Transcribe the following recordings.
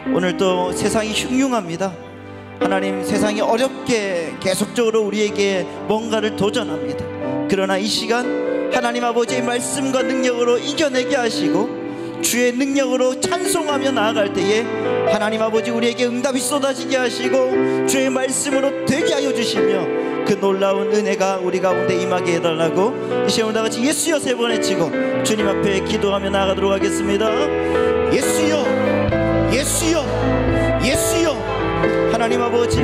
오늘도 세상이 흉흉합니다. 하나님, 세상이 어렵게 계속적으로 우리에게 뭔가를 도전합니다. 그러나 이 시간 하나님 아버지의 말씀과 능력으로 이겨내게 하시고 주의 능력으로 찬송하며 나아갈 때에 하나님 아버지 우리에게 응답이 쏟아지게 하시고 주의 말씀으로 되게 하여 주시며 그 놀라운 은혜가 우리 가운데 임하게 해달라고 이 시간 다 같이 예수여 3번 외치고 주님 앞에 기도하며 나아가도록 하겠습니다. 예수여, 예수여, 예수여. 하나님 아버지,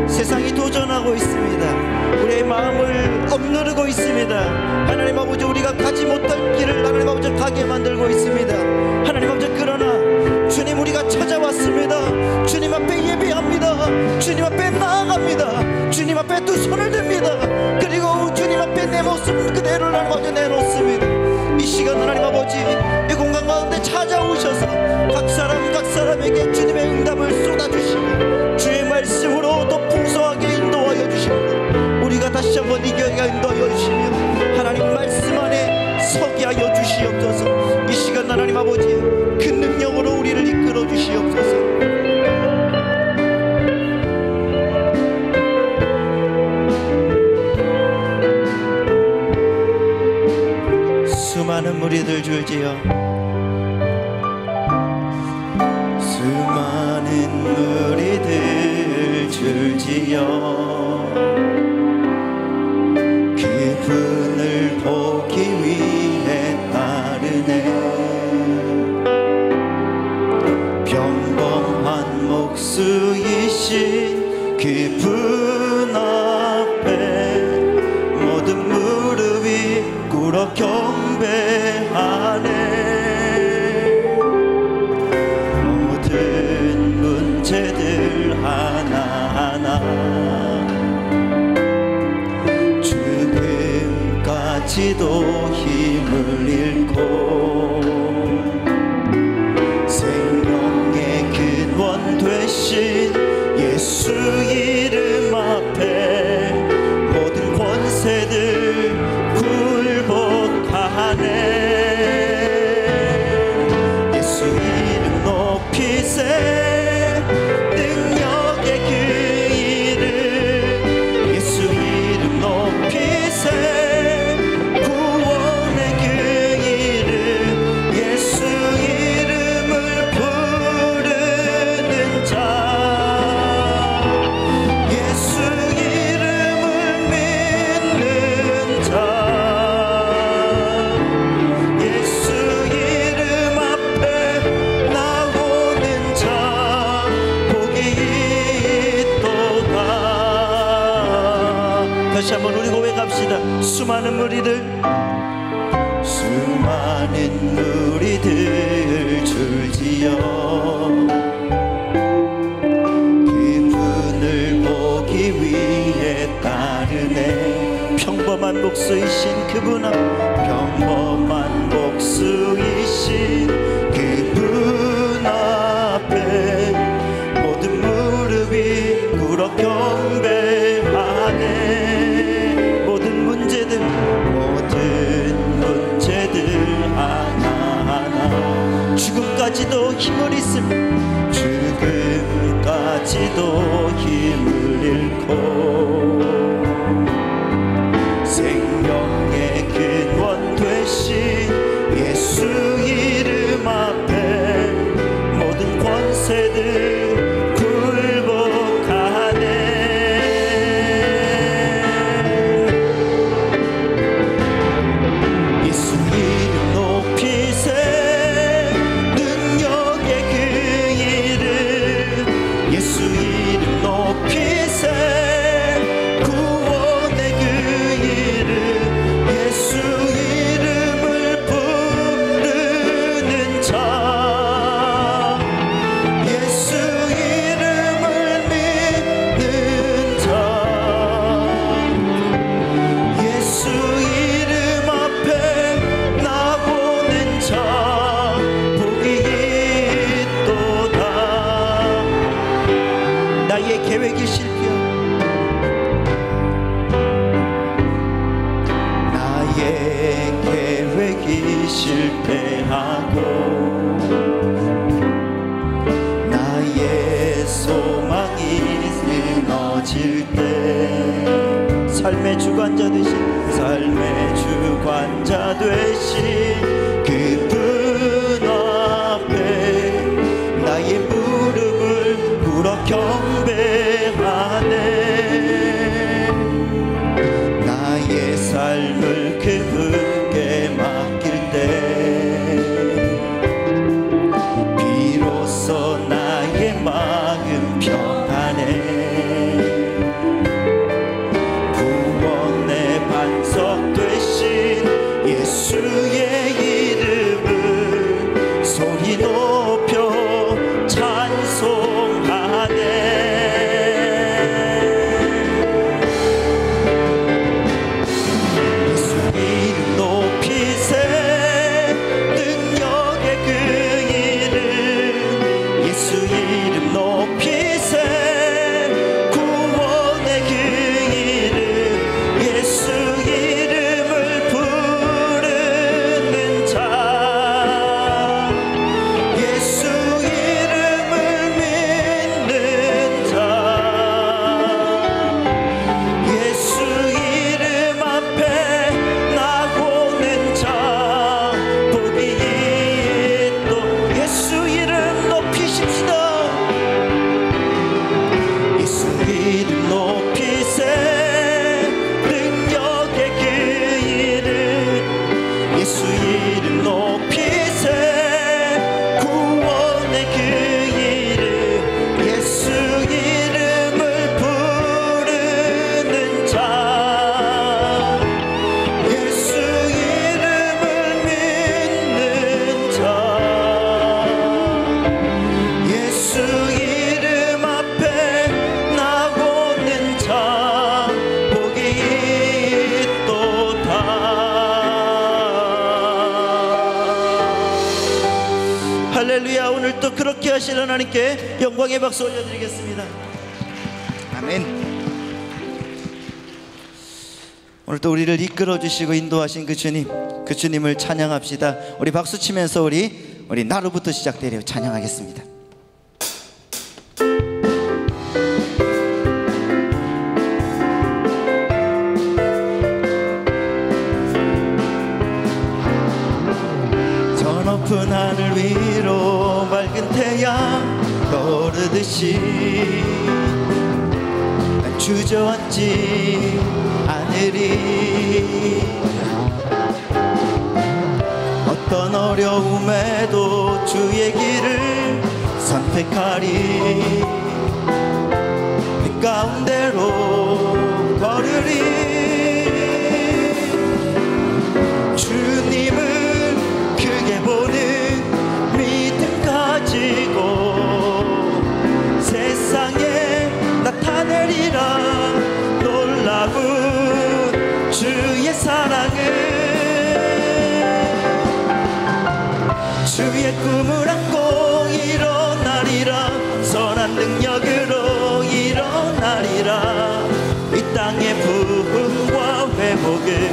세상이 도전하고 있습니다. 우리의 마음을 억누르고 있습니다. 하나님 아버지, 우리가 가지 못할 길을 하나님 아버지 가게 만들고 있습니다. 하나님 아버지, 그러나 주님, 우리가 찾아왔습니다. 주님 앞에 예배합니다. 주님 앞에 나아갑니다. 주님 앞에 두 손을 듭니다. 그리고 주님 앞에 내 모습 그대로 하나님 아버지 내놓습니다. 이 시간 하나님 아버지, 이 공간 가운데 찾아오셔서 각 사람에게 주님의 응답을 쏟아주시고 주의 말씀으로 더 풍성하게 인도하여 주시고 우리가 다시 한번 이겨야 인도하여 주시며 하나님 말씀 안에 서게 하여 주시옵소서. 이 시간 하나님 아버지, 그 능력으로 우리를 이끌어 주시옵소서. 수많은 무리들 줄지어, 수많은 무리들 줄지어 그분을 보기 위해 따르네. 평범한 목수이신 그분 앞에 모든 무릎이 꿇어 경배하네. 모든 문제들 하나하나 죽음까지도 힘을 잃고 생명의 근원 되신 예수 이름 앞에 모든 권세들 굴복하네. 예수 이름 높이세. 능력의 그 이름 예수 이름 높이세. 구원의 그 이름 예수 이름을 부르는 자, 예수 이름을 믿는 자, 예수 이름 앞에 나오는 자 복이 있도다. 다시 한번 우리 고백합시다. 수많은 무리들, 수많은 무리들 줄지어 그분을 보기 위해 따르네. 평범한 목수이신 그분 앞, 평범한 목수이신 그분 앞에 모든 무릎이 꿇어 경배하네. 모든 문제들 하나하나 죽음까지도 힘을 잃으며 죽음까지도 힘을 잃고 생명의 근원 되신 예수 이름 앞에 모든 권세들 굴복하네. 예수 이름 높이세. 능력의 그 이름 예수 이름 높이세. 구원의 그 이름 예수 이름을 부르는 자, 예수 이름을 믿는 자, 예수 이름 앞에 나오는 자 복이 있도다. 나의 계획이 실패, 나의 계획이 실패하고 나의 하실 때 삶의 주관자 되신 삶의 주관자 되신 그분 앞에 나의 무릎을 꿇어 경배하네. 나의 삶을 그분께 맡길 때 비로소 나의 마음 평안해. 구원의 반석 되신 예수의 이름을 소리 높여 찬송하네. 할렐루야. 오늘 또 그렇게 하시는 하나님께 영광의 박수 올려드리겠습니다. 아멘. 오늘 또 우리를 이끌어 주시고 인도하신 그 주님, 그 주님을 찬양합시다. 우리 박수 치면서 우리 나로부터 시작되려 찬양하겠습니다. 저 높은 하늘 위로 맑은 태양 떠오르듯이 난 주저앉지 않으리. 어떤 어려움에도 주의 길을 선택하리. 빛 가운데로 걸으리. 주님을 크게 보는 믿음 가지고 세상에 나타내리라. 놀라운 주의 사랑을, 주의 꿈을 안고 일어나리라. 선한 능력으로 일어나리라. 이 땅의 부흥과 회복은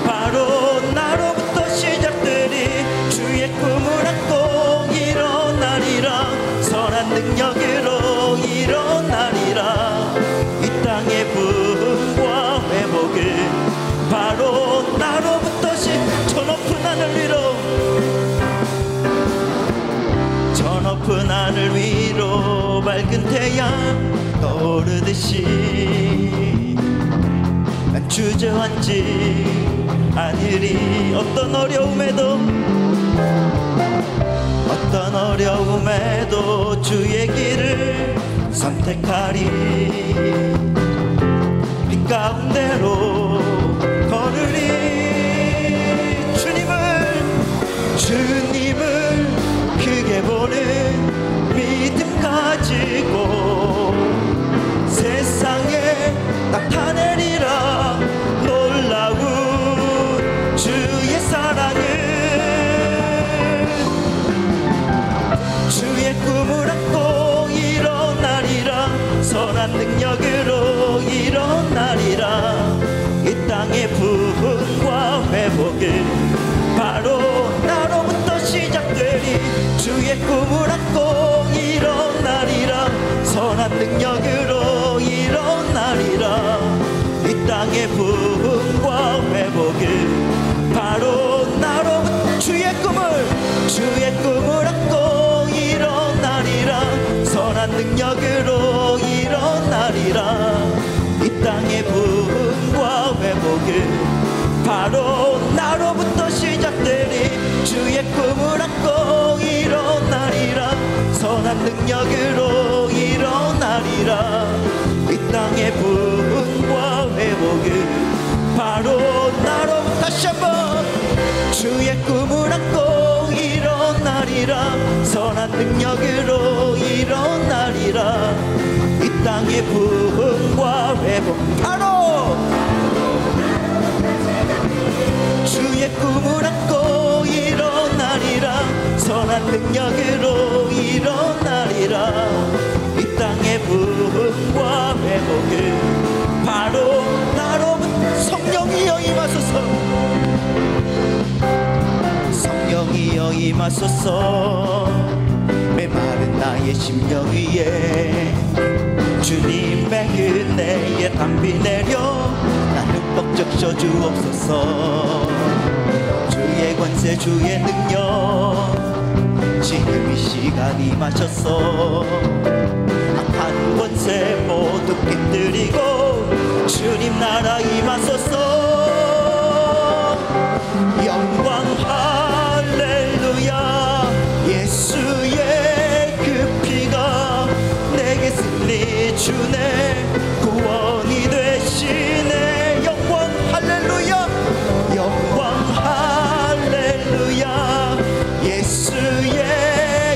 바로 나로부터 시작되리. 주의 꿈을 안고 일어나리라. 선한 능력으로 일어나리라. 이 땅의 부흥과 회복은 바로 나로부터 저 높은 하늘 위로, 저 높은 하늘 위로 맑은 태양 떠오르듯이 난 주저앉지 않으리. 어떤 어려움에도 주의 길을 선택하리. 빛 가운데로 걸으리. 주님을 크게 보는 믿음 가지고 세상에 나타내리라. 놀라운 주의 사랑을, 주의 꿈을 안고 일어나리라. 선한 능력으로 일어나리라. 이 땅의 부흥과 회복은 바로 나로부터 시작되리. 주의 꿈을 안고 일어나리라. 선한 능력으로 일어나리라. 능력으로 일어나리라. 이 땅의 부흥과 회복은 바로 나로부터 시작되리. 주의 꿈을 안고 일어나리라. 선한 능력으로 일어나리라. 이 땅의 부흥과 회복은 바로 나로부터, 다시 한번, 주의 꿈을 안고 일어나리라. 선한 능력으로 일어나리라. 이 땅의 부흥과 회복, 바로 주의 꿈을 안고 일어나리라. 선한 능력으로 일어나리라. 이 땅의 부흥과 회복은 바로 나로부터. 성령이여 임하소서. 성령이여 임하소서. 메마른 나의 심령 위에 주님의 은혜에 담비 내려 나는 뻑적 주옵소서. 주의 권세 주의 능력 지금 이 시간 임하셔서 악한 권세 모두 깨뜨리고 주님 나라 임하소서. 영광 할렐루야. 예수의 그 피가 내게 승리 주네. 구원이 되시네. 영광 할렐루야. 영광 할렐루야. 예수의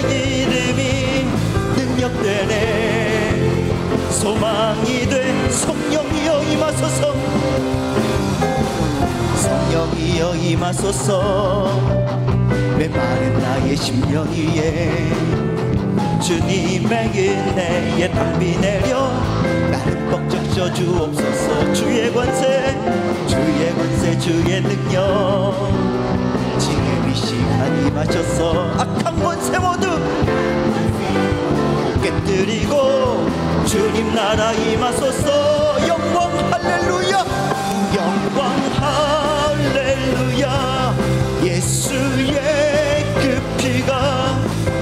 이름이 능력되네. 소망이 돼. 성령이여 임하소서. 성령이여 임하소서. 메마른 나의 심령 위에 주님의 은혜에 담비 내려 나를 뻑적 주옵소서. 주의 권세 주의 권세 주의 능력 지금 이 시간 임하셔서 악한 권세 모두 깨뜨리고 주님 나라 임하소서. 영광 할렐루야. 영광 할렐루야. 예수의 그 피가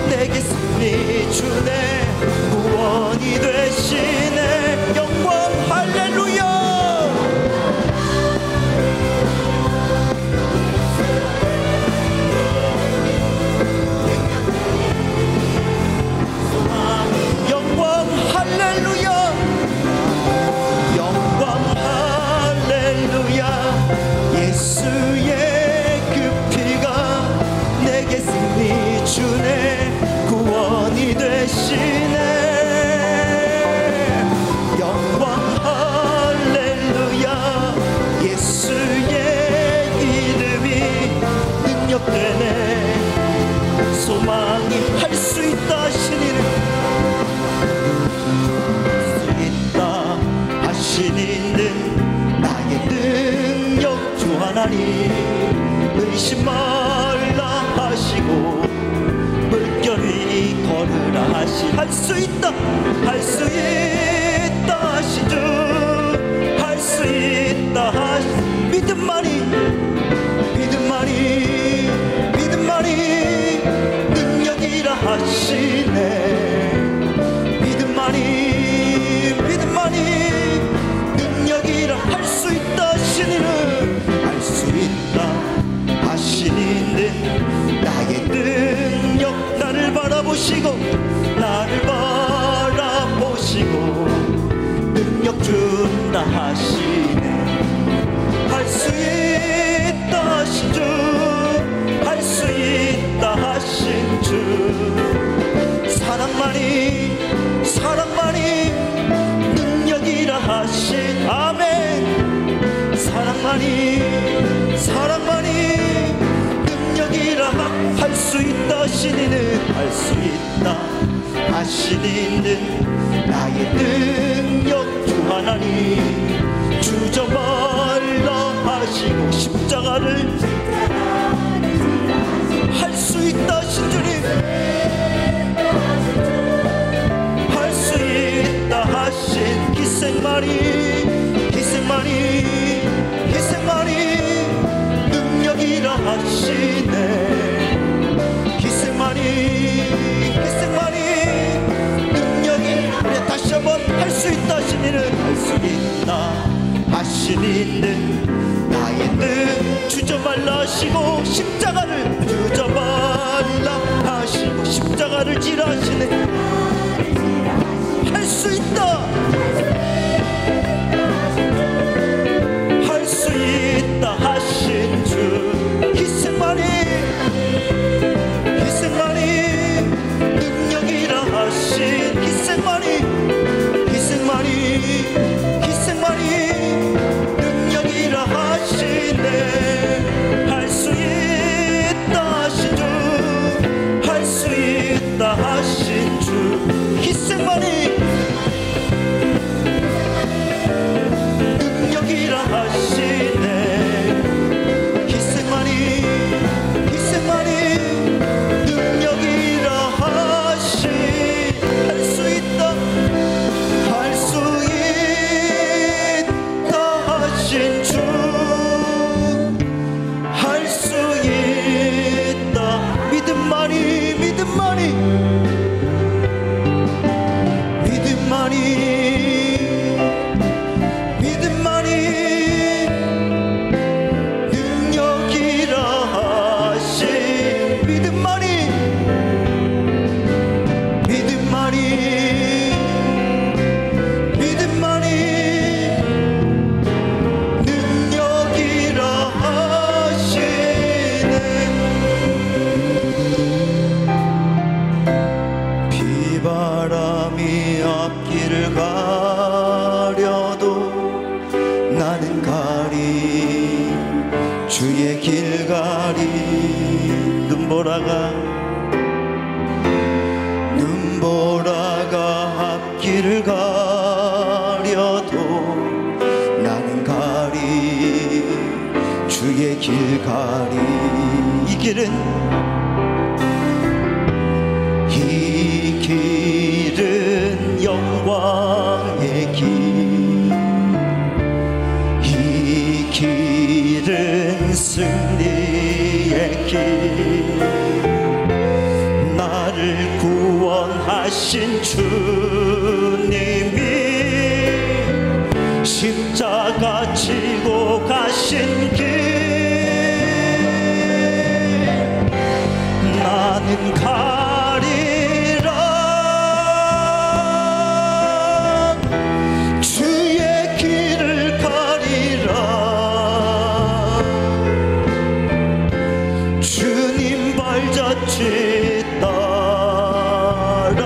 내게 승리 주네. 구원이 되시네. 영광 할렐루야. 영광 할렐루야. 영광 할렐루야. 예수의 그 피가 내게 승리 주네. 구원이 되시네. 영광 할렐루야. 예수의 이름이 능력되네. 소망이 할 수 있다 하시니는 수 있다 하시니는 나의 능력 주 하나님. 의심 말라 하시고 물결 위 걸으라 하시. 할 수 있다 할 수 있다 하시죠. 할 수 있다 하시. 믿음만이 믿음만이 믿음만이 능력이라 하시네. 믿음만이 믿음만이 능력이라 할 수 있다 하시니는 할 수 있다 하시니는 나의 능력 나를 바라보시고 나를 바라보시고 능력 준다 하시네. 할 수 있다 하신 주. 할 수 있다 하신 주. 사랑만이 사랑만이 능력이라 하신. 아멘. 사랑만이 사랑만이 능력이라 할 수 있다 하시니는 할 수 있다 하시니는 나의 능력 주 하나님. 주저 말라 하시고 십자가를 할 수 있다 하신 주님. 할 수 있다 하신 희생만이 희생만이 희생만이 능력이라 하시네. 희생만이 희생만이 능력이 하시니는 할 수 있다 하시니는 나의 뜻 주저 말라 하시고 십자가를 주저 말라 하시고 십자가를 지라시네. 할 수 있다 할 수 있다 하신 주 희생만이 능력이라 하신 희생만이 능력이라 하시네. 할 수 있다 하신 주 할 수 있다 하신 주 희생만이 능력이라 하시네. 희생만이 능력이라 하시. 할 수 있다 하신 주 할 수 있다. 믿음만이 능력이라 하신 믿음만이 능력이라 하시네. 비바람이 앞길을 가려도 나는 가리 주의 길 가리. 눈보라가 앞길을 가려도 나는 가리 주의 길 가리. 이 길은 영광의 길. 이 길은 승리의 길. 나를 구원하신 주님이 십자가 지고 가신 길. 나는 가리라 주의 길을 가리라. 주님 발자취 따라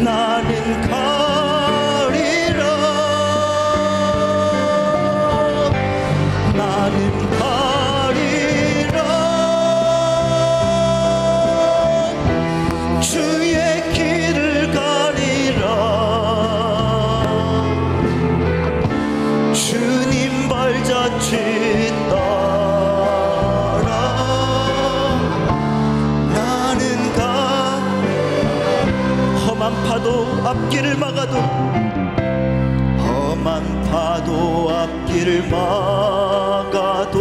나는 가리라. 나는 가리라 주의 길을 가리라. 주님 발자취 따라 나는 험한 파도 앞길을 막아도 앞길을 막아도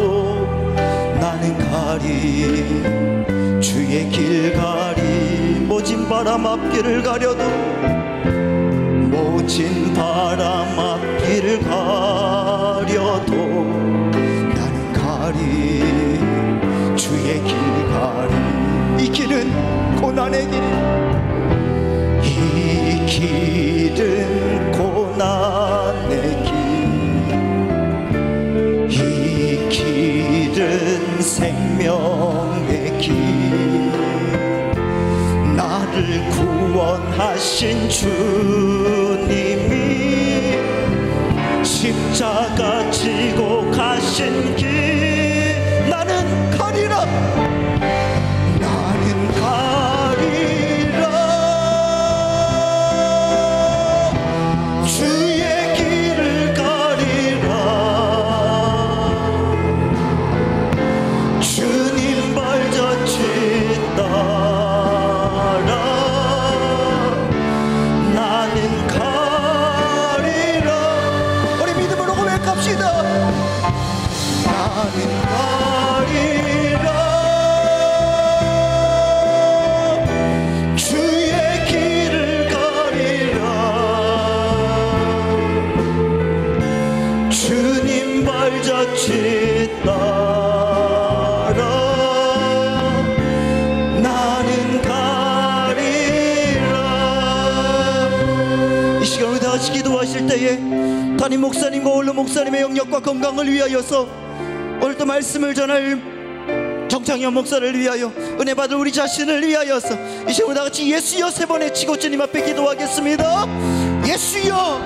나는 가리 주의 길 가리. 모진 바람 앞길을 가려도 모진 바람 앞길을 가려도 나는 가리 주의 길 가리. 이 길은 고난의 길. 이 길은 고난의 길. 이 길은 생명의 길. 나를 구원하신 주님이 십자가 지고 가신 길. 나는 가리라. 나는 가리라 주의 길을 가리라. 주님 발자취 따라 나는 가리라. 우리 믿음으로 고백합시다. 나는 가리라 주의 길을 가리라. 같이 기도하실 때에 담임 목사님과 올로 목사님의 영역과 건강을 위하여서 오늘도 말씀을 전할 정창현 목사를 위하여, 은혜 받을 우리 자신을 위하여서 이 시간 다 같이 예수여 세 번 외치고 주님 앞에 기도하겠습니다. 예수여,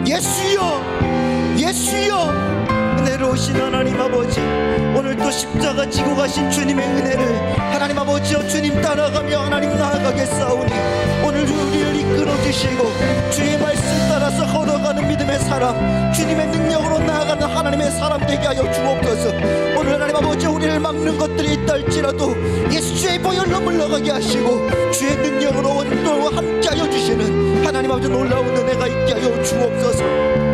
예수여, 예수여. 은혜로우신 하나님 아버지, 오늘 또 십자가 지고 가신 주님의 은혜를 하나님 아버지여 주님 따라가며 하나님 나아가겠사오니 오늘 우리를 이끌어 주시고 주의 말씀 따라서 걸어가는 믿음의 사람, 주님의 능력으로 나아가는 하나님의 사람 되게 하여 주옵소서. 오늘 하나님 아버지 우리를 막는 것들이 있다 할지라도 예수의 보혈로 물러가게 하시고 주의 능력으로 오늘도 함께하여 주시는 하나님 아버지 놀라운 은혜가 있게 하여 주옵소서.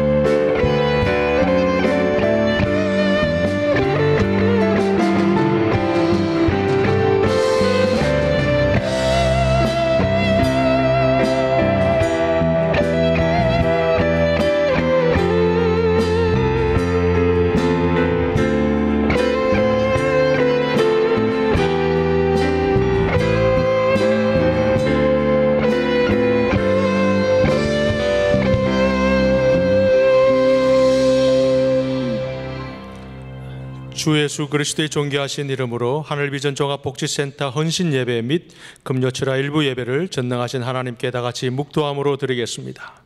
주 예수 그리스도의 존귀하신 이름으로 하늘비전 종합복지센터 헌신예배 및 금요철야 일부 예배를 전능하신 하나님께 다같이 묵도함으로 드리겠습니다.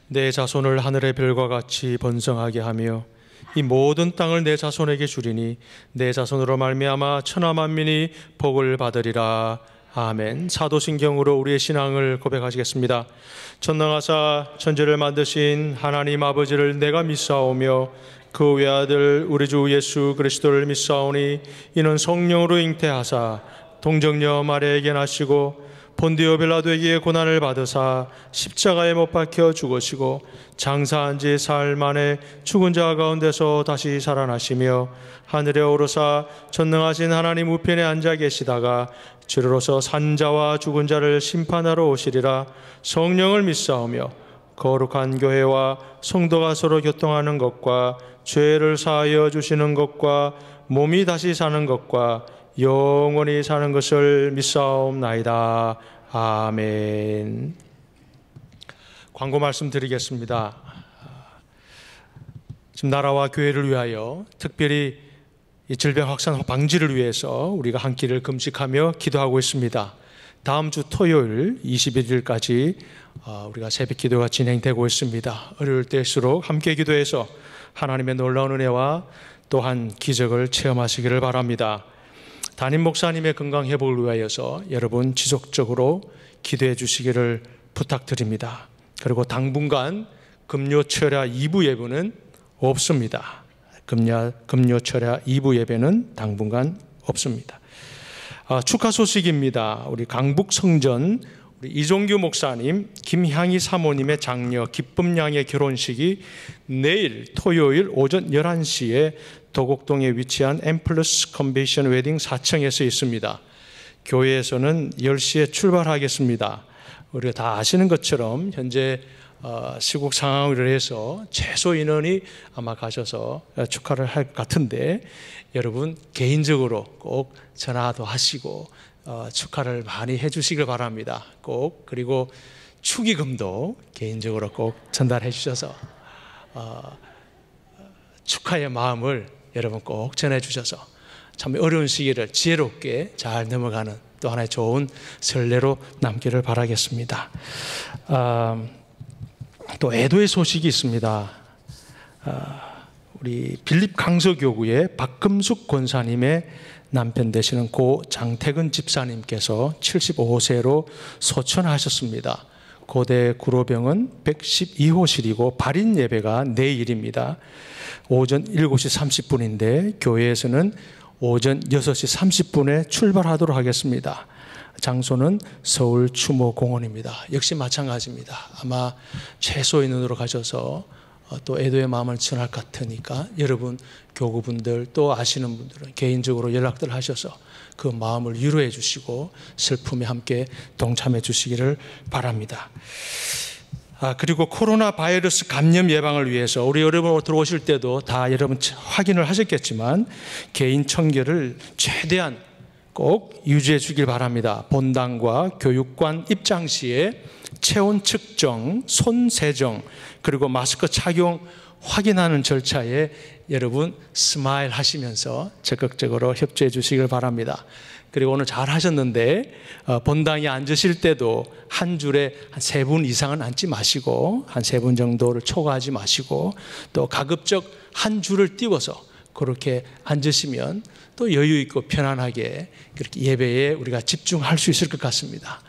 내 자손을 하늘의 별과 같이 번성하게 하며 이 모든 땅을 내 자손에게 주리니 내 자손으로 말미암아 천하 만민이 복을 받으리라. 아멘. 사도신경으로 우리의 신앙을 고백하시겠습니다. 전능하사 천지를 만드신 하나님 아버지를 내가 믿사오며 그 외아들 우리 주 예수 그리스도를 믿사오니 이는 성령으로 잉태하사 동정녀 마리아에게 나시고 본디오 빌라도에게 고난을 받으사 십자가에 못 박혀 죽으시고 장사한 지 사흘 만에 죽은 자 가운데서 다시 살아나시며 하늘에 오르사 전능하신 하나님 우편에 앉아 계시다가 주로서 산자와 죽은 자를 심판하러 오시리라. 성령을 믿사오며 거룩한 교회와 성도가 서로 교통하는 것과 죄를 사하여 주시는 것과 몸이 다시 사는 것과 영원히 사는 것을 믿사옵나이다. 아멘. 광고 말씀드리겠습니다. 지금 나라와 교회를 위하여 특별히 이 질병 확산 방지를 위해서 우리가 한 끼를 금식하며 기도하고 있습니다. 다음 주 토요일 21일까지 우리가 새벽 기도가 진행되고 있습니다. 어려울 때일수록 함께 기도해서 하나님의 놀라운 은혜와 또한 기적을 체험하시기를 바랍니다. 담임 목사님의 건강 회복을 위하여서 여러분 지속적으로 기도해 주시기를 부탁드립니다. 그리고 당분간 금요철야 2부 예배는 없습니다. 금요철야 2부 예배는 당분간 없습니다. 축하 소식입니다. 우리 강북 성전 우리 이종규 목사님, 김향희 사모님의 장녀 기쁨양의 결혼식이 내일 토요일 오전 11시에 도곡동에 위치한 엠플러스 컨벤션 웨딩 4층에서 있습니다. 교회에서는 10시에 출발하겠습니다. 우리가 다 아시는 것처럼 현재 시국 상황으로 해서 최소 인원이 아마 가셔서 축하를 할 것 같은데 여러분 개인적으로 꼭 전화도 하시고 축하를 많이 해주시길 바랍니다. 꼭 그리고 축의금도 개인적으로 꼭 전달해 주셔서 축하의 마음을 여러분 꼭 전해 주셔서 참 어려운 시기를 지혜롭게 잘 넘어가는 또 하나의 좋은 설레로 남기를 바라겠습니다. 또 애도의 소식이 있습니다. 우리 빌립 강서교구의 박금숙 권사님의 남편 되시는 고 장태근 집사님께서 75세로 소천하셨습니다. 고대 구로병원 112호실이고 발인 예배가 내일입니다. 오전 7시 30분인데 교회에서는 오전 6시 30분에 출발하도록 하겠습니다. 장소는 서울 추모공원입니다. 역시 마찬가지입니다. 아마 최소 인원으로 가셔서 또 애도의 마음을 전할 것 같으니까 여러분 교구분들 또 아시는 분들은 개인적으로 연락들 하셔서 그 마음을 위로해 주시고 슬픔에 함께 동참해 주시기를 바랍니다. 그리고 코로나 바이러스 감염 예방을 위해서 우리 여러분 들어오실 때도 다 여러분 확인을 하셨겠지만 개인 청결을 최대한 꼭 유지해 주길 바랍니다. 본당과 교육관 입장 시에 체온 측정, 손 세정, 그리고 마스크 착용 확인하는 절차에 여러분 스마일 하시면서 적극적으로 협조해 주시길 바랍니다. 그리고 오늘 잘 하셨는데 본당에 앉으실 때도 한 줄에 한 3분 이상은 앉지 마시고 한 3분 정도를 초과하지 마시고 또 가급적 한 줄을 띄워서 그렇게 앉으시면 또 여유 있고 편안하게 그렇게 예배에 우리가 집중할 수 있을 것 같습니다.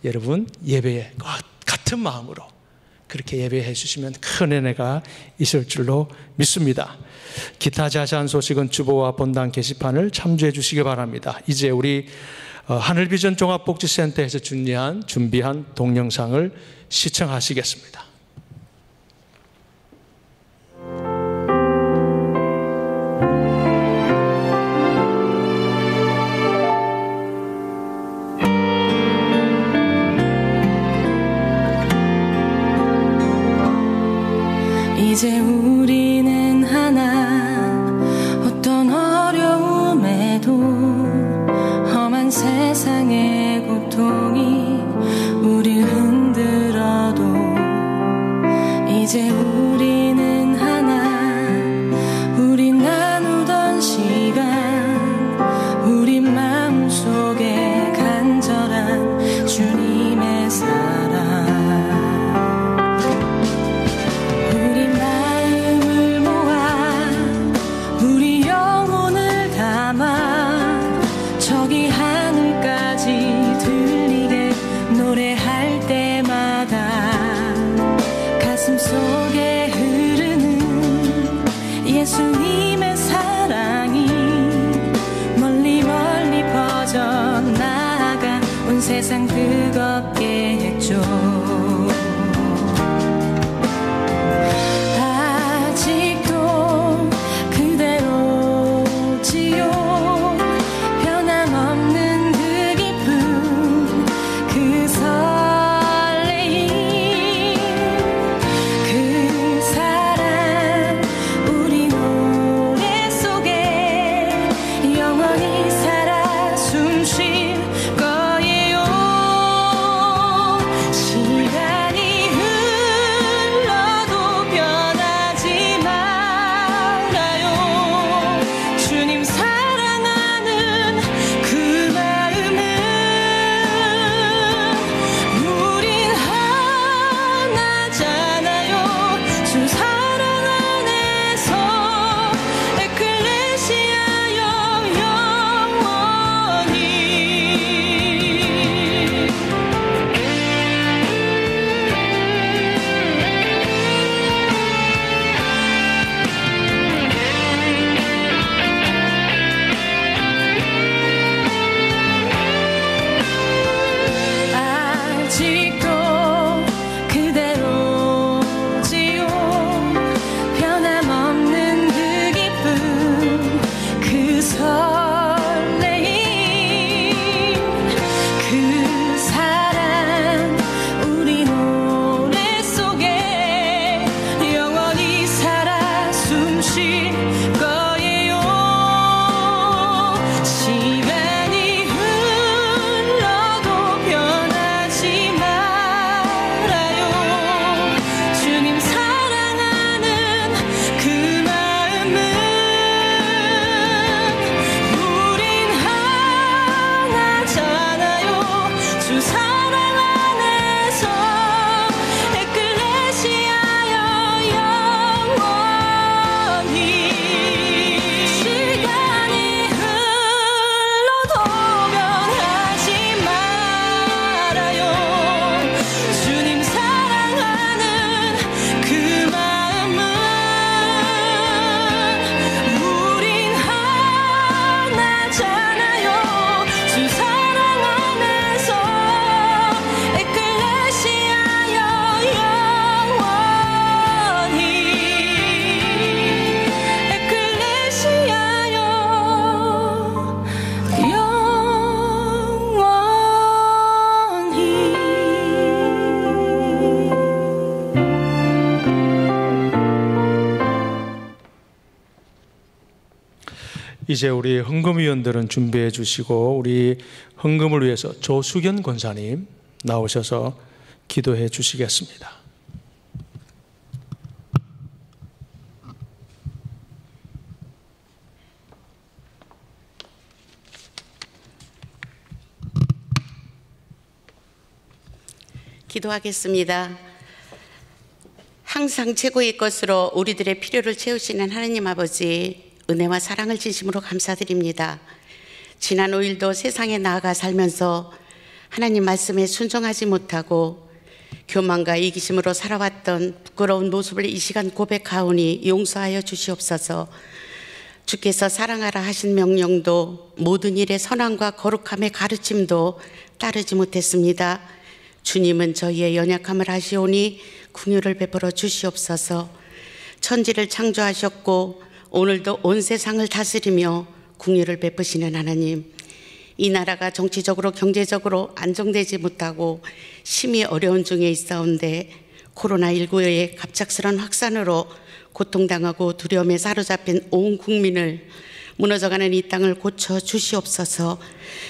여러분 예배에 같은 마음으로 그렇게 예배해 주시면 큰 은혜가 있을 줄로 믿습니다. 기타 자세한 소식은 주보와 본당 게시판을 참조해 주시기 바랍니다. 이제 우리 하늘비전 종합복지센터에서 준비한 동영상을 시청하시겠습니다. 이제 우리는 하나 어떤 어려움에도 험한 세상의 고통이 우릴 흔들어도 이제 우리는 하나 우리 나누던 시간 우리 마음속에 간절한 주님의 사랑 저기 하늘까지 들리게 노래할 때마다 가슴 속에 흐르는 예수님의 사랑이 멀리 멀리 퍼져나가 온 세상 뜨겁게 했죠. 아직도 그대로지요. 영원히 살아 숨쉴 거예요. 이제 우리 헌금위원들은 준비해 주시고 우리 헌금을 위해서 조수견 권사님 나오셔서 기도해 주시겠습니다. 기도하겠습니다. 항상 최고의 것으로 우리들의 필요를 채우시는 하나님 아버지, 은혜와 사랑을 진심으로 감사드립니다. 지난 5일도 세상에 나아가 살면서 하나님 말씀에 순종하지 못하고 교만과 이기심으로 살아왔던 부끄러운 모습을 이 시간 고백하오니 용서하여 주시옵소서. 주께서 사랑하라 하신 명령도 모든 일의 선함과 거룩함의 가르침도 따르지 못했습니다. 주님은 저희의 연약함을 아시오니 긍휼을 베풀어 주시옵소서. 천지를 창조하셨고 오늘도 온 세상을 다스리며 긍휼을 베푸시는 하나님, 이 나라가 정치적으로 경제적으로 안정되지 못하고 심히 어려운 중에 있사온데 코로나19의 갑작스런 확산으로 고통당하고 두려움에 사로잡힌 온 국민을 무너져가는 이 땅을 고쳐 주시옵소서.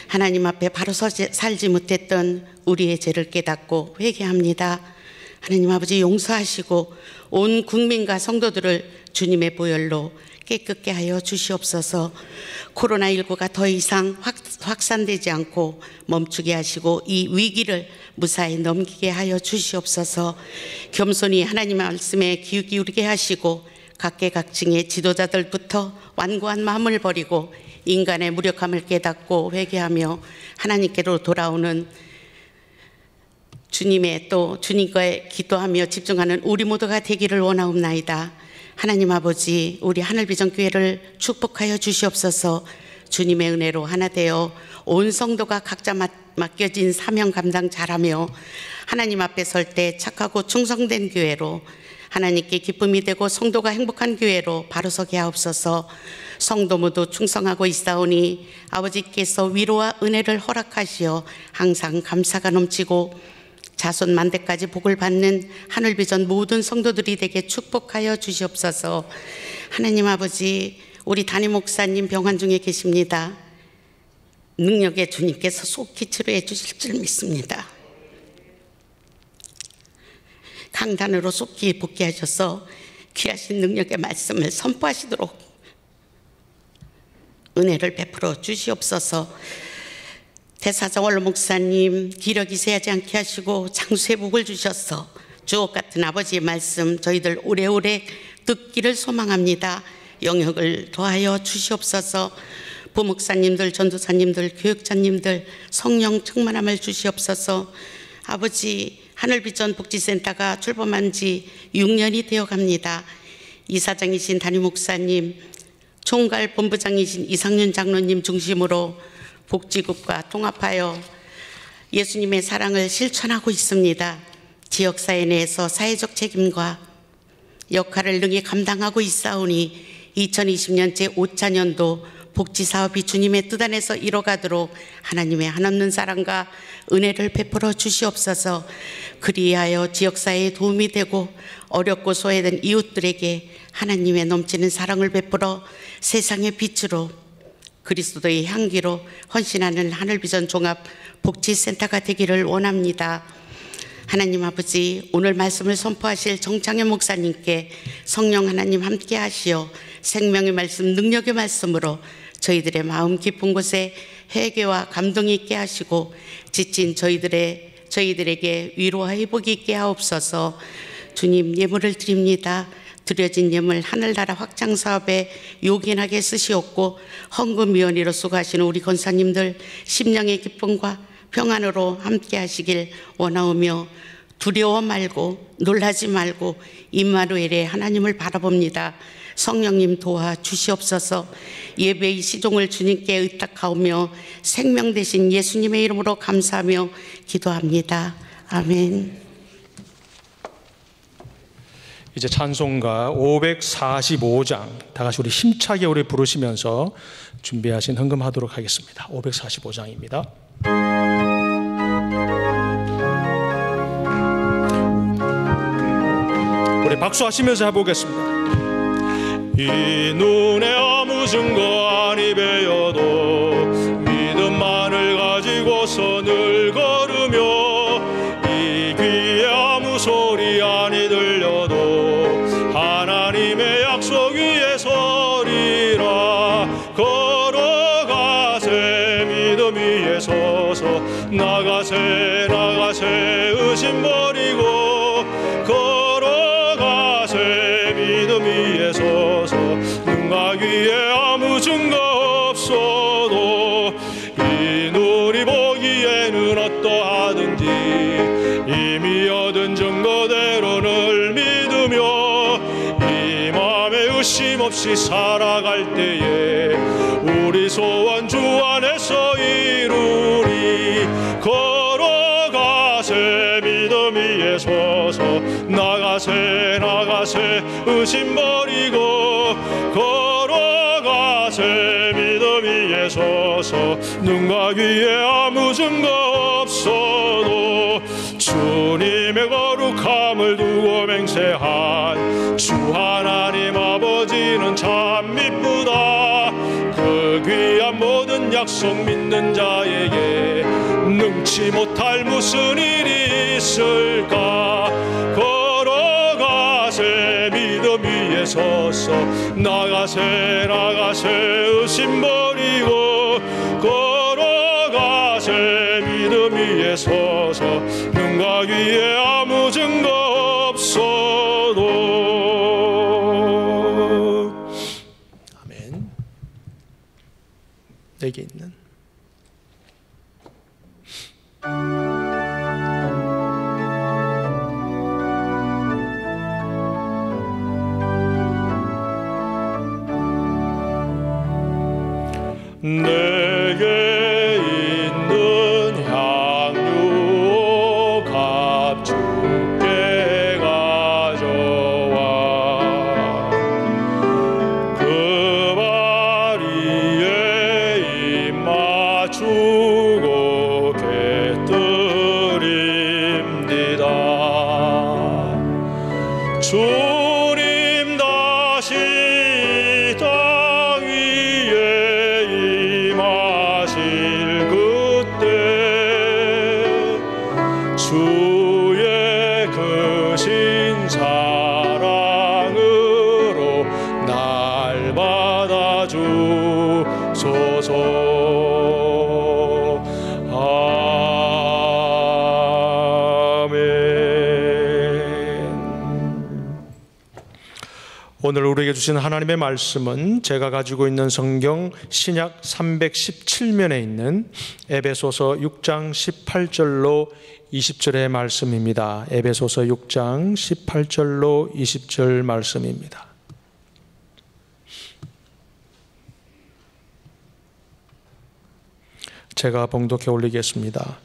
하나님 앞에 바로 살지 못했던 우리의 죄를 깨닫고 회개합니다. 하나님 아버지, 용서하시고 온 국민과 성도들을 주님의 보혈로 깨끗게 하여 주시옵소서. 코로나19가 더 이상 확산되지 않고 멈추게 하시고 이 위기를 무사히 넘기게 하여 주시옵소서. 겸손히 하나님 말씀에 귀 기울이게 하시고 각계각층의 지도자들부터 완고한 마음을 버리고 인간의 무력함을 깨닫고 회개하며 하나님께로 돌아오는 주님의 또 주님께 기도하며 집중하는 우리 모두가 되기를 원하옵나이다. 하나님 아버지, 우리 하늘비전교회를 축복하여 주시옵소서. 주님의 은혜로 하나 되어 온 성도가 각자 맡겨진 사명 감당 잘하며 하나님 앞에 설 때 착하고 충성된 교회로, 하나님께 기쁨이 되고 성도가 행복한 교회로 바로 서게 하옵소서. 성도 모두 충성하고 있사오니 아버지께서 위로와 은혜를 허락하시어 항상 감사가 넘치고 자손 만대까지 복을 받는 하늘비전 모든 성도들이 되게 축복하여 주시옵소서. 하나님 아버지, 우리 담임 목사님 병환 중에 계십니다. 능력의 주님께서 속히 치료해 주실 줄 믿습니다. 강단으로 속히 복귀하셔서 귀하신 능력의 말씀을 선포하시도록 은혜를 베풀어 주시옵소서. 대사정원로 목사님 기력이 세하지 않게 하시고 장수의 복을 주셔서 주옥 같은 아버지의 말씀 저희들 오래오래 듣기를 소망합니다. 영역을 더하여 주시옵소서. 부목사님들, 전도사님들, 교육자님들 성령 충만함을 주시옵소서. 아버지, 하늘비전 복지센터가 출범한 지 6년이 되어 갑니다. 이사장이신 담임 목사님, 총괄 본부장이신 이상윤 장로님 중심으로 복지국과 통합하여 예수님의 사랑을 실천하고 있습니다. 지역사회 내에서 사회적 책임과 역할을 능히 감당하고 있사오니 2020년 제5차년도 복지사업이 주님의 뜻 안에서 이뤄가도록 하나님의 한없는 사랑과 은혜를 베풀어 주시옵소서. 그리하여 지역사회에 도움이 되고 어렵고 소외된 이웃들에게 하나님의 넘치는 사랑을 베풀어 세상의 빛으로 그리스도의 향기로 헌신하는 하늘비전 종합 복지센터가 되기를 원합니다. 하나님 아버지, 오늘 말씀을 선포하실 정창현 목사님께 성령 하나님 함께 하시어 생명의 말씀, 능력의 말씀으로 저희들의 마음 깊은 곳에 회개와 감동이 있게 하시고 지친 저희들에게 위로와 회복이 있게 하옵소서. 주님, 예물을 드립니다. 드려진 예물 하늘나라 확장 사업에 요긴하게 쓰시옵고 헌금위원회로 수고하시는 우리 권사님들 심령의 기쁨과 평안으로 함께 하시길 원하오며 두려워 말고 놀라지 말고 임마누엘의 하나님을 바라봅니다. 성령님 도와 주시옵소서. 예배의 시종을 주님께 의탁하오며 생명 되신 예수님의 이름으로 감사하며 기도합니다. 아멘. 이제 찬송가 545장 다 같이 우리 힘차게 우리 부르시면서 준비하신 헌금하도록 하겠습니다. 545장입니다. 우리 박수하시면서 해보겠습니다. 이 눈에 아무 증거 아니 나가세 나가세 의심 버리고 걸어가세 믿음 위에 서서 눈과 귀에 아무 증거 없어도 이 눈이 보기에는 어떠하든지 이미 얻은 증거대로 늘 믿으며 이 맘에 의심 없이 살아갈 때에 우리 소원 주 안에서 이루리. 걸어가세 믿음 위에 서서 나가세 나가세 의심 버리고 걸어가세 믿음 위에 서서 눈과 귀에 아무 증거 없어도 주님의 거룩함을 두고 맹세한 주 하나님 아버지는 참 미쁘다. 그 귀한 모든 약속 믿는 자에게 능치 못할 무슨 일이 있을까. 걸어가세 믿음 위에 서서 나가세 나가세 의심 버리고 걸어가세 믿음 위에 서서 눈과 귀에 아무 증거 없어도. 아멘. 내게 있는 내게 있는 향유 값주께 가져와 그 바리에 입 맞추고 곁들입니다. 주님 다시 땅 위에 임하실 그때 주의 크신 사랑으로 날 받아주소서. 오늘 우리에게 주신 하나님의 말씀은 제가 가지고 있는 성경 신약 317면에 있는 에베소서 6장 18절로 20절의 말씀입니다. 에베소서 6장 18절로 20절 말씀입니다. 제가 봉독해 올리겠습니다.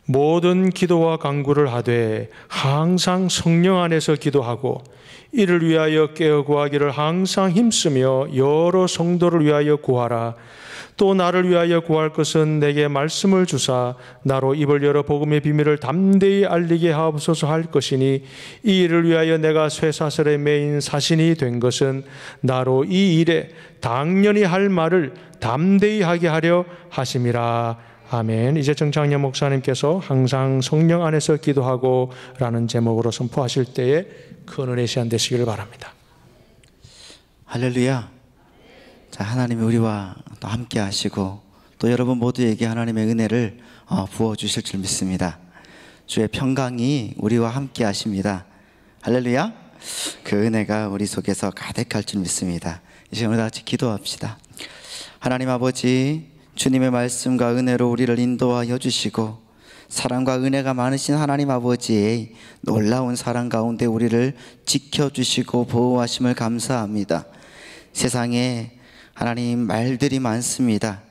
모든 기도와 간구를 하되 항상 성령 안에서 기도하고 이를 위하여 깨어 구하기를 항상 힘쓰며 여러 성도를 위하여 구하라. 또 나를 위하여 구할 것은 내게 말씀을 주사 나로 입을 열어 복음의 비밀을 담대히 알리게 하옵소서 할 것이니 이 일을 위하여 내가 쇠사슬에 매인 사신이 된 것은 나로 이 일에 당연히 할 말을 담대히 하게 하려 하심이라. 아멘. 이제 정창년 목사님께서 항상 성령 안에서 기도하고 라는 제목으로 선포하실 때에 큰 은혜 시간 되시기를 바랍니다. 할렐루야. 자, 하나님이 우리와 또 함께 하시고 또 여러분 모두에게 하나님의 은혜를 부어주실 줄 믿습니다. 주의 평강이 우리와 함께 하십니다. 할렐루야. 그 은혜가 우리 속에서 가득할 줄 믿습니다. 이 시간 우리 다 같이 기도합시다. 하나님 아버지, 주님의 말씀과 은혜로 우리를 인도하여 주시고 사랑과 은혜가 많으신 하나님 아버지의 놀라운 사랑 가운데 우리를 지켜주시고 보호하심을 감사합니다. 세상에 하나님 말들이 많습니다.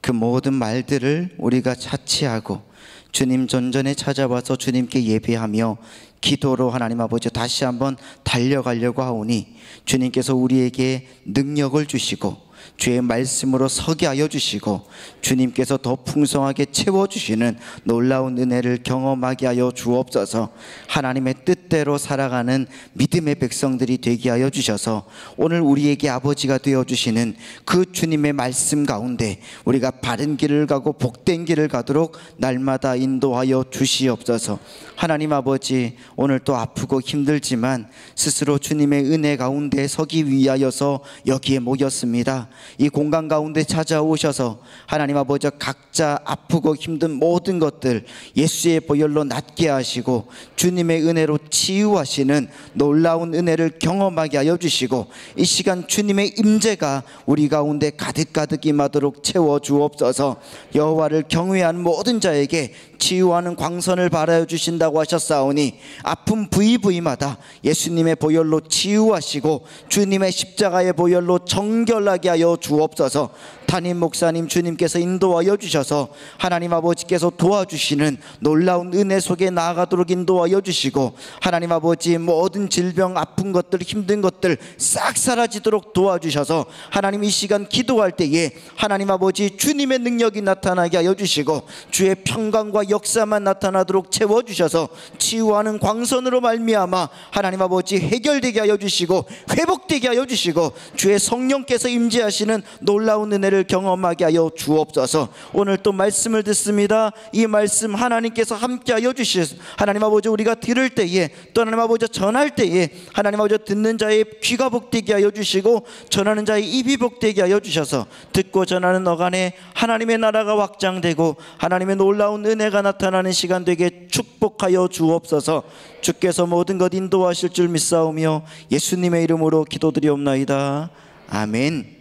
그 모든 말들을 우리가 차치하고 주님 전전에 찾아와서 주님께 예배하며 기도로 하나님 아버지 다시 한번 달려가려고 하오니 주님께서 우리에게 능력을 주시고 주의 말씀으로 서게 하여 주시고 주님께서 더 풍성하게 채워주시는 놀라운 은혜를 경험하게 하여 주옵소서. 하나님의 뜻대로 살아가는 믿음의 백성들이 되게 하여 주셔서 오늘 우리에게 아버지가 되어주시는 그 주님의 말씀 가운데 우리가 바른 길을 가고 복된 길을 가도록 날마다 인도하여 주시옵소서. 하나님 아버지, 오늘 또 아프고 힘들지만 스스로 주님의 은혜 가운데 서기 위하여서 여기에 모였습니다. 이 공간 가운데 찾아오셔서 하나님 아버지 각자 아프고 힘든 모든 것들 예수의 보혈로 낫게 하시고 주님의 은혜로 치유하시는 놀라운 은혜를 경험하게 하여 주시고 이 시간 주님의 임재가 우리 가운데 가득가득 임하도록 채워 주옵소서. 여호와를 경외하는 모든 자에게 치유하는 광선을 발하여 주신다고 하셨사오니 아픈 부위부위마다 예수님의 보혈로 치유하시고 주님의 십자가의 보혈로 정결하게 하여 주옵소서. 담임 목사님 주님께서 인도하여 주셔서 하나님 아버지께서 도와주시는 놀라운 은혜 속에 나아가도록 인도하여 주시고 하나님 아버지 모든 질병 아픈 것들 힘든 것들 싹 사라지도록 도와주셔서 하나님 이 시간 기도할 때에 하나님 아버지 주님의 능력이 나타나게 하여 주시고 주의 평강과 역사만 나타나도록 채워주셔서 치유하는 광선으로 말미암아 하나님 아버지 해결되게 하여 주시고 회복되게 하여 주시고 주의 성령께서 임재하시는 놀라운 은혜를 경험하게 하여 주옵소서. 오늘 또 말씀을 듣습니다. 이 말씀 하나님께서 함께 하여 주시옵소서. 하나님 아버지 우리가 들을 때에 또 하나님 아버지 전할 때에 하나님 아버지 듣는 자의 귀가 복되게 하여 주시고 전하는 자의 입이 복되게 하여 주셔서 듣고 전하는 어간에 하나님의 나라가 확장되고 하나님의 놀라운 은혜가 나타나는 시간 되게 축복하여 주옵소서. 주께서 모든 것 인도하실 줄 믿사오며 예수님의 이름으로 기도드리옵나이다. 아멘.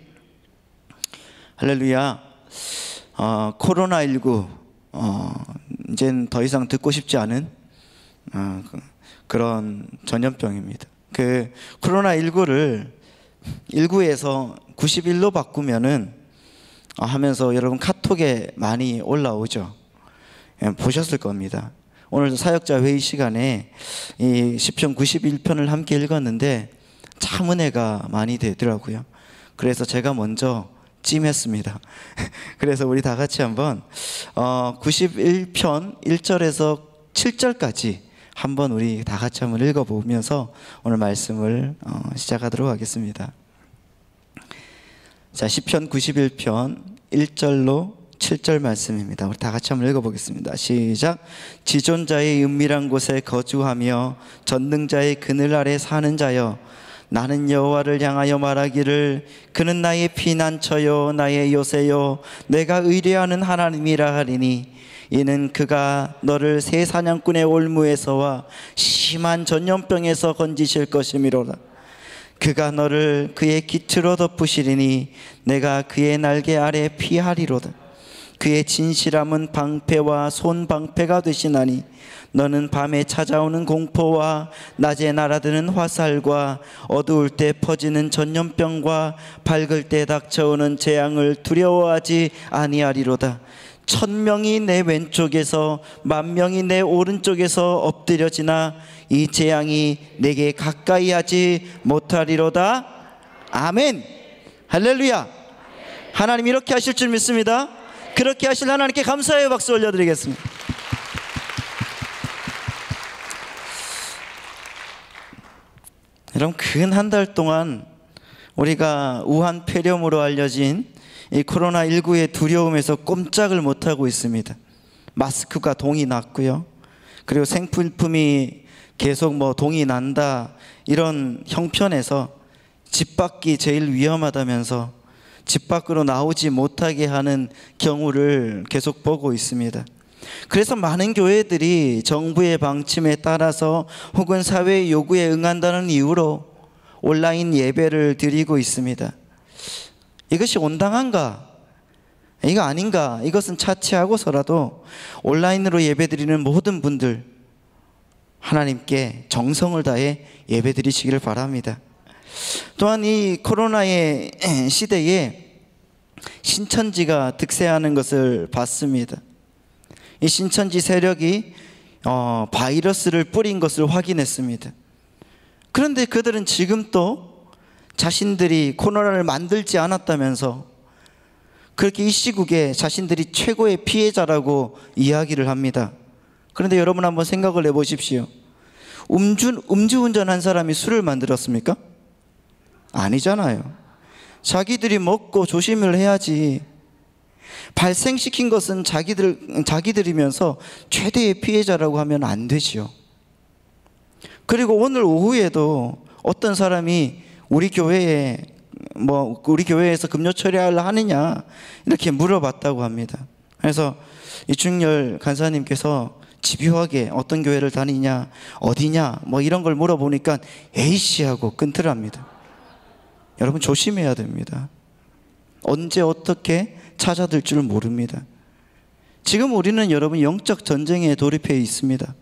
할렐루야. 코로나19 이젠 더 이상 듣고 싶지 않은 그런 전염병입니다. 그 코로나19를 19에서 91로 바꾸면은 하면서 여러분 카톡에 많이 올라오죠. 보셨을 겁니다. 오늘 사역자 회의 시간에 이 시편 91편을 함께 읽었는데 참 은혜가 많이 되더라고요. 그래서 제가 먼저 찜했습니다. 그래서 우리 다 같이 한번 91편 1절에서 7절까지 한번 우리 다 같이 한번 읽어보면서 오늘 말씀을 시작하도록 하겠습니다. 자, 시편 91편 1절로 7절 말씀입니다. 우리 다 같이 한번 읽어보겠습니다. 시작. 지존자의 은밀한 곳에 거주하며 전능자의 그늘 아래 사는 자여, 나는 여호와를 향하여 말하기를 그는 나의 피난처요 나의 요새요 내가 의뢰하는 하나님이라 하리니 이는 그가 너를 새 사냥꾼의 올무에서와 심한 전염병에서 건지실 것이미로다. 그가 너를 그의 깃으로 덮으시리니 내가 그의 날개 아래 피하리로다. 그의 진실함은 방패와 손방패가 되시나니 너는 밤에 찾아오는 공포와 낮에 날아드는 화살과 어두울 때 퍼지는 전염병과 밝을 때 닥쳐오는 재앙을 두려워하지 아니하리로다. 1000명이 내 왼쪽에서 10,000명이 내 오른쪽에서 엎드려지나 이 재앙이 내게 가까이 하지 못하리로다. 아멘. 할렐루야. 하나님 이렇게 하실 줄 믿습니다. 그렇게 하실 하나님께 감사의 박수 올려드리겠습니다. 여러분, 근 한 달 동안 우리가 우한 폐렴으로 알려진 이 코로나19의 두려움에서 꼼짝을 못하고 있습니다. 마스크가 동이 났고요. 그리고 생필품이 계속 동이 난다 이런 형편에서 집 밖이 제일 위험하다면서 집 밖으로 나오지 못하게 하는 경우를 계속 보고 있습니다. 그래서 많은 교회들이 정부의 방침에 따라서 혹은 사회의 요구에 응한다는 이유로 온라인 예배를 드리고 있습니다. 이것이 온당한가? 이거 아닌가? 이것은 차치하고서라도 온라인으로 예배드리는 모든 분들 하나님께 정성을 다해 예배드리시기를 바랍니다. 또한 이 코로나의 시대에 신천지가 득세하는 것을 봤습니다. 이 신천지 세력이 바이러스를 뿌린 것을 확인했습니다. 그런데 그들은 지금 또 자신들이 코로나를 만들지 않았다면서 그렇게 이 시국에 자신들이 최고의 피해자라고 이야기를 합니다. 그런데 여러분 한번 생각을 해보십시오. 음주운전한 사람이 술을 만들었습니까? 아니잖아요. 자기들이 먹고 조심을 해야지. 발생시킨 것은 자기들이면서 최대의 피해자라고 하면 안 되지요. 그리고 오늘 오후에도 어떤 사람이 우리 교회에 뭐 우리 교회에서 금요 철야를 하느냐 이렇게 물어봤다고 합니다. 그래서 이충렬 간사님께서 집요하게 어떤 교회를 다니냐, 어디냐 뭐 이런 걸 물어보니까 에이씨 하고 끊더랍니다. 여러분 조심해야 됩니다. 언제 어떻게 찾아들 줄 모릅니다. 지금 우리는 여러분 영적 전쟁에 돌입해 있습니다.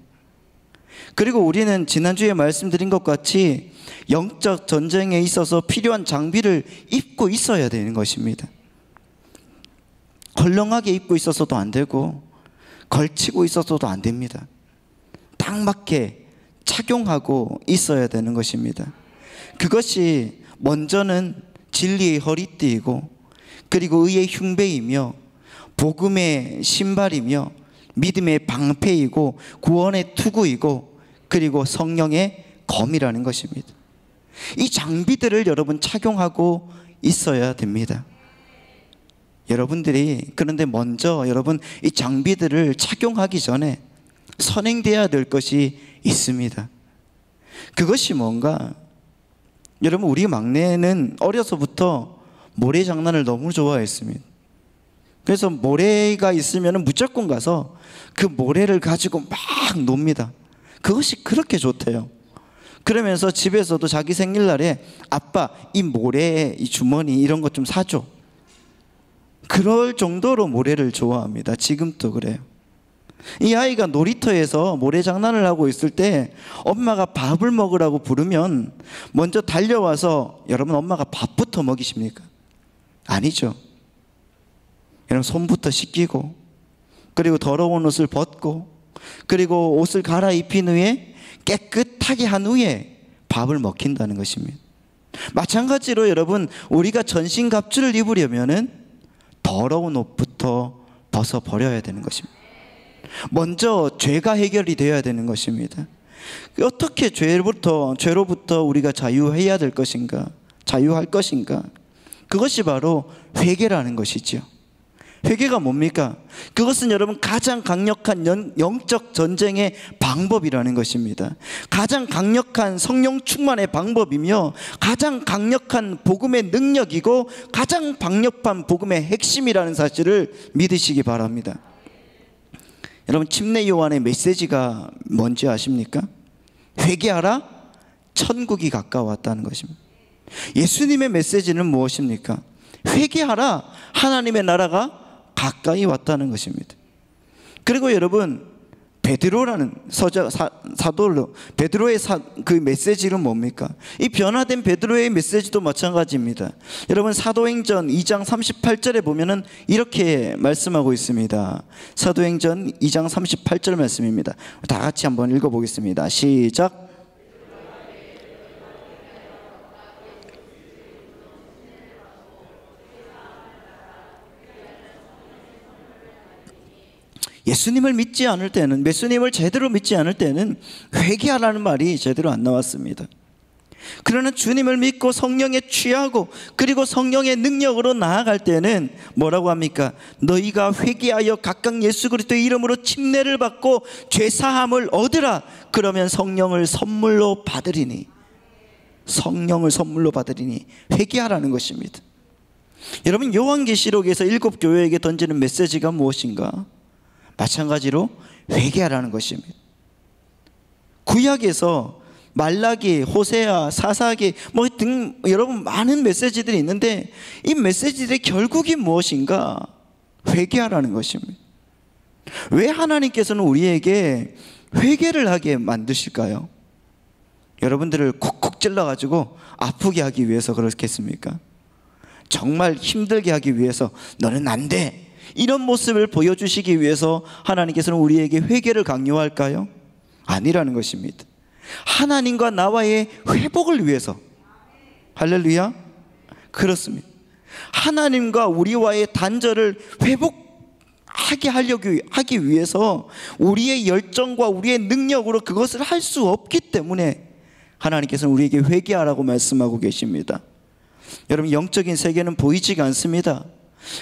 그리고 우리는 지난주에 말씀드린 것 같이 영적 전쟁에 있어서 필요한 장비를 입고 있어야 되는 것입니다. 헐렁하게 입고 있어서도 안 되고 걸치고 있어서도 안 됩니다. 딱 맞게 착용하고 있어야 되는 것입니다. 그것이 먼저는 진리의 허리띠이고, 그리고 의의 흉배이며, 복음의 신발이며, 믿음의 방패이고, 구원의 투구이고, 그리고 성령의 검이라는 것입니다. 이 장비들을 여러분 착용하고 있어야 됩니다. 여러분들이 그런데 먼저 여러분 이 장비들을 착용하기 전에 선행돼야 될 것이 있습니다. 그것이 뭔가, 여러분 우리 막내는 어려서부터 모래 장난을 너무 좋아했습니다. 그래서 모래가 있으면 무조건 가서 그 모래를 가지고 막 놉니다. 그것이 그렇게 좋대요. 그러면서 집에서도 자기 생일날에 아빠 이 모래 이 주머니 이런 것 좀 사줘. 그럴 정도로 모래를 좋아합니다. 지금도 그래요. 이 아이가 놀이터에서 모래 장난을 하고 있을 때 엄마가 밥을 먹으라고 부르면 먼저 달려와서, 여러분 엄마가 밥부터 먹이십니까? 아니죠. 여러분 손부터 씻기고, 그리고 더러운 옷을 벗고, 그리고 옷을 갈아입힌 후에 깨끗하게 한 후에 밥을 먹힌다는 것입니다. 마찬가지로 여러분 우리가 전신갑주를 입으려면은 더러운 옷부터 벗어버려야 되는 것입니다. 먼저 죄가 해결이 되어야 되는 것입니다. 어떻게 죄로부터 우리가 자유해야 될 것인가, 자유할 것인가? 그것이 바로 회개라는 것이죠. 회개가 뭡니까? 그것은 여러분 가장 강력한 영적 전쟁의 방법이라는 것입니다. 가장 강력한 성령 충만의 방법이며, 가장 강력한 복음의 능력이고, 가장 강력한 복음의 핵심이라는 사실을 믿으시기 바랍니다. 여러분 침례 요한의 메시지가 뭔지 아십니까? 회개하라, 천국이 가까웠다는 것입니다. 예수님의 메시지는 무엇입니까? 회개하라, 하나님의 나라가 가까이 왔다는 것입니다. 그리고 여러분 베드로라는 사도로 베드로의 그 메시지는 뭡니까? 이 변화된 베드로의 메시지도 마찬가지입니다. 여러분 사도행전 2장 38절에 보면은 이렇게 말씀하고 있습니다. 사도행전 2장 38절 말씀입니다. 다 같이 한번 읽어보겠습니다. 시작. 예수님을 믿지 않을 때는, 예수님을 제대로 믿지 않을 때는 회개하라는 말이 제대로 안 나왔습니다. 그러나 주님을 믿고 성령에 취하고, 그리고 성령의 능력으로 나아갈 때는 뭐라고 합니까? 너희가 회개하여 각각 예수 그리스도의 이름으로 침례를 받고 죄사함을 얻으라. 그러면 성령을 선물로 받으리니, 성령을 선물로 받으리니 회개하라는 것입니다. 여러분 요한계시록에서 7 교회에게 던지는 메시지가 무엇인가? 마찬가지로 회개하라는 것입니다. 구약에서 말라기, 호세아, 사사기 뭐 등 여러분 많은 메시지들이 있는데, 이 메시지들의 결국이 무엇인가? 회개하라는 것입니다. 왜 하나님께서는 우리에게 회개를 하게 만드실까요? 여러분들을 콕콕 찔러가지고 아프게 하기 위해서 그렇겠습니까? 정말 힘들게 하기 위해서 너는 안 돼, 이런 모습을 보여주시기 위해서 하나님께서는 우리에게 회개를 강요할까요? 아니라는 것입니다. 하나님과 나와의 회복을 위해서. 할렐루야. 그렇습니다. 하나님과 우리와의 단절을 회복하게 하기 위해서 우리의 열정과 우리의 능력으로 그것을 할 수 없기 때문에 하나님께서는 우리에게 회개하라고 말씀하고 계십니다. 여러분 영적인 세계는 보이지가 않습니다.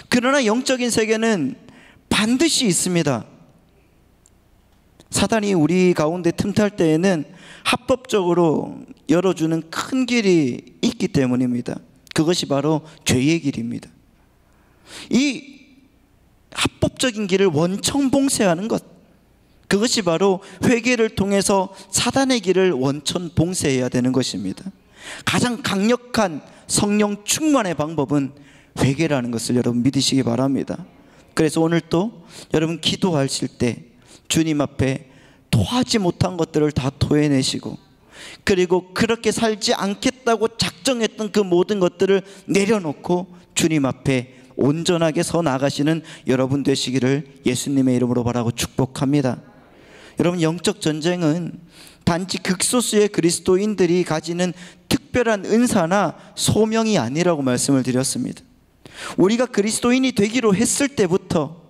그러나 영적인 세계는 반드시 있습니다. 사단이 우리 가운데 틈탈 때에는 합법적으로 열어주는 큰 길이 있기 때문입니다. 그것이 바로 죄의 길입니다. 이 합법적인 길을 원천 봉쇄하는 것, 그것이 바로 회개를 통해서 사단의 길을 원천 봉쇄해야 되는 것입니다. 가장 강력한 성령 충만의 방법은 회개라는 것을 여러분 믿으시기 바랍니다. 그래서 오늘 또 여러분 기도하실 때 주님 앞에 토하지 못한 것들을 다 토해내시고, 그리고 그렇게 살지 않겠다고 작정했던 그 모든 것들을 내려놓고 주님 앞에 온전하게 서 나가시는 여러분 되시기를 예수님의 이름으로 바라고 축복합니다. 여러분, 영적 전쟁은 단지 극소수의 그리스도인들이 가지는 특별한 은사나 소명이 아니라고 말씀을 드렸습니다. 우리가 그리스도인이 되기로 했을 때부터,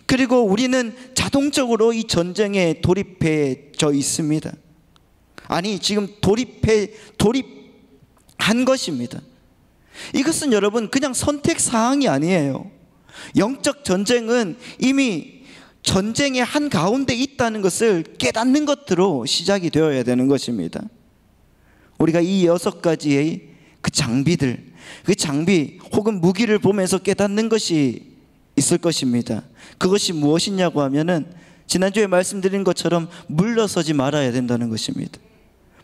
그리고 우리는 자동적으로 이 전쟁에 돌입해져 있습니다. 아니, 지금 돌입한 것입니다. 이것은 여러분 그냥 선택 사항이 아니에요. 영적 전쟁은 이미 전쟁의 한가운데 있다는 것을 깨닫는 것으로 시작이 되어야 되는 것입니다. 우리가 이 6가지의 그 장비들, 그 장비 혹은 무기를 보면서 깨닫는 것이 있을 것입니다. 그것이 무엇이냐고 하면은 지난주에 말씀드린 것처럼 물러서지 말아야 된다는 것입니다.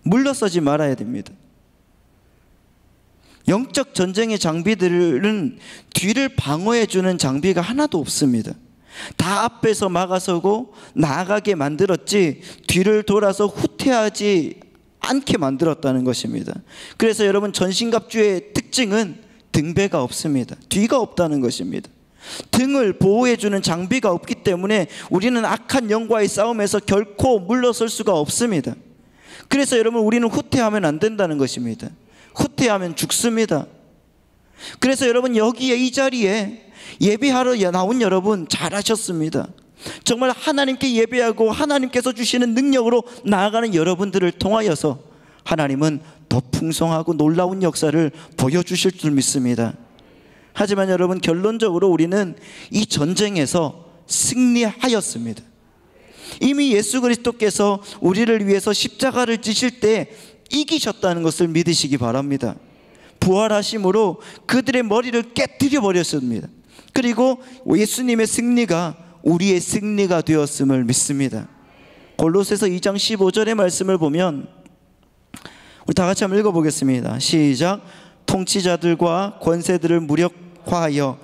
물러서지 말아야 됩니다. 영적 전쟁의 장비들은 뒤를 방어해주는 장비가 하나도 없습니다. 다 앞에서 막아서고 나아가게 만들었지 뒤를 돌아서 후퇴하지 않게 만들었다는 것입니다. 그래서 여러분, 전신갑주의 특징은 등배가 없습니다. 뒤가 없다는 것입니다. 등을 보호해주는 장비가 없기 때문에 우리는 악한 영과의 싸움에서 결코 물러설 수가 없습니다. 그래서 여러분, 우리는 후퇴하면 안 된다는 것입니다. 후퇴하면 죽습니다. 그래서 여러분, 여기에 이 자리에 예배하러 나온 여러분 잘하셨습니다. 정말 하나님께 예배하고 하나님께서 주시는 능력으로 나아가는 여러분들을 통하여서 하나님은 더 풍성하고 놀라운 역사를 보여주실 줄 믿습니다. 하지만 여러분, 결론적으로 우리는 이 전쟁에서 승리하였습니다. 이미 예수 그리스도께서 우리를 위해서 십자가를 지실 때 이기셨다는 것을 믿으시기 바랍니다. 부활하심으로 그들의 머리를 깨뜨려 버렸습니다. 그리고 예수님의 승리가 우리의 승리가 되었음을 믿습니다. 골로새서 2장 15절의 말씀을 보면 우리 다 같이 한번 읽어보겠습니다. 시작. 통치자들과 권세들을 무력화하여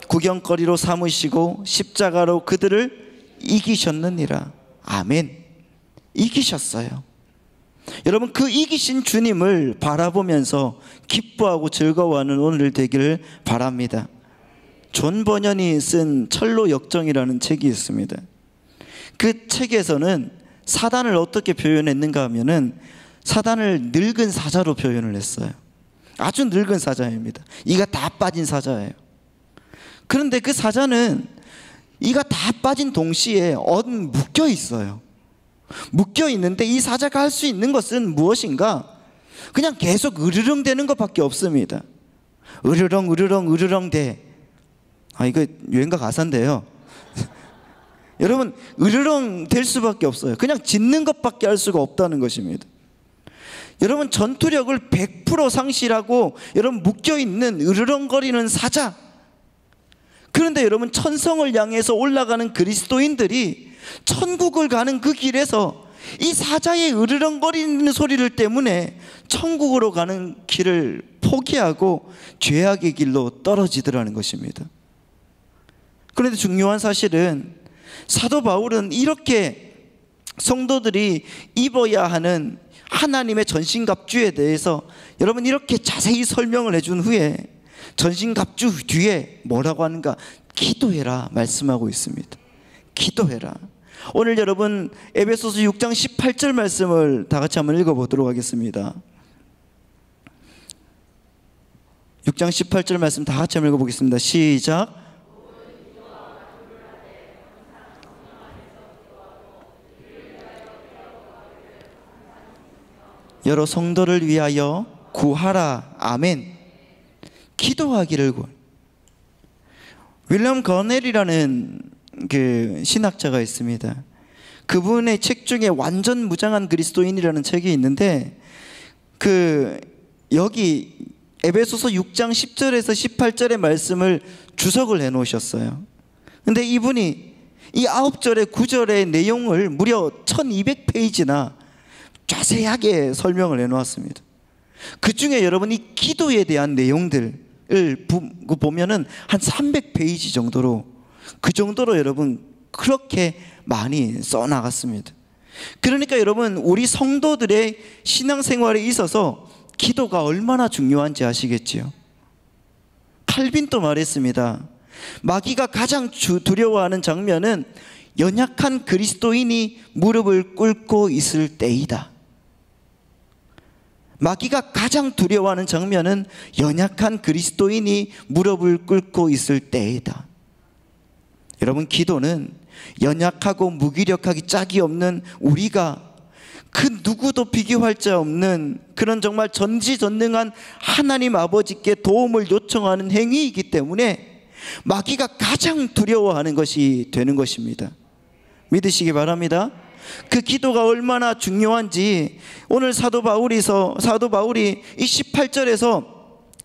구경거리로 삼으시고 십자가로 그들을 이기셨느니라. 아멘. 이기셨어요. 여러분, 그 이기신 주님을 바라보면서 기뻐하고 즐거워하는 오늘 되기를 바랍니다. 존 버년이 쓴 철로 역정이라는 책이 있습니다. 그 책에서는 사단을 어떻게 표현했는가 하면은 사단을 늙은 사자로 표현을 했어요. 아주 늙은 사자입니다. 이가 다 빠진 사자예요. 그런데 그 사자는 이가 다 빠진 동시에 묶여 있어요. 묶여 있는데 이 사자가 할 수 있는 것은 무엇인가? 그냥 계속 으르렁 대는 것밖에 없습니다. 으르렁 으르렁 으르렁 대. 이거 유행가 가사인데요. 여러분, 으르렁 될 수밖에 없어요. 그냥 짖는 것밖에 할 수가 없다는 것입니다. 여러분, 전투력을 100% 상실하고 여러분 묶여있는 으르렁거리는 사자. 그런데 여러분, 천성을 향해서 올라가는 그리스도인들이 천국을 가는 그 길에서 이 사자의 으르렁거리는 소리를 때문에 천국으로 가는 길을 포기하고 죄악의 길로 떨어지더라는 것입니다. 그런데 중요한 사실은 사도 바울은 이렇게 성도들이 입어야 하는 하나님의 전신갑주에 대해서 여러분 이렇게 자세히 설명을 해준 후에 전신갑주 뒤에 뭐라고 하는가? 기도해라 말씀하고 있습니다. 기도해라. 오늘 여러분 에베소서 6장 18절 말씀을 다 같이 한번 읽어보도록 하겠습니다. 6장 18절 말씀 다 같이 한번 읽어보겠습니다. 시작. 여러 성도를 위하여 구하라. 아멘. 기도하기를 구해. 윌리엄 거넬이라는 그 신학자가 있습니다. 그분의 책 중에 완전 무장한 그리스도인이라는 책이 있는데 여기 에베소서 6장 10절에서 18절의 말씀을 주석을 해 놓으셨어요. 근데 이분이 이 9절의 9절의 내용을 무려 1200페이지나 자세하게 설명을 해 놓았습니다. 그 중에 여러분 이 기도에 대한 내용들을 보면은 한 300페이지 정도로, 그 정도로 여러분 그렇게 많이 써 나갔습니다. 그러니까 여러분 우리 성도들의 신앙생활에 있어서 기도가 얼마나 중요한지 아시겠지요? 칼빈도 말했습니다. 마귀가 가장 두려워하는 장면은 연약한 그리스도인이 무릎을 꿇고 있을 때이다. 마귀가 가장 두려워하는 장면은 연약한 그리스도인이 무릎을 꿇고 있을 때이다. 여러분, 기도는 연약하고 무기력하기 짝이 없는 우리가 그 누구도 비교할 자 없는 그런 정말 전지전능한 하나님 아버지께 도움을 요청하는 행위이기 때문에 마귀가 가장 두려워하는 것이 되는 것입니다. 믿으시기 바랍니다. 그 기도가 얼마나 중요한지 오늘 사도 바울이 이 18절에서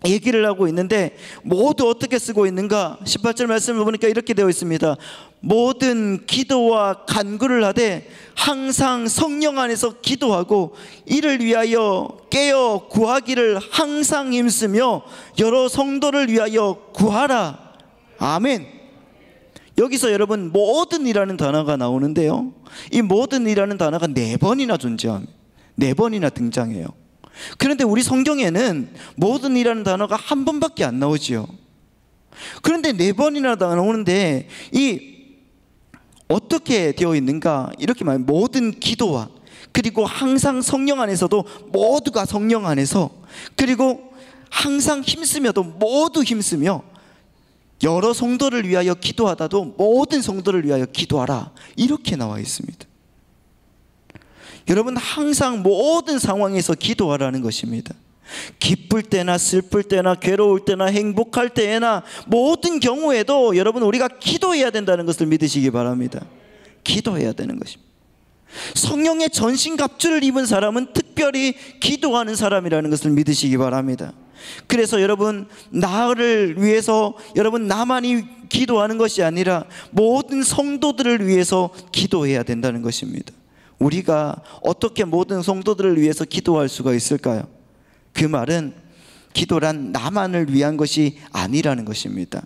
얘기를 하고 있는데, 모두 어떻게 쓰고 있는가? 18절 말씀을 보니까 이렇게 되어 있습니다. 모든 기도와 간구를 하되 항상 성령 안에서 기도하고 이를 위하여 깨어 구하기를 항상 힘쓰며 여러 성도를 위하여 구하라. 아멘. 여기서 여러분 모든이라는 단어가 나오는데요, 이 모든이라는 단어가 4번이나 존재합니다. 4번이나 등장해요. 그런데 우리 성경에는 모든이라는 단어가 한 번밖에 안 나오지요. 그런데 4번이나 나오는데 이 어떻게 되어 있는가? 이렇게 말하면 모든 기도와, 그리고 항상 성령 안에서도 모두가 성령 안에서, 그리고 항상 힘쓰며도 모두 힘쓰며 여러 성도를 위하여 기도하다도 모든 성도를 위하여 기도하라, 이렇게 나와 있습니다. 여러분, 항상 모든 상황에서 기도하라는 것입니다. 기쁠 때나 슬플 때나 괴로울 때나 행복할 때나 모든 경우에도 여러분 우리가 기도해야 된다는 것을 믿으시기 바랍니다. 기도해야 되는 것입니다. 성령의 전신갑주를 입은 사람은 특별히 기도하는 사람이라는 것을 믿으시기 바랍니다. 그래서 여러분, 나를 위해서 여러분 나만이 기도하는 것이 아니라 모든 성도들을 위해서 기도해야 된다는 것입니다. 우리가 어떻게 모든 성도들을 위해서 기도할 수가 있을까요? 그 말은 기도란 나만을 위한 것이 아니라는 것입니다.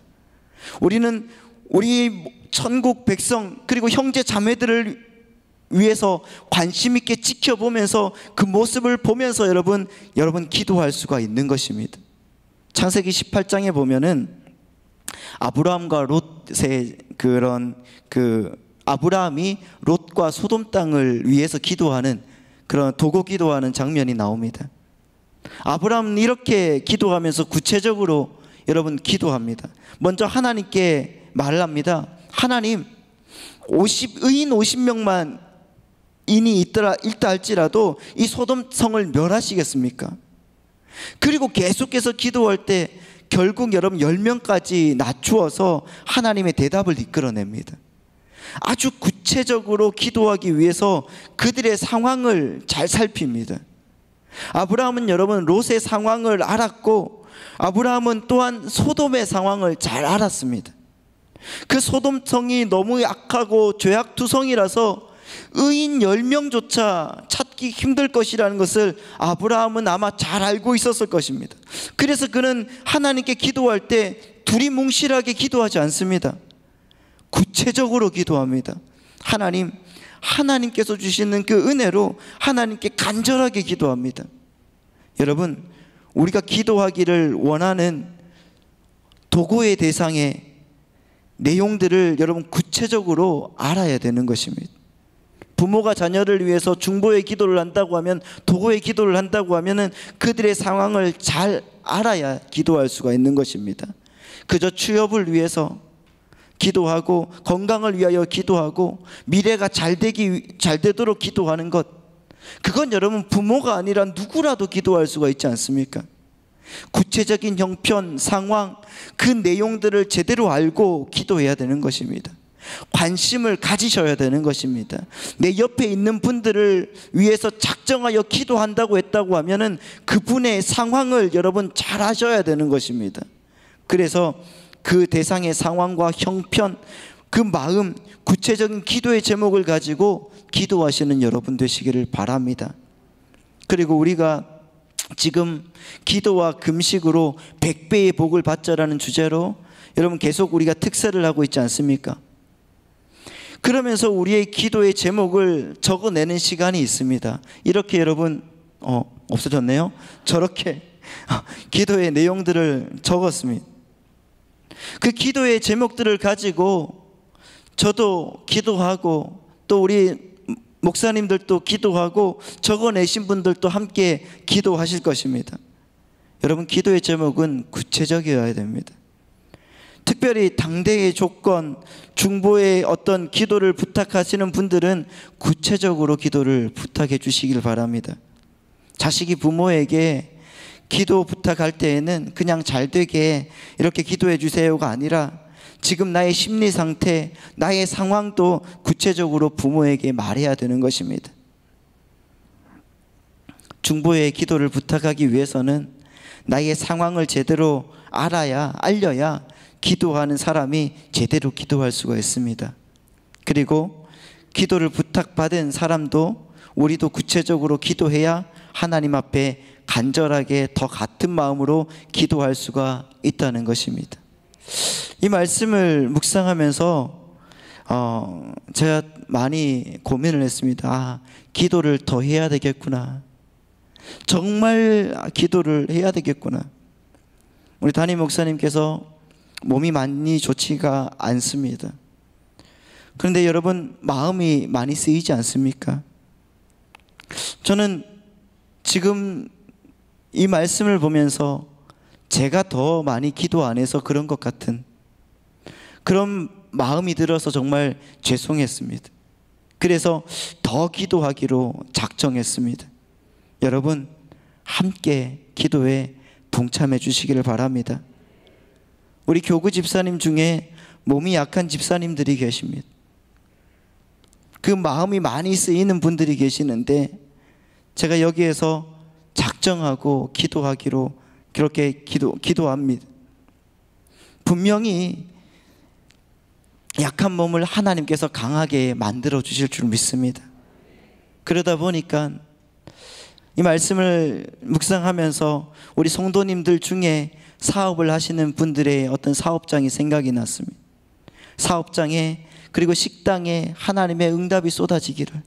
우리는 우리 천국 백성 그리고 형제 자매들을 위해서 관심 있게 지켜보면서 그 모습을 보면서 여러분 기도할 수가 있는 것입니다. 창세기 18장에 보면은 아브라함과 롯의 아브라함이 롯과 소돔 땅을 위해서 기도하는 그런 도고 기도하는 장면이 나옵니다. 아브라함은 이렇게 기도하면서 구체적으로 여러분 기도합니다. 먼저 하나님께 말을 합니다. 하나님, 의인 50명만 인이 있다 할지라도 이 소돔 성을 멸하시겠습니까? 그리고 계속해서 기도할 때 결국 여러분 10명까지 낮추어서 하나님의 대답을 이끌어냅니다. 아주 구체적으로 기도하기 위해서 그들의 상황을 잘 살핍니다. 아브라함은 여러분 롯의 상황을 알았고, 아브라함은 또한 소돔의 상황을 잘 알았습니다. 그 소돔성이 너무 약하고 죄악투성이라서 의인 10명조차 찾기 힘들 것이라는 것을 아브라함은 아마 잘 알고 있었을 것입니다. 그래서 그는 하나님께 기도할 때 두리뭉실하게 기도하지 않습니다. 구체적으로 기도합니다. 하나님께서 주시는 그 은혜로 하나님께 간절하게 기도합니다. 여러분, 우리가 기도하기를 원하는 도구의 대상의 내용들을 여러분 구체적으로 알아야 되는 것입니다. 부모가 자녀를 위해서 중보의 기도를 한다고 하면, 도구의 기도를 한다고 하면은 그들의 상황을 잘 알아야 기도할 수가 있는 것입니다. 그저 취업을 위해서 기도하고 건강을 위하여 기도하고 미래가 잘 되도록 기도하는 것, 그건 여러분 부모가 아니라 누구라도 기도할 수가 있지 않습니까? 구체적인 형편, 상황, 그 내용들을 제대로 알고 기도해야 되는 것입니다. 관심을 가지셔야 되는 것입니다. 내 옆에 있는 분들을 위해서 작정하여 기도한다고 했다고 하면은 그분의 상황을 여러분 잘 아셔야 되는 것입니다. 그래서 그 대상의 상황과 형편, 그 마음, 구체적인 기도의 제목을 가지고 기도하시는 여러분 되시기를 바랍니다. 그리고 우리가 지금 기도와 금식으로 100배의 복을 받자라는 주제로 여러분 계속 우리가 특세를 하고 있지 않습니까? 그러면서 우리의 기도의 제목을 적어내는 시간이 있습니다. 이렇게 여러분 없어졌네요. 저렇게 기도의 내용들을 적었습니다. 그 기도의 제목들을 가지고 저도 기도하고 또 우리 목사님들도 기도하고 적어내신 분들도 함께 기도하실 것입니다. 여러분 기도의 제목은 구체적이어야 됩니다. 특별히 당대의 조건, 중보의 어떤 기도를 부탁하시는 분들은 구체적으로 기도를 부탁해 주시길 바랍니다. 자식이 부모에게 기도 부탁할 때에는 그냥 잘 되게 이렇게 기도해 주세요가 아니라 지금 나의 심리 상태, 나의 상황도 구체적으로 부모에게 말해야 되는 것입니다. 중보의 기도를 부탁하기 위해서는 나의 상황을 제대로 알려야 기도하는 사람이 제대로 기도할 수가 있습니다. 그리고 기도를 부탁받은 사람도 우리도 구체적으로 기도해야 하나님 앞에 간절하게 더 같은 마음으로 기도할 수가 있다는 것입니다. 이 말씀을 묵상하면서 제가 많이 고민을 했습니다. 기도를 더 해야 되겠구나. 정말 기도를 해야 되겠구나. 우리 담임 목사님께서 몸이 많이 좋지가 않습니다. 그런데 여러분 마음이 많이 쓰이지 않습니까? 저는 지금 이 말씀을 보면서 제가 더 많이 기도 안 해서 그런 것 같은 그런 마음이 들어서 정말 죄송했습니다. 그래서 더 기도하기로 작정했습니다. 여러분 함께 기도에 동참해 주시기를 바랍니다. 우리 교구 집사님 중에 몸이 약한 집사님들이 계십니다. 그 마음이 많이 쓰이는 분들이 계시는데 제가 여기에서 작정하고 기도하기로 그렇게 기도합니다. 분명히 약한 몸을 하나님께서 강하게 만들어 주실 줄 믿습니다. 그러다 보니까 이 말씀을 묵상하면서 우리 성도님들 중에 사업을 하시는 분들의 어떤 사업장이 생각이 났습니다. 사업장에 그리고 식당에 하나님의 응답이 쏟아지기를,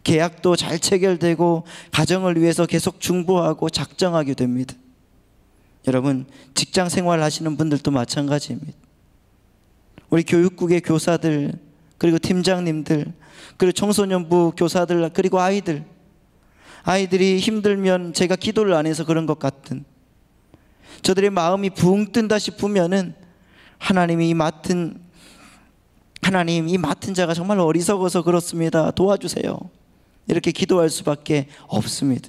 계약도 잘 체결되고 가정을 위해서 계속 중보하고 작정하게 됩니다. 여러분 직장 생활 하시는 분들도 마찬가지입니다. 우리 교육국의 교사들, 그리고 팀장님들, 그리고 청소년부 교사들, 그리고 아이들이 힘들면 제가 기도를 안 해서 그런 것 같은, 저들의 마음이 붕 뜬다 싶으면은 하나님 이 맡은 자가 정말 어리석어서 그렇습니다. 도와주세요. 이렇게 기도할 수밖에 없습니다.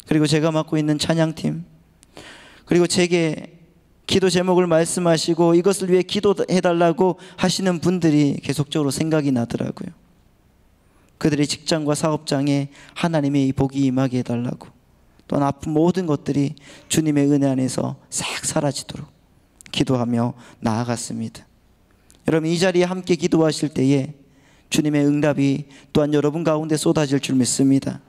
그리고 제가 맡고 있는 찬양팀, 그리고 제게 기도 제목을 말씀하시고 이것을 위해 기도해달라고 하시는 분들이 계속적으로 생각이 나더라고요. 그들의 직장과 사업장에 하나님의 이 복이 임하게 해달라고, 또한 아픈 모든 것들이 주님의 은혜 안에서 싹 사라지도록 기도하며 나아갔습니다. 여러분 이 자리에 함께 기도하실 때에 주님의 응답이 또한 여러분 가운데 쏟아질 줄 믿습니다.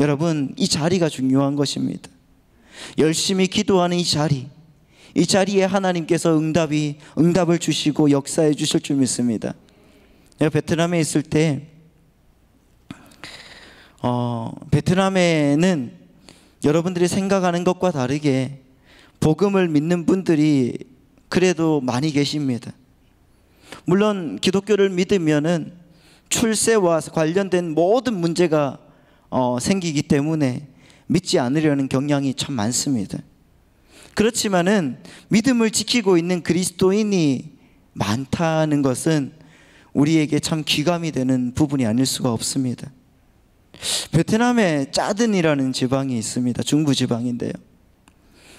여러분 이 자리가 중요한 것입니다. 열심히 기도하는 이 자리에 하나님께서 응답을 주시고 역사해 주실 줄 믿습니다. 내가 베트남에 있을 때 베트남에는 여러분들이 생각하는 것과 다르게 복음을 믿는 분들이 그래도 많이 계십니다. 물론 기독교를 믿으면은 출세와 관련된 모든 문제가 생기기 때문에 믿지 않으려는 경향이 참 많습니다. 그렇지만은 믿음을 지키고 있는 그리스도인이 많다는 것은 우리에게 참 귀감이 되는 부분이 아닐 수가 없습니다. 베트남에 짜든이라는 지방이 있습니다. 중부 지방인데요.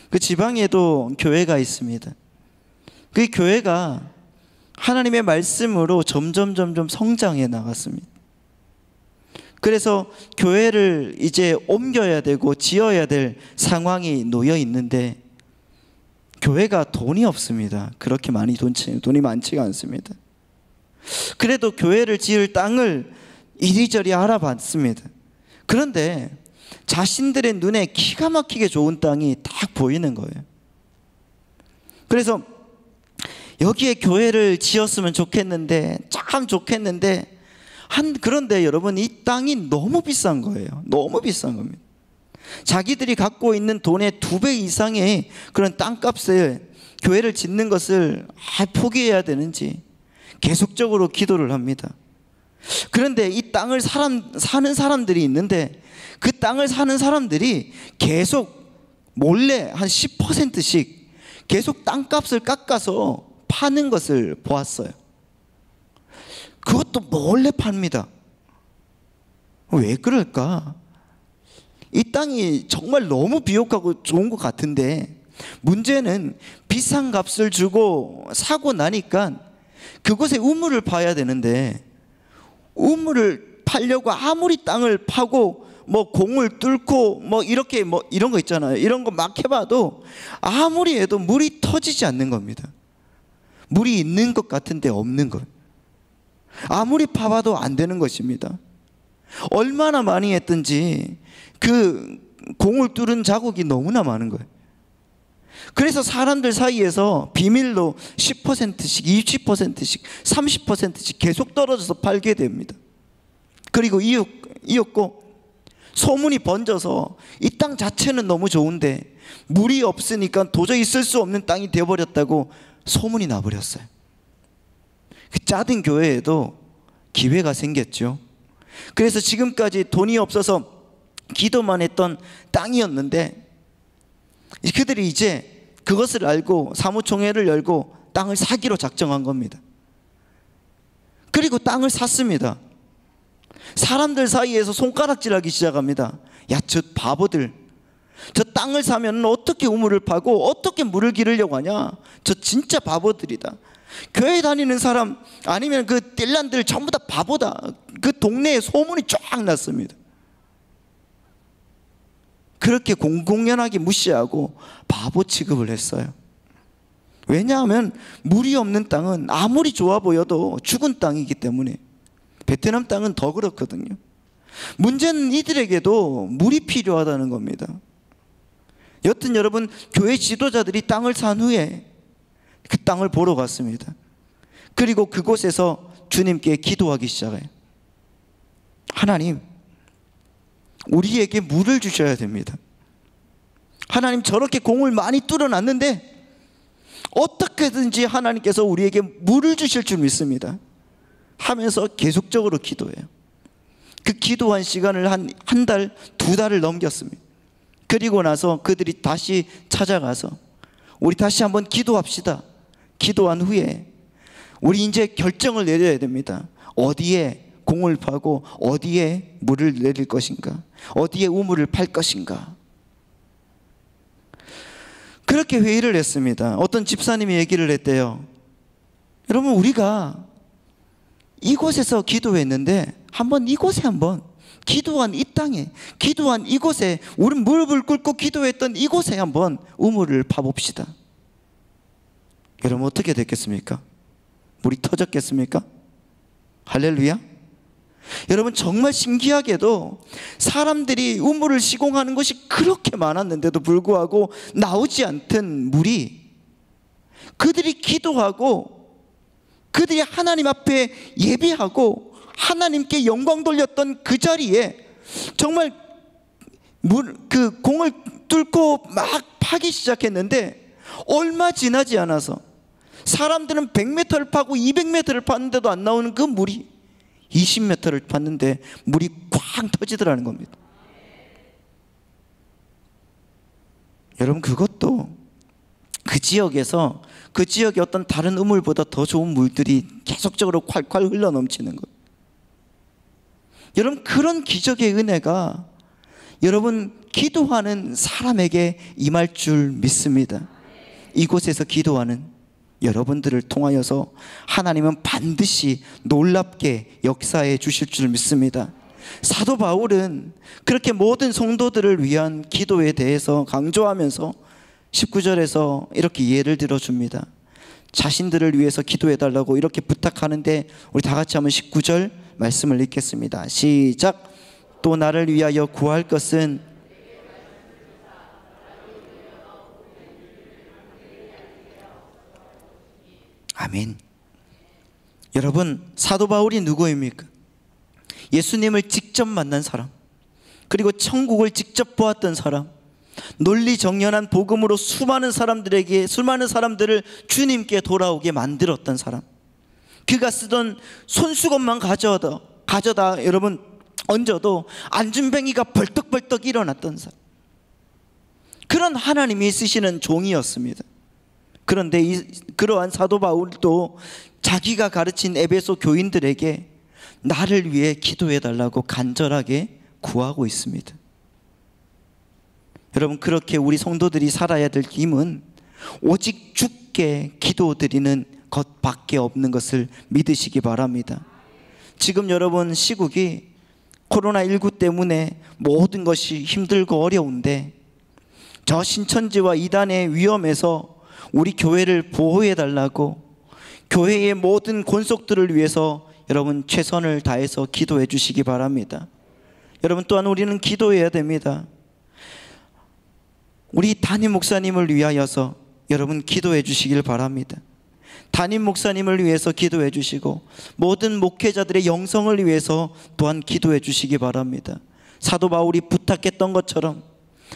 그 지방에도 교회가 있습니다. 그 교회가 하나님의 말씀으로 점점 성장해 나갔습니다. 그래서 교회를 이제 옮겨야 되고 지어야 될 상황이 놓여 있는데 교회가 돈이 없습니다. 그렇게 많이 돈이 많지가 않습니다. 그래도 교회를 지을 땅을 이리저리 알아봤습니다. 그런데 자신들의 눈에 기가 막히게 좋은 땅이 딱 보이는 거예요. 그래서 여기에 교회를 지었으면 좋겠는데, 참 좋겠는데, 그런데 여러분, 이 땅이 너무 비싼 거예요. 너무 비싼 겁니다. 자기들이 갖고 있는 돈의 2배 이상의 그런 땅값을 교회를 짓는 것을 포기해야 되는지 계속적으로 기도를 합니다. 그런데 이 땅을 사는 사람들이 있는데, 그 땅을 사는 사람들이 계속 몰래 한 10%씩 계속 땅값을 깎아서 파는 것을 보았어요. 그것도 몰래 팝니다. 왜 그럴까? 이 땅이 정말 너무 비옥하고 좋은 것 같은데, 문제는 비싼 값을 주고 사고 나니까 그곳에 우물을 파야 되는데, 우물을 파려고 아무리 땅을 파고 공을 뚫고 이렇게 이런 거 있잖아요. 이런 거 막 해봐도 아무리 해도 물이 터지지 않는 겁니다. 물이 있는 것 같은데 없는 거예요. 아무리 파봐도 안 되는 것입니다. 얼마나 많이 했든지 그 공을 뚫은 자국이 너무나 많은 거예요. 그래서 사람들 사이에서 비밀로 10%씩, 20%씩, 30%씩 계속 떨어져서 팔게 됩니다. 그리고 이었고 소문이 번져서 이 땅 자체는 너무 좋은데 물이 없으니까 도저히 쓸 수 없는 땅이 되어버렸다고 소문이 나버렸어요. 그 작은 교회에도 기회가 생겼죠. 그래서 지금까지 돈이 없어서 기도만 했던 땅이었는데, 그들이 이제 그것을 알고 사무총회를 열고 땅을 사기로 작정한 겁니다. 그리고 땅을 샀습니다. 사람들 사이에서 손가락질하기 시작합니다. 야, 저 바보들, 저 땅을 사면 어떻게 우물을 파고 어떻게 물을 기르려고 하냐? 저 진짜 바보들이다. 교회 다니는 사람 아니면 그 띨란들 전부 다 바보다. 그 동네에 소문이 쫙 났습니다. 그렇게 공공연하게 무시하고 바보 취급을 했어요. 왜냐하면 물이 없는 땅은 아무리 좋아 보여도 죽은 땅이기 때문에. 베트남 땅은 더 그렇거든요. 문제는 이들에게도 물이 필요하다는 겁니다. 여튼 여러분, 교회 지도자들이 땅을 산 후에 그 땅을 보러 갔습니다. 그리고 그곳에서 주님께 기도하기 시작해요. 하나님, 우리에게 물을 주셔야 됩니다. 하나님, 저렇게 공을 많이 뚫어놨는데 어떻게든지 하나님께서 우리에게 물을 주실 줄 믿습니다 하면서 계속적으로 기도해요. 그 기도한 시간을 한 달, 2달을 넘겼습니다. 그리고 나서 그들이 다시 찾아가서 우리 다시 한번 기도합시다. 기도한 후에 우리 이제 결정을 내려야 됩니다. 어디에 공을 파고 어디에 물을 내릴 것인가, 어디에 우물을 팔 것인가. 그렇게 회의를 했습니다. 어떤 집사님이 얘기를 했대요. 여러분, 우리가 이곳에서 기도했는데 한번 이곳에 한번 기도한 이 땅에, 기도한 이곳에, 우리 무릎을 꿇고 기도했던 이곳에 한번 우물을 파봅시다. 여러분, 어떻게 됐겠습니까? 물이 터졌겠습니까? 할렐루야. 여러분, 정말 신기하게도 사람들이 우물을 시공하는 것이 그렇게 많았는데도 불구하고 나오지 않던 물이, 그들이 기도하고 그들이 하나님 앞에 예배하고 하나님께 영광 돌렸던 그 자리에 정말 그 공을 뚫고 막 파기 시작했는데, 얼마 지나지 않아서 사람들은 100m를 파고 200m를 팠는데도 안 나오는 그 물이 20m를 팠는데 물이 쾅 터지더라는 겁니다. 여러분, 그것도 그 지역에서 그 지역의 어떤 다른 우물보다 더 좋은 물들이 계속적으로 콸콸 흘러 넘치는 것. 여러분, 그런 기적의 은혜가 여러분 기도하는 사람에게 임할 줄 믿습니다. 이곳에서 기도하는, 여러분들을 통하여서 하나님은 반드시 놀랍게 역사해 주실 줄 믿습니다. 사도 바울은 그렇게 모든 성도들을 위한 기도에 대해서 강조하면서 19절에서 이렇게 예를 들어줍니다. 자신들을 위해서 기도해 달라고 이렇게 부탁하는데, 우리 다 같이 한번 19절 말씀을 읽겠습니다. 시작. 또 나를 위하여 구할 것은 아멘. 여러분, 사도 바울이 누구입니까? 예수님을 직접 만난 사람, 그리고 천국을 직접 보았던 사람, 논리정연한 복음으로 수많은 사람들을 주님께 돌아오게 만들었던 사람, 그가 쓰던 손수건만 가져다 여러분 얹어도 안준뱅이가 벌떡벌떡 일어났던 사람, 그런 하나님이 쓰시는 종이었습니다. 그런데 그러한 사도 바울도 자기가 가르친 에베소 교인들에게 나를 위해 기도해 달라고 간절하게 구하고 있습니다. 여러분, 그렇게 우리 성도들이 살아야 될 힘은 오직 주께 기도드리는 것밖에 없는 것을 믿으시기 바랍니다. 지금 여러분, 시국이 코로나19 때문에 모든 것이 힘들고 어려운데, 저 신천지와 이단의 위험에서 우리 교회를 보호해 달라고, 교회의 모든 권속들을 위해서 여러분 최선을 다해서 기도해 주시기 바랍니다. 여러분, 또한 우리는 기도해야 됩니다. 우리 담임 목사님을 위하여서 여러분 기도해 주시길 바랍니다. 담임 목사님을 위해서 기도해 주시고, 모든 목회자들의 영성을 위해서 또한 기도해 주시기 바랍니다. 사도 바울이 부탁했던 것처럼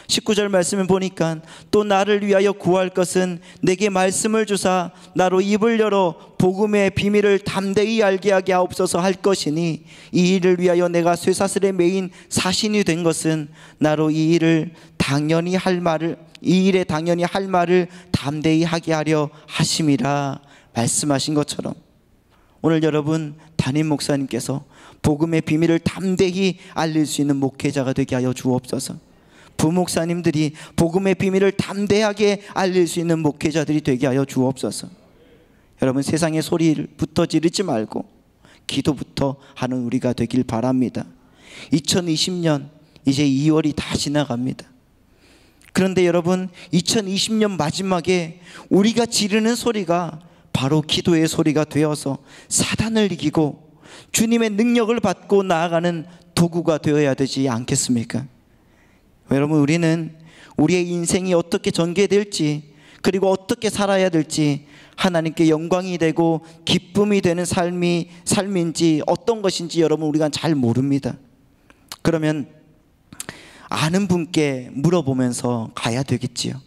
19절 말씀을 보니까 또 나를 위하여 구할 것은 내게 말씀을 주사 나로 입을 열어 복음의 비밀을 담대히 알게 하게 하옵소서 할 것이니, 이 일을 위하여 내가 쇠사슬에 매인 사신이 된 것은 나로 이 일에 당연히 할 말을 담대히 하게 하려 하심이라 말씀하신 것처럼, 오늘 여러분 담임 목사님께서 복음의 비밀을 담대히 알릴 수 있는 목회자가 되게 하여 주옵소서. 부목사님들이 복음의 비밀을 담대하게 알릴 수 있는 목회자들이 되게 하여 주옵소서. 여러분, 세상의 소리부터 지르지 말고 기도부터 하는 우리가 되길 바랍니다. 2020년 이제 2월이 다 지나갑니다. 그런데 여러분, 2020년 마지막에 우리가 지르는 소리가 바로 기도의 소리가 되어서 사단을 이기고 주님의 능력을 받고 나아가는 도구가 되어야 되지 않겠습니까? 여러분, 우리는 우리의 인생이 어떻게 전개될지, 그리고 어떻게 살아야 될지, 하나님께 영광이 되고 기쁨이 되는 삶인지 어떤 것인지 여러분 우리가 잘 모릅니다. 그러면 아는 분께 물어보면서 가야 되겠지요.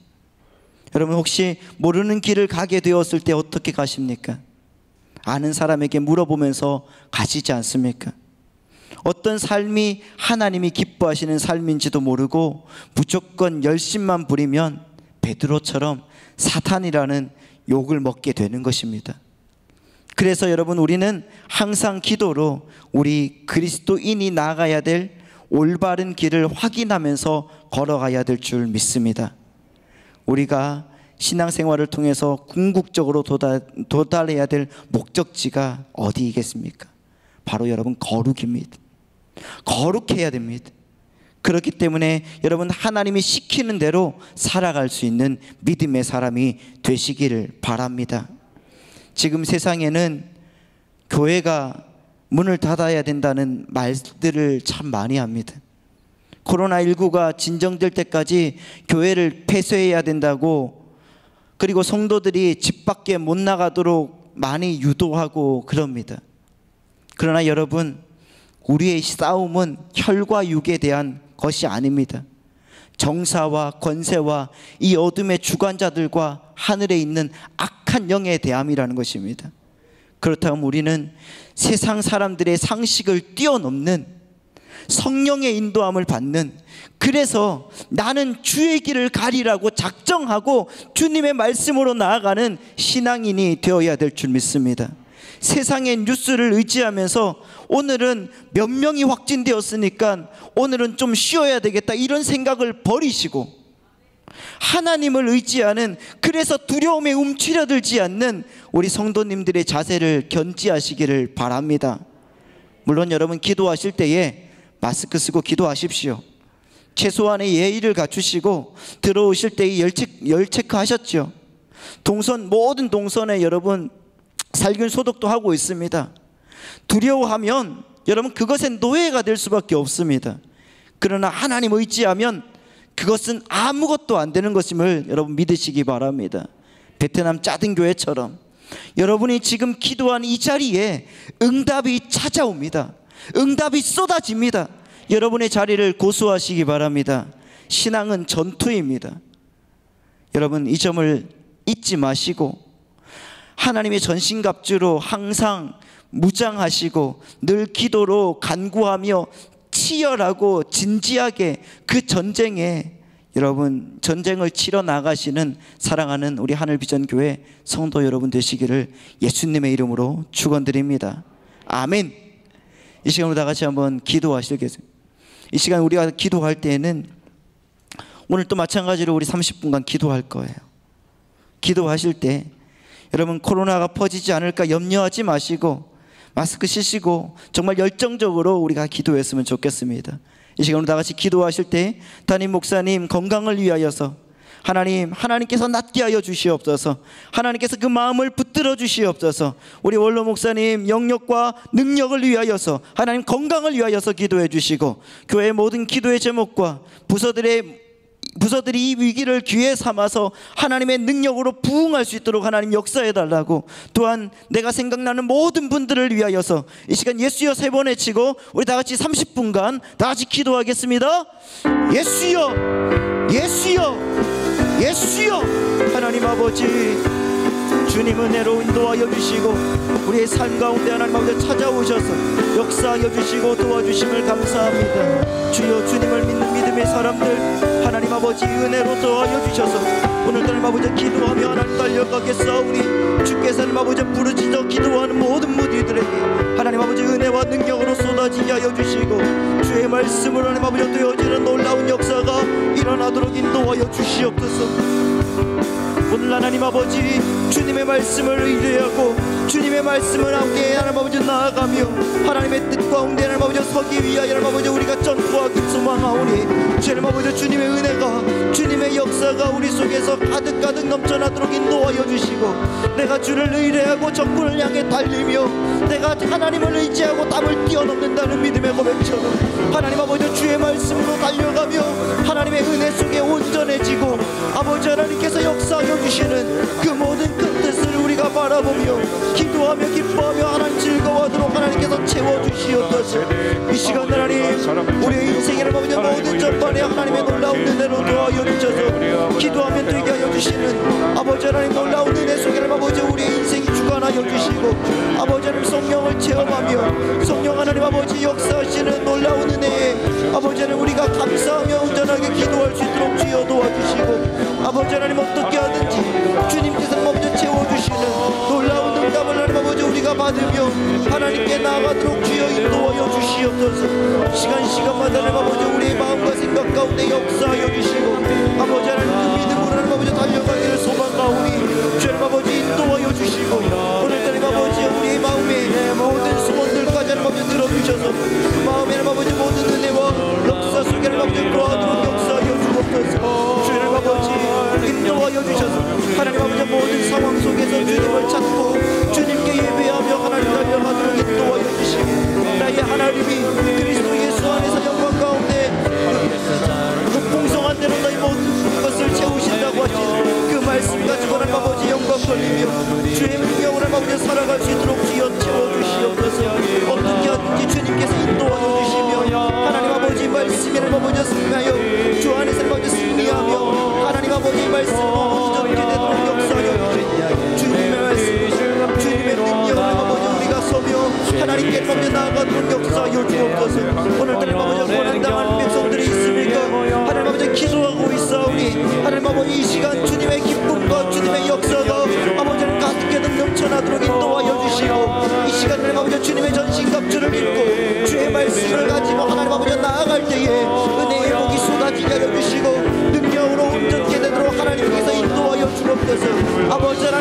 여러분, 혹시 모르는 길을 가게 되었을 때 어떻게 가십니까? 아는 사람에게 물어보면서 가시지 않습니까? 어떤 삶이 하나님이 기뻐하시는 삶인지도 모르고 무조건 열심만 부리면 베드로처럼 사탄이라는 욕을 먹게 되는 것입니다. 그래서 여러분, 우리는 항상 기도로 우리 그리스도인이 나아가야 될 올바른 길을 확인하면서 걸어가야 될 줄 믿습니다. 우리가 신앙생활을 통해서 궁극적으로 도달해야 될 목적지가 어디이겠습니까? 바로 여러분 거룩입니다. 거룩해야 됩니다. 그렇기 때문에 여러분, 하나님이 시키는 대로 살아갈 수 있는 믿음의 사람이 되시기를 바랍니다. 지금 세상에는 교회가 문을 닫아야 된다는 말들을 참 많이 합니다. 코로나19가 진정될 때까지 교회를 폐쇄해야 된다고, 그리고 성도들이 집 밖에 못 나가도록 많이 유도하고 그럽니다. 그러나 여러분, 우리의 싸움은 혈과 육에 대한 것이 아닙니다. 정사와 권세와 이 어둠의 주관자들과 하늘에 있는 악한 영에 대함이라는 것입니다. 그렇다면 우리는 세상 사람들의 상식을 뛰어넘는 성령의 인도함을 받는, 그래서 나는 주의 길을 가리라고 작정하고 주님의 말씀으로 나아가는 신앙인이 되어야 될 줄 믿습니다. 세상의 뉴스를 의지하면서 오늘은 몇 명이 확진되었으니까 오늘은 좀 쉬어야 되겠다, 이런 생각을 버리시고, 하나님을 의지하는, 그래서 두려움에 움츠려들지 않는 우리 성도님들의 자세를 견지하시기를 바랍니다. 물론 여러분 기도하실 때에 마스크 쓰고 기도하십시오. 최소한의 예의를 갖추시고 들어오실 때에 열 체크하셨죠. 모든 동선에 여러분 살균 소독도 하고 있습니다. 두려워하면 여러분 그것의 노예가 될 수밖에 없습니다. 그러나 하나님 의지하면 그것은 아무것도 안 되는 것임을 여러분 믿으시기 바랍니다. 베트남 짜등교회처럼 여러분이 지금 기도한 이 자리에 응답이 찾아옵니다. 응답이 쏟아집니다. 여러분의 자리를 고수하시기 바랍니다. 신앙은 전투입니다. 여러분 이 점을 잊지 마시고 하나님의 전신갑주로 항상 무장하시고 늘 기도로 간구하며 치열하고 진지하게 그 전쟁에 여러분 전쟁을 치러 나가시는 사랑하는 우리 하늘비전교회 성도 여러분 되시기를 예수님의 이름으로 축원드립니다. 아멘. 이 시간으로 다 같이 한번 기도하시겠습니다. 이 시간 우리가 기도할 때에는 오늘 또 마찬가지로 우리 30분간 기도할 거예요. 기도하실 때 여러분 코로나가 퍼지지 않을까 염려하지 마시고 마스크 쓰시고 정말 열정적으로 우리가 기도했으면 좋겠습니다. 이 시간으로 다 같이 기도하실 때 담임 목사님 건강을 위하여서 하나님께서 낫게 하여 주시옵소서. 하나님께서 그 마음을 붙들어 주시옵소서. 우리 원로 목사님 영역과 능력을 위하여서 하나님 건강을 위하여서 기도해 주시고 교회의 모든 기도의 제목과 부서들이 이 위기를 기회 삼아서 하나님의 능력으로 부응할 수 있도록 하나님 역사해 달라고, 또한 내가 생각나는 모든 분들을 위하여서 이 시간 예수여 3번 외치고 우리 다 같이 30분간 다 같이 기도하겠습니다. 예수여, 예수여, 예수여. 하나님 아버지 주님 은혜로 인도하여 주시고 우리의 삶 가운데 하나님 아버지 찾아오셔서 역사하여 주시고 도와주심을 감사합니다. 주여 주님을 믿는 믿음의 사람들 하나님 아버지 은혜로 도와여 주셔서 오늘 하나님 아버지 기도하며 하나님 달려가겠사오니 주께서 하나님 아버지 부르짖어 기도하는 모든 무리들에게 하나님 아버지 은혜와 능력으로 쏟아지게 하여 주시고 주의 말씀으로 하나님 아버지 되어지는 놀라운 역사가 일어나도록 인도하여 주시옵소서. 오늘 하나님 아버지 주님의 말씀을 의뢰하고 주님의 말씀을 함께 하나님 아버지 나아가며 하나님의 뜻 가운데 하나님 아버지 서기 위하여 하나님 아버지 우리가 전투하기 소망하오니 주님 아버지 주님의 은혜가 주님의 역사가 우리 속에서 가득가득 넘쳐나도록 인도하여 주시고 내가 주를 의뢰하고 적군을 향해 달리며 내가 하나님을 의지하고 땀을 뛰어넘는다는 믿음의 고백처럼 하나님 아버지 주의 말씀으로 달려가며 하나님의 은혜 속에 온전해지고 아버지 하나님께서 역사하여 주시는 그 모든 큰 뜻을 우리가 바라보며 기도하며 기뻐하며 하나님 즐거워하도록 하나님께서 채워주시옵소서. 이 시간 하나님 우리의 인생의 모든 전반에 하나님의 놀라운 은혜로 도와여 주셔서 기도하며 되게 하여 주시는 아버지 하나님 놀라운 은혜 속에 아버지 우리의 인생이 주관하여 주시고 아버지 하나님 성령을 체험하며 성령 하나님 아버지 역사하시는 놀라운 은혜에 아버지 하나님 우리가 감사하며 온전하게 기도할 수 있도록 주여 도와주시고 아버지 하나님 어떻게 하든지 주님께서 아버지 채워주시는 놀라운 응답을 하나님 아버지 우리가 받으며 하나님께 나아가도록 주여 인도하여 주시옵소서. 시간마다 하나님 아버지 우리의 마음과 생각 가운데 역사하여 주시고 아버지 하나님 그 믿음으로 하나님 아버지 달려가기를 소망하오니 주님 아버지 인도하여 주시고 오늘 하나님 아버지 우리의 마음에 모든 소원들까지 하나님 아버지 들어주셔서 그 마음에 하나님 아버지 모든 은혜와 역사 속에 하나님 아버지 거하도록 역사하여 주옵소서. 주님 아버지 인도하여 주셔서 하나님 아버지 모든 상황 속에서 주님을 찾고 주님께 예배하며 하나님 달려가도록 인도하여 주시고 나의 하나님이 그리스도 예수 안에서 영광 가운데 그 풍성한 대로 너희 모든 것을 채우신다고 하신 그 말씀 가지고 하나님 아버지 영광 돌리며 주의 명령을 하나님 아버지 살아갈 수 있도록 주여 채워주시옵소서. 어떻게 하든지 주님께서 인도하여 주시며 하나님 아버지 말씀이 하나님 아버지 승리하여 주 안에서 하나님 아버지 승리하며 하나님 아버지 말씀으로 온전히 되도록 역사하여 주시고 주님의 말씀 주님의 능력을 하나님 아버지 우리가 서며 하나님께 먼저 나아가도록 역사하여 주옵소서. 오늘 하나님 아버지 고난당하는 백성들이 있습니까? 하나님 아버지 기도하고 있사오니 하나님 아버지 이 시간 주님의 기쁨과 주님의 역사가 아버지는 가득히 넘쳐나도록 인도하여 주시옵소서.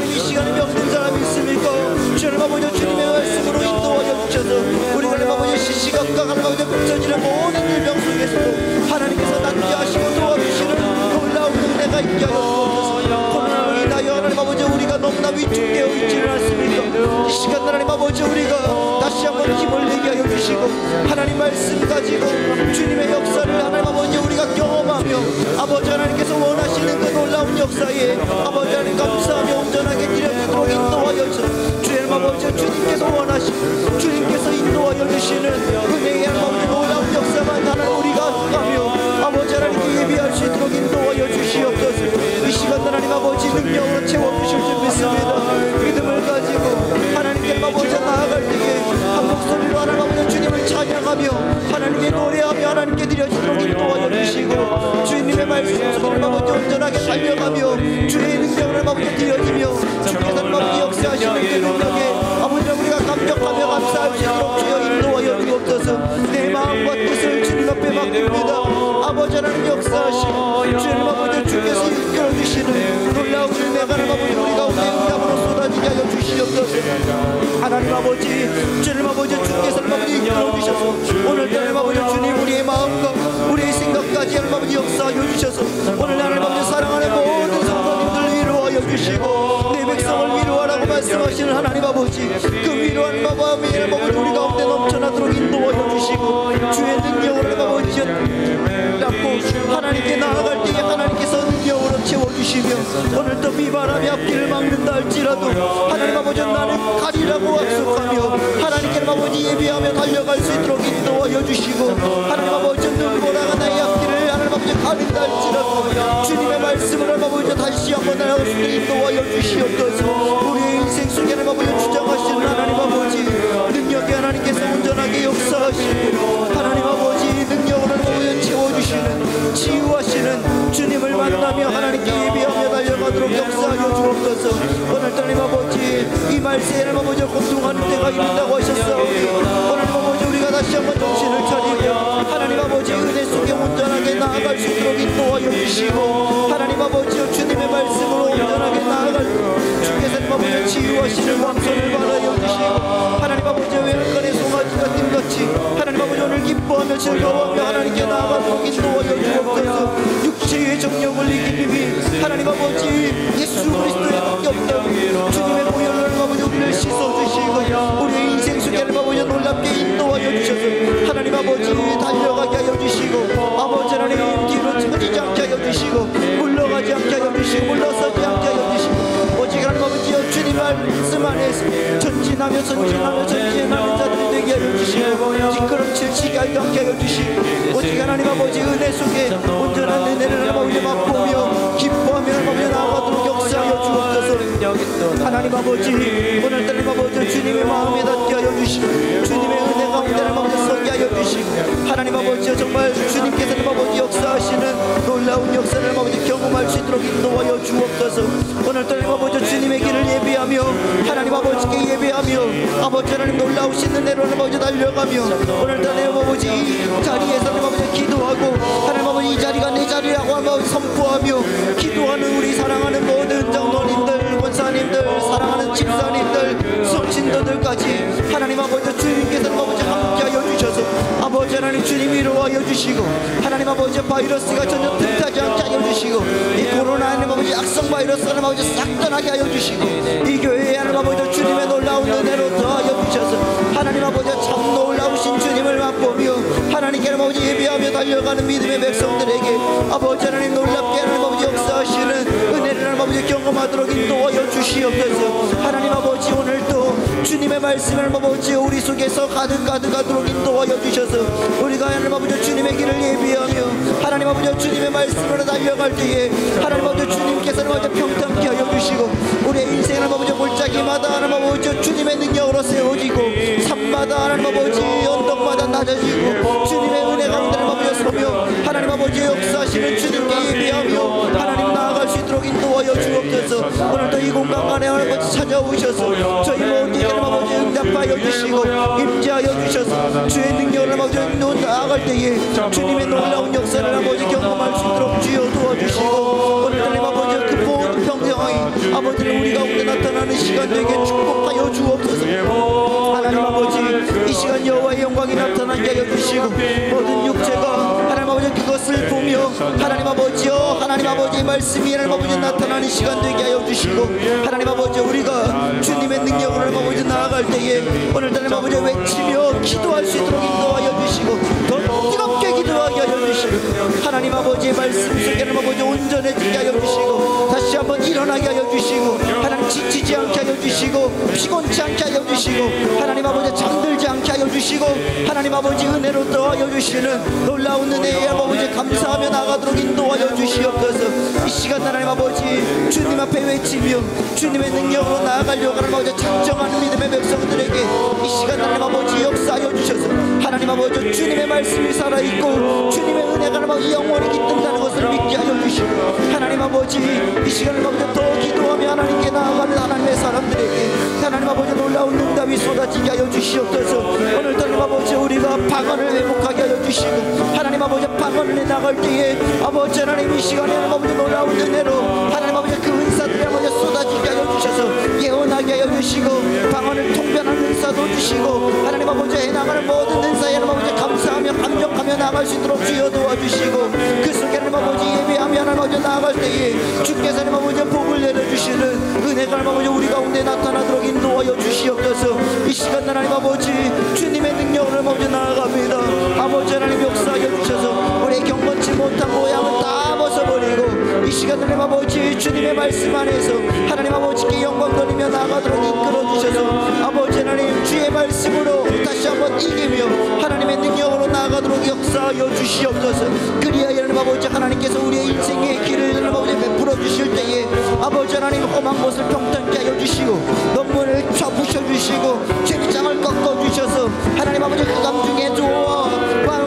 하나님 이 시간에 병든 사람이 있습니까? 주님 아버지 주님의 말씀으로 인도하여 주셔서 우리가 하나님 아버지 시시각각 하나님 아버지 펼쳐지는 모든 일병 속에서도 하나님께서 낫게 하시고 도와주시는 놀라운 은혜가 있게 하여 주옵소서. 코로나로 인하여 하나님 아버지 우리가 너무나 위축되어 있지는 않습니까? 이 시간 하나님 아버지 우리가 다시 한번 힘을 내게 하여 주시고 하나님 말씀 가지고 주님의 역사를 하나님 아버지 우리가 경험하며 아버지 하나님께서 원하시는 그 놀라운 역사에 아버지 하나님 감사하며 온전하게 드려지도록 인도하여 주시고 주님 아버지 주님께서 원하시고 주님께서 인도하여 주시는 은혜의 하나님 놀라운 역사만 하나님 우리가 가며 아버지 하나님께 예비할 수 있도록 인도하여 주시옵소서. 이 시간 하나님 아버지 능력으로 채워주실 줄 믿습니다. 믿음을 가지고 하나님께 아버지 나아갈 때에 한 목소리로 하나님 아버지 주님을 찬양하며 하나님께 노래하며 하나님께 드려지도록 인도하여 주시고 주님의 말씀 하나님 아버지 온전하게 살려가며 주의 능력을 아버지 드려지며 주께서 하나님 아버지 역사하시는 그 능력에 아버지 우리가 감격하며 감사할 수 있도록 주여 인도하여 주옵소서. 내 마음과 뜻을 주님 앞에 맡깁니다. 아버지 하나님 역사하시고 주님 아버지 주께서 이끌어주시는 놀라운 은혜가 하나님 아버지 우리 가운데 응답으로 쏟아지게 하여 주시옵소서. 하나님 아버지 주님 아버지 주께서 하나님 아버지 이끌어주셔서 오늘 하나님 아버지 주님 우리의 마음과 우리의 생각까지 하나님 아버지 역사하여 주셔서 오늘 하나님 아버지 사랑하는 모든 성도님들 위로하여 주시고 내 백성을 위로하라고 말씀하시는 하나님 아버지 그 위로하는 마음이 하나님 아버지 우리 가운데 넘쳐나도록 인도하여 주시고 주의 능력으로 하나님 아버지 잡고 하나님께 나아갈 때에 하나님께서 능력으로 채워주시며 오늘도 비바람이 앞길을 막는다 할지라도 하나님 아버지 나는 가리라고 약속하며 하나님께 아버지 예비하며 달려갈 수 있도록 인도하여 주시고 하나님 아버지 눈보라가 나의 앞길을 하나님 아버지 가린다 할지라도 주님의 말씀을 하나님 아버지 다시 한번 나아갈 수 있도록 인도하여 주시옵소서. 우리의 인생 속에 하나님 아버지 주장하시는 하나님 아버지 능력의 하나님께서 온전하게 역사하시고 하나님 아버지 능력으로 하나님 채워주시는 치유하시는 주님을 만나며 하나님께 예비하며 달려가도록 역사하여 주옵소서. 오늘 하나님 아버지 이 말세에 하나님 아버지 고통하는 때가 이른다고 하셨사오니 오늘 아버지 우리가 다시 한번 정신을 차리며 하나님 아버지 은혜 속에 온전하게 나아갈 수 있도록 인도하여 주시고 하나님 아버지 주님의 말씀으로 온전하게 나아갈 주께서 하나님 아버지 치유하시는 왕손을 받아여 주시고 하나님 아버지 외양간의 송아지가 띵같이 하나님 아버지 오늘 기뻐하며 즐거워하며 하나님께 나아가도록 인도하여 주옵소서. 육체의 정욕을 이기니 하나님 아버지 예수 그리스도의 밖에 없다 주님의 보혈로 하나님 아버지 우리를 씻어주시고 우리의 인생 속에 하나님 아버지 놀랍게 인도하여 주셔서 하나님 아버지 달려가게 하여 주시고 아버지 하나님 뒤로 처지지 않게 하여 주시고 물러가지 않게 하여 주시고 물러서지 않게 하여 주시고 오직 하나님 아버지여 주님 말씀 안에서 전진하며 전진하는 자들이 되게 하여 주시고 뒷걸음질 치게 하지 않게 하여 주시고 오직 하나님 아버지 은혜 속에 온전한 은혜를 하나님 아버지 맛보며 기뻐하며 하나님 아버지 나아가도록 역사하여 주옵소서. 하나님 아버지 오늘 하나님 아버지 주님의 마음에 닿게 하여 주시고 주님의 은혜 가운데 하나님 아버지 서게 하여 주시고 하나님 아버지 정말 주님께서 하나님 아버지 역사하시는 놀라운 역사를 하나님 아버지 경험할 수 있도록 인도하여 주옵소서. 오늘 하나님 아버지 주님의 길을 예비하며 하나님 아버지께 예배하며 아버지 하나님 놀라우신 은혜로 하나님 아버지 달려가며 오늘 하나님 아버지 이 자리에서 하나님 아버지 기도하고 하나님 아버지 이 자리가 내 자리라고 하나님 아버지 선포하며 기도하는 우리 사랑하는 모든 장로님들 권사님들 사랑하는 집사님들 성신도들까지 하나님 아버지 주님께서 하나님 아버지 함께하여 주셔서 아버지 하나님 주님 위로하여 주시고 하나님 아버지 바이러스가 전혀 틈타지 않게 하여 주시고 이 코로나 하나님 아버지 악성 바이러스 하나님 아버지 싹 떠나게 하여 주시고 이 교회에 하나님 아버지 주님의 놀라운 은혜로 더하여 주셔서 하나님 아버지 참 놀라우신 주님을 맛보며 하나님께 하나님 아버지 예배하며 달려가는 믿음의 백성들에게 아버지 하나님 놀랍게 하나님 아버지 역사하시는 은혜를 하나님 아버지 경험하도록 인도하여 주시옵소서. 하나님 아버지 오늘도 주님의 말씀을 아버지 우리 속에서 가득하도록 인도하여 주셔서 우리가 하나님 아버지 주님의 길을 예비하며 하나님 아버지 주님의 말씀으로 달려갈 때에 하나님 아버지 주님께서 하나님 아버지 평탄케 하여 주시고 우리의 인생을 하나님 아버지 골짜기마다 하나님 아버지 주님의 능력으로 세워지고 산마다 하나님 아버지 언덕마다 낮아지고 주님의 은혜 가운데 하나님 아버지 서며 하나님 아버지 역사하시는 주님께 예비하며 하나님 나아갈 수 있도록 인도하여 주옵소서. 오늘도 이곳 공간간에 아버지 찾아오셔서 저희 모두에게 아버지 응답하여 주시고 임재하여 주셔서 주의 능력을 아버지 나아갈 때에 주님의 놀라운 역사를 아버지 경험할 수 있도록 주여 도와주시고 오늘 하나님 아버지 그 모든 평정이 아버지를 우리 가운데 나타나는 시간 되게 축복하여 주옵소서. 하나님 아버지 이 시간 여호와의 영광이 나타나게 하여 주시고 모든 육체가 하나님 아버지 그것을 보며 하나님 아버지여 하나님 아버지의 말씀이 하나님 아버지 나타나는 시간 되게 하여 주시고 하나님 아버지 우리가 주님의 능력으로 하나님 아버지 나아갈 때에 오늘 하나님 아버지 외치며 기도할 수 있도록 인도하여 주시고 더 뜨겁게 기도하게 하여 주시고 하나님 아버지의 말씀 속에 하나님 아버지 온전해지게 하여 주시고 다시 한번 일어나게 하여 주시고 하나님 지치지 않게 하여 주시고 피곤치 않게 하여 주시고 하나님 아버지 잠들지 않게 하여 주시고 하나님 아버지 은혜로 더하여 주시는 놀라운 은혜에 아버지 감사하며 나가도록 인도하여 주시옵소서. 이 시간 하나님 아버지 주님 앞에 외치며 주님의 능력으로 나아가려고 하나님 아버지 작정하는 믿음의 백성들에게 이 시간 하나님 아버지 역사하여 주셔서 하나님 아버지 주님의 말씀이 살아있고 주님의 은혜가 하나님 아버지 영원히 깃든다는 것을 믿게 하여 주시고 하나님 아버지 이 시간을 아버지 더 기도하며 하나님께 나아가는 하나님의 사람들에게 하나님 아버지 놀라운 응답이 쏟아지게 하여 주시옵소서. 오늘 하나님 아버지 우리가 방언을 회복하게 하여 주시고 하나님 아버지 방언을 나갈 때에 아버지 하나님 이 시간에 하나님 아버지 놀라운 은혜로 하나님 아버지 그 은사들이 아버지 쏟아지게 하여 주셔서 예언하게 하여 주시고 방언을 통변하는 은사도 주시고 하나님 아버지 해나가는 모든 은사에 하나님 아버지 감사하며 감격하며 나갈 수 있도록 주여 도와주시고 그 속에 하나님 아버지 예배하며 하나님 아버지 나아갈 때에 주께서 하나님 아버지 복을 내려주시는 은혜가 하나님 아버지 우리 가운데 나타나도록 인도하여 주시옵소서. 이 시간 하나님 아버지 주님의 능력으로 하나님 아버지 나아갑니다. 아버지 하나님 역사하여 주셔서 우리의 경건치 못한 모양을 다 벗어버리고 이 시간 하나님 아버지 주님의 말씀 안에서 하나님 아버지께 영광 돌리며 나아가도록 이끌어 주셔서 아버지 하나님 주의 말씀으로 다시 한번 이기며 하나님의 능력으로 나아가도록 역사하여 주시옵소서. 그리하여 하나님 아버지 하나님께서 우리의 인생의 길을 하나님 아버지 베풀어 주실 때에 아버지 하나님 험한 곳을 평탄케 하여 주시고 논문을 펴부셔 주시고 책장을 꺾어 주셔서 하나님 아버지 흑암 중에 좋아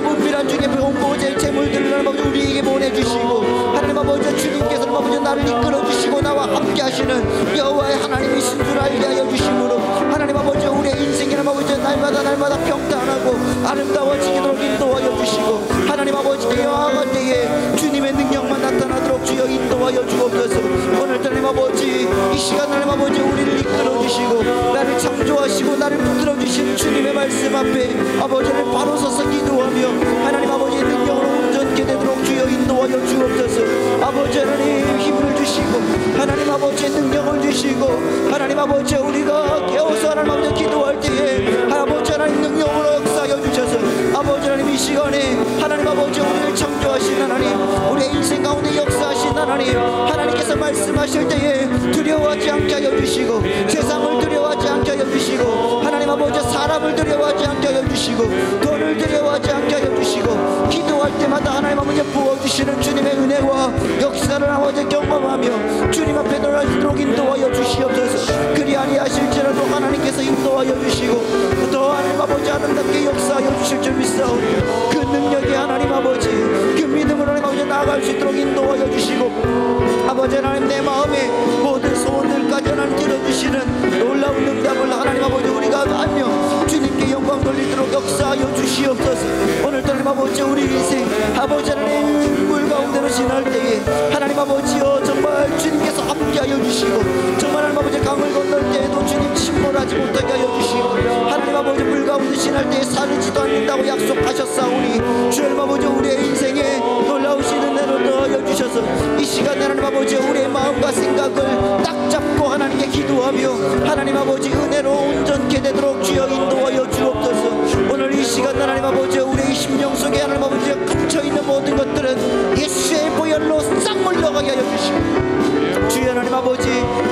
문밀한 중에 공보제 재물들을 하나님 아버지 우리에게 보내주시고 하나님 아버지 주님께서 하나님 아버지 나를 이끌어 주시고 나와 함께 하시는 여호와의 하나님이신 줄 알게 하여 주심으로 하나님 아버지 우리의 인생이 하나님 아버지 날마다 평탄하고 아름다워지도록 인도하여 주시고 하나님 아버지께 영화할 때에 주님의 능력만 나타나도록 주여 인도하여 주옵소서. 오늘 하나님 아버지 이 시간 하나님 아버지 우리를 이끌어 주시고 나를 창조하시고 나를 붙들어 주신 주님의 말씀 앞에 아버지를 바로 서서 기도하며 하나님 아버지의 능력으로 온전케 되도록 주여 인도하여 주옵소서. 아버지 하나님 힘을 주시고 하나님 아버지의 능력을 주시고 하나님 아버지 우리가 깨어서 하나님 아버지 기도할 때에 아버지 하나님 능력으로 역사하여 주셔서 아버지 하나님 이 시간에 하나님 아버지 우리를 창조하신 하나님 우리의 인생 가운데 역사하신 하나님 하나님께서 말씀하실 때에 두려워하지 않게 하여 주시고 세상을 두려워하지 않게 하여 주시고 하나님 아버지 사람을 두려워하지 않게 하여 주시고 돈을 두려워하지 않게 하여 주시고 기도할 때마다 하나님 아버지 부어주시는 주님의 은혜와 역사를 아버지 경험하며 주님 앞에 놀라도록 인도하여 주시옵소서. 그리 아니하실지라도 하나님께서 인도하여 주시고 더 하나님 아버지 아름답게 역사하여 주실 줄 믿사오니 그 능력이 하나님 아버지 그 믿음으로 하나님 아버지 나아갈 수 있도록 인도하여 주시고 아버지 하나님 내 마음의 모든 소원들까지 하나님 들어주시는 놀라운 응답을 하나님 아버지 우리가 알며 주님께 영광 돌리도록 역사하여 주시옵소서. 오늘도 하나님 아버지 우리 인생 아버지 하나님 물 가운데로 지날 때에 하나님 아버지여 정말 주님께서 함께하여 주시고 정말 하나님 아버지 강을 건널 때에도 주님 침몰하지 못하게 하여 주시고 하나님 아버지 물 가운데 지날 때에 사르지도 않는다고 약속하셨사오니 주님 아버지 우리의 인생에 놀라우신 은혜로 더하여 주셔서 이 시간에 하나님 아버지 우리의 마음과 생각을 딱 잡고 하나님께 기도하며 하나님 아버지 은혜로 온전케 되도록 주여 인도하여 주옵소서. 오늘 이 시간 하나님 아버지 우리의 심령 속에 하나님 아버지 갇혀있는 모든 것들은 예수의 보혈로 싹 물러가게 하여 주시고 주여 하나님 아버지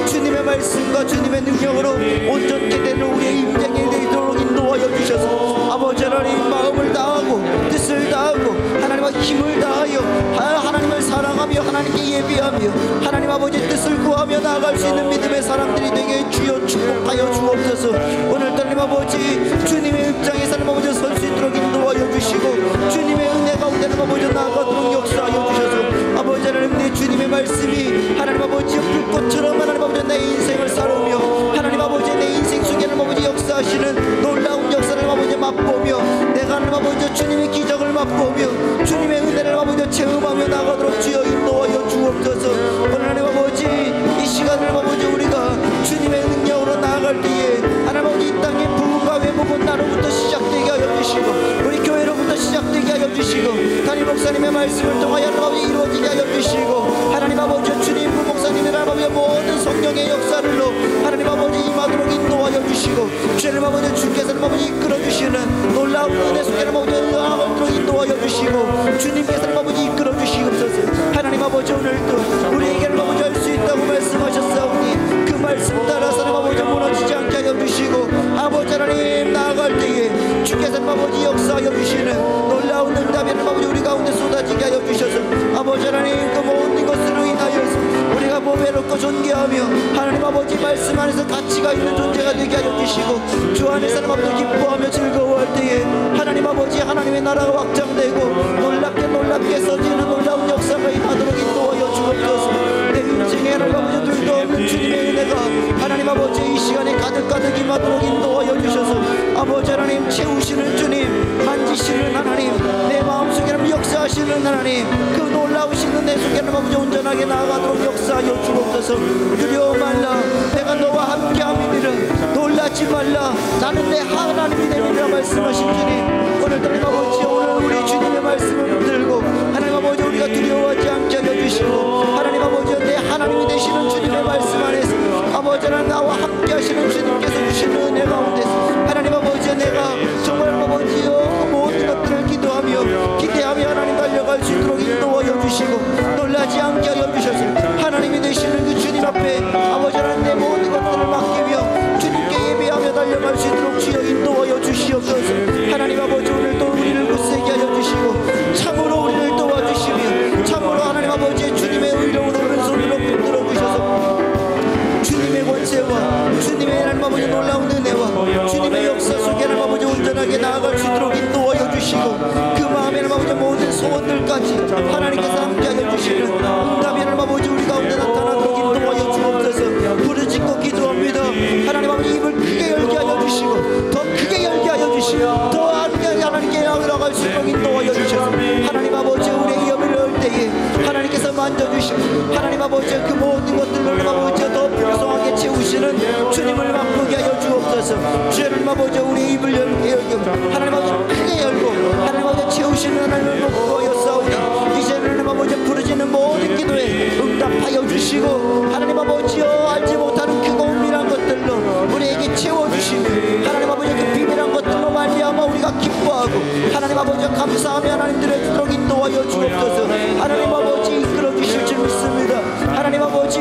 주님의 말씀과 주님의 능력으로 온전케 되는 우리의 인생에 되도록 인도하여 주셔서 아버지 하나님 마음을 다하고 뜻을 다하고 하나님과 힘을 다하여 하나님을 사랑하며 하나님께 예비하며 하나님 아버지 뜻을 구하며 나아갈 수 있는 믿음의 사람들이 되게 주여 축복하여 주옵소서. 오늘 하나님 아버지 주님의 입장에서 하나님 아버지 설 수 있도록 인도하여 주시고 주님의 은혜 가운데 하나님 아버지 나아가도록 역사하여 주셔서 아버지 하나님 내 주님의 말씀이 하나님 아버지 들꽃처럼 하나님 아버지 내 인생을 살으며 하나님 아버지 내 인생 속에 하나님 아버지 역사하시는 놀라운 역사를 아버지 맛보며 내가 하나님 아버지 주님의 기적을 맛보며 주님의 은혜를 아버지 체험하며 나가도록 주여 인도하여 주옵소서. 하나님 아버지 이 시간을 아버지 우리가 주님의 능력으로 나아갈 때에 하나님 아버지 이 땅의 부흥과 회복은 나로부터 시작되게 하여 주시고 우리 교회로부터 시작되게 하여 주시고 담임 목사님의 말씀을 통하여 하나님 아버지 이루어지게 하여 주시고 하나님 아버지 주님 부목사님의 하나님 아버지 모든 성령의 역사를로 하나님 아버지 임하도록 인도하여 주시고 주님 아버지 주께서 하나님 아버지 이끌어 주시는 놀라운 은혜 속에 하나님 아버지 나아가도록 인도하여 주시고 주님께서 하나님 아버지 이끌어 주시옵소서. 하나님 아버지 오늘도 우리에게 하나님 아버지 할 수 있다고 말씀하셨사오니 그 말씀 따라서 하나님 아버지 무너지지 않게 하여 주시고 아버지 하나님 나아갈 때에 주께서 하나님 아버지 역사하여 주시는 놀라운 응답이 하나님 아버지 우리 가운데 쏟아지게 하여 주셔서 아버지 하나님 그 모든 것으로 인하여서 우리가 보배롭고 존귀하며 하나님 아버지 말씀 안에서 가치가 있는 존재가 되게 하여 주시고 주 안에서 하나님 아버지 기뻐하며 즐거워할 때에 하나님 아버지 하나님의 나라가 확장되고 놀랍게 써지는 놀라운 역사가 임하도록 인도하여 주옵소서. 내 인생에 하나님 아버지 둘도 없는 주님의 은혜가 하나님 아버지 이 시간에 가득 임하도록 인도하여 주셔서 아버지 하나님 채우시는 주님 만지시는 하나님 내 마음속에 역사하시는 하나님 그 놀라우신 은혜 속에 하나님 아버지 온전하게 나아가도록 역사하여 주옵소서. 두려워 말라 내가 너와 함께함이니라 놀라지 말라 나는 내 하나님이 되리라 말씀하신 주님 오늘도 하나님 아버지 오늘 우리 주님의 말씀을 붙들고 하나님 아버지 우리가 두려워하지 않게 하여 주시고 하나님 아버지 내 하나님이 되시는 주님의 말씀 안에서 아버지 하나님 나와 함께 하시는 주님께서 주시는 은혜 가운데서 하나님 아버지 내가 정말 아버지여 모든 것들을 기도하며 기대하며 하나님 달려갈 수 있도록 인도하여 주시고 놀라지 않게 하여 주셔서 하나님이 되시는 그 주님 앞에 아버지 하나님 내 모든 것들을 맡기며 주님께 예배하며 달려갈 수 있도록 주여 인도하여 주시옵소서. 하나님 아버지 오늘도 우리를 굳세게 하여 주시고 참으로 우리를 도와주시며 참으로 하나님 아버지 주님의 의로운 오른손으로 붙들어 주셔서 주님의 권세와 주님의 하나님 아버지 놀라운 은혜와 주님의 역사 속에 하나님 아버지 온전하게 나아갈 수 있도록 인도하여 주시고 그 마음에 하나님 아버지 모든 소원들까지 하나님께서 함께하여 주시는 응답이 하나님 아버지 우리 가운데 나타나도록 인도하여 주옵소서. 부르짖고 기도합니다. 하나님 아버지 입을 크게 열게 하여 주시고 더 크게 열게 하여 주시고 더 하나님께 나아갈 수 있도록 인도하여 주셔서 하나님 아버지 우리의 염을 열 때에 하나님께서 만져주시고 하나님 아버지 그 모든 것들을 하나님 아버지 더 풍성하게 채우시는 주님을 맛보게 하여 주옵소서. 주님 아버지 우리의 입을 열고 하나님 아버지 크게 열고 하나님 아버지 채우시는 하나님을 목도하여 싸우니 이제는 하나님 아버지 부르짖는 모든 기도에 응답하여 주시고 하나님 아버지여 알지 못하는 크고 은밀한 것들로 우리에게 채워주시고 하나님 아버지 그 비밀한 것들로 말미암아 우리가 기뻐하고 하나님 아버지 감사하며 하나님 드려주도록 인도하여 주옵소서. 하나님 아버지 이끌어 주실 줄 믿습니다. 하나님 아버지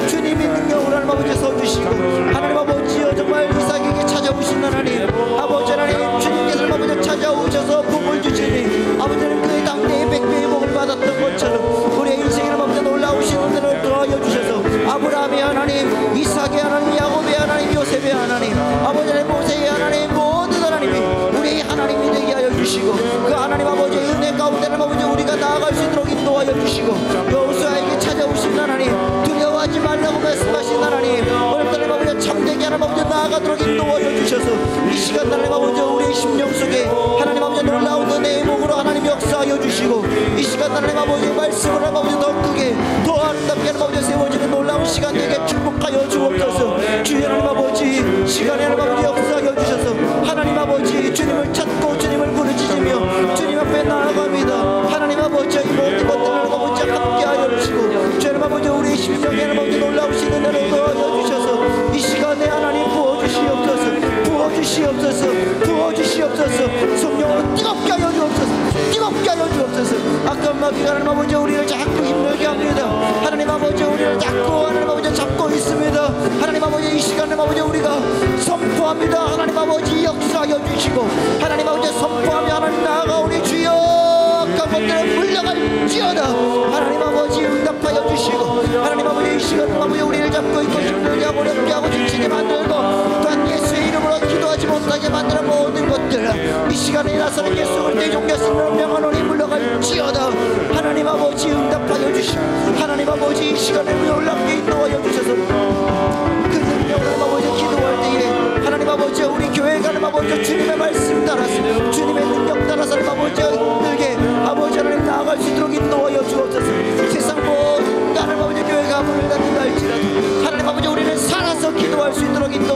주님이 능력으로 하나님 아버지 서주시고 하나님 아버지여 정말 이삭에게 찾아오신 하나님 아버지 하나님 주님께서 아버지 찾아오셔서 복을 주시니 아버지는 그의 당대의 100배의 복을 받았던 것처럼 우리의 인생에 아버지 놀라우신 은혜를 더하여 주셔서 아브라함의 하나님 이삭의 하나님 야곱의 하나님 요셉의 하나님 아버지 하나님 모세의 하나님 모든 하나님이 우리의 하나님이 되게 하여 주시고 그 하나님 아버지의 은혜 가운데는 아버지 우리가 나아갈 수 있도록 인도하여 주시고 여호수아에게 찾아오신 하나님 두려워하지 말라고 말씀하신 하나님 오늘따라 아버지 참되게 하나님 아버지 나아가도록 인도하여 주셔서 이 시간 하나님 아버지 우리의 심령 속에 하나님 아버지 놀라운 은혜의 목으로 하나님 역사하여 주시고 이 시간 하나님 아버지 말씀을 하나님 아버지 더 크게 더 아름답게 하나님 아버지 세워지는 놀라운 시간 되게 축복하여 주옵소서. 주의 하나님 아버지 시간에 하나님 아버지 역사하여 주셔서 하나님 아버지 주님을 찾고 주님을 부르짖으며 주님 앞에 나아갑니다. 하나님 아버지 이 모든 것들을 하나님 아버지 함께하여 주시고 주님 아버지 우리 심령에 하나님 아버지 놀라우신 은혜를 더하여 주셔서 이 시간에 하나님 부어주시옵소서 부어주시옵소서 부어주시옵소서. 성령으로 뜨겁게 하여 주옵소서 뜨겁게 하여 주옵소서. 악한 마귀가 하나님 아버지 우리를 자꾸 힘들게 합니다. 하나님 아버지 우리를 자꾸 하나님 아버지 잡고 있습니다. 하나님 아버지 이 시간에 아버지 우리가 선포합니다. 하나님 아버지 역사하여 주시고 하나님 아버지 선포하며 하나님 나아가오니 주여 악한 것들을 물러갈지어다. 하나님 아버지 응답하여 주시고 하나님 아버지 이 시간에 아버지 우리를 잡고 있고 힘들게 하고 어렵게 하고 지치게 만들고 또한 예수의 이름으로 기도하지 못하게 만드는 모든 것들 이 시간에 일어서는 예수 그리스도의 종교스러운 명하노니 물러갈지어다. 하나님 아버지 응답하여 주시고 하나님 아버지 이 시간에 놀랍게 인도하여 주시고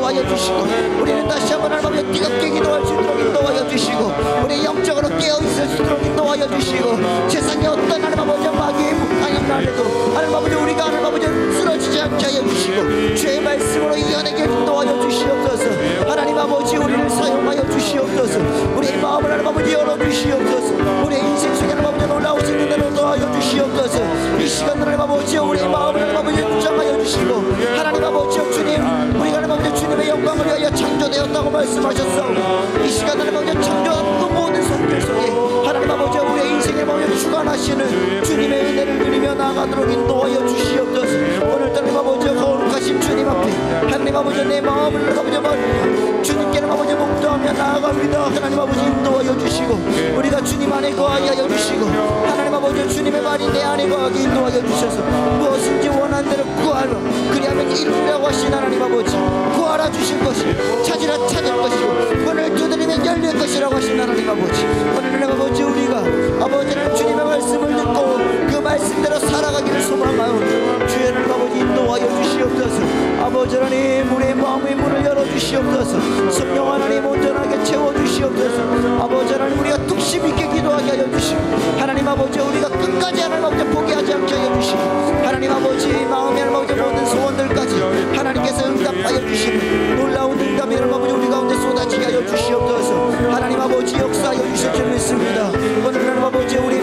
인도하여 주시고 우리는 다시 한번 하나님 아버지 뜨겁게 기도할 수 있도록 인도하여 주시고 우리 영적으로 깨어있을 수 있도록 인도하여 주시고 세상에 어떤 하나님 아버지 마귀의 방향 안에도 하나님 아버지 우리가 하나님 아버지 쓰러지지 않게 하여 주시고 주의 말씀으로 이겨내게 인도하여 주시옵소서. 하나님 아버지 우리를 사용하여 주시옵소서. 우리의 마음을 하나님 아버지 열어주시옵소서. 우리의 인생 속에 하나님 아버지 놀라우신 은혜를 더하여 주시옵소서. 이 시간 하나님 아버지 우리의 마음을 하나님 아버지 주장하여 주시고 하나님 아버지 주님 우리가 하나님 아버지 주님의 영광을 위하여 창조되었다고 말씀하셨사오. 이 시간 하나님 아버지 창조한 그 모든 손길 속에 하나님 아버지 우리의 인생을 보며 주관하시는 주님의 은혜를 누리며 나아가도록 인도하여 주시옵소서. 오늘 하나님 아버지 거룩하신 주님 앞에 하나님 아버지 내 마음을 하나님 아버지 주님께 하나님 아버지 목도하며 나아갑니다. 하나님 아버지 인도하여 주시고 우리가 주님 안에 거하게 하여 주시고 하나님 아버지 주님의 말이 내 안에 거하게 인도하여 주셔서 무엇인지 원하는 대로 구하라 그리하면 이루리라고 하신 하나님 아버지 구하라 주실 것이 찾으라 찾을 것이고 문을 두드리면 열릴 것이라고 하신 하나님 아버지 오늘 하나님 아버지 우리가 아버지는 주님의 말씀을 듣고 그 말씀대로 살아가기를 소망하오니 주의 하나님 아버지 인도하여 주시옵소서. 아버지 하나님 우리의 마음의 문을 열어주시옵소서. 성령 하나님 온전하게 채워주시옵소서. 아버지 하나님 우리가 뚝심 있게 기도하게 하여 주시고 하나님 아버지 우리가 끝까지 하나님 아버지 포기하지 않게 하여 주시고 하나님 아버지 마음의 하나님 아버지 모든 소원들까지 하나님께서 응답하여 주시는 놀라운 응답이 하나님 아버지 우리 가운데 쏟아지게 하여 주시옵소서. 하나님 아버지 역사하여 주실 줄 믿습니다. 오늘 하나님 아버지 우리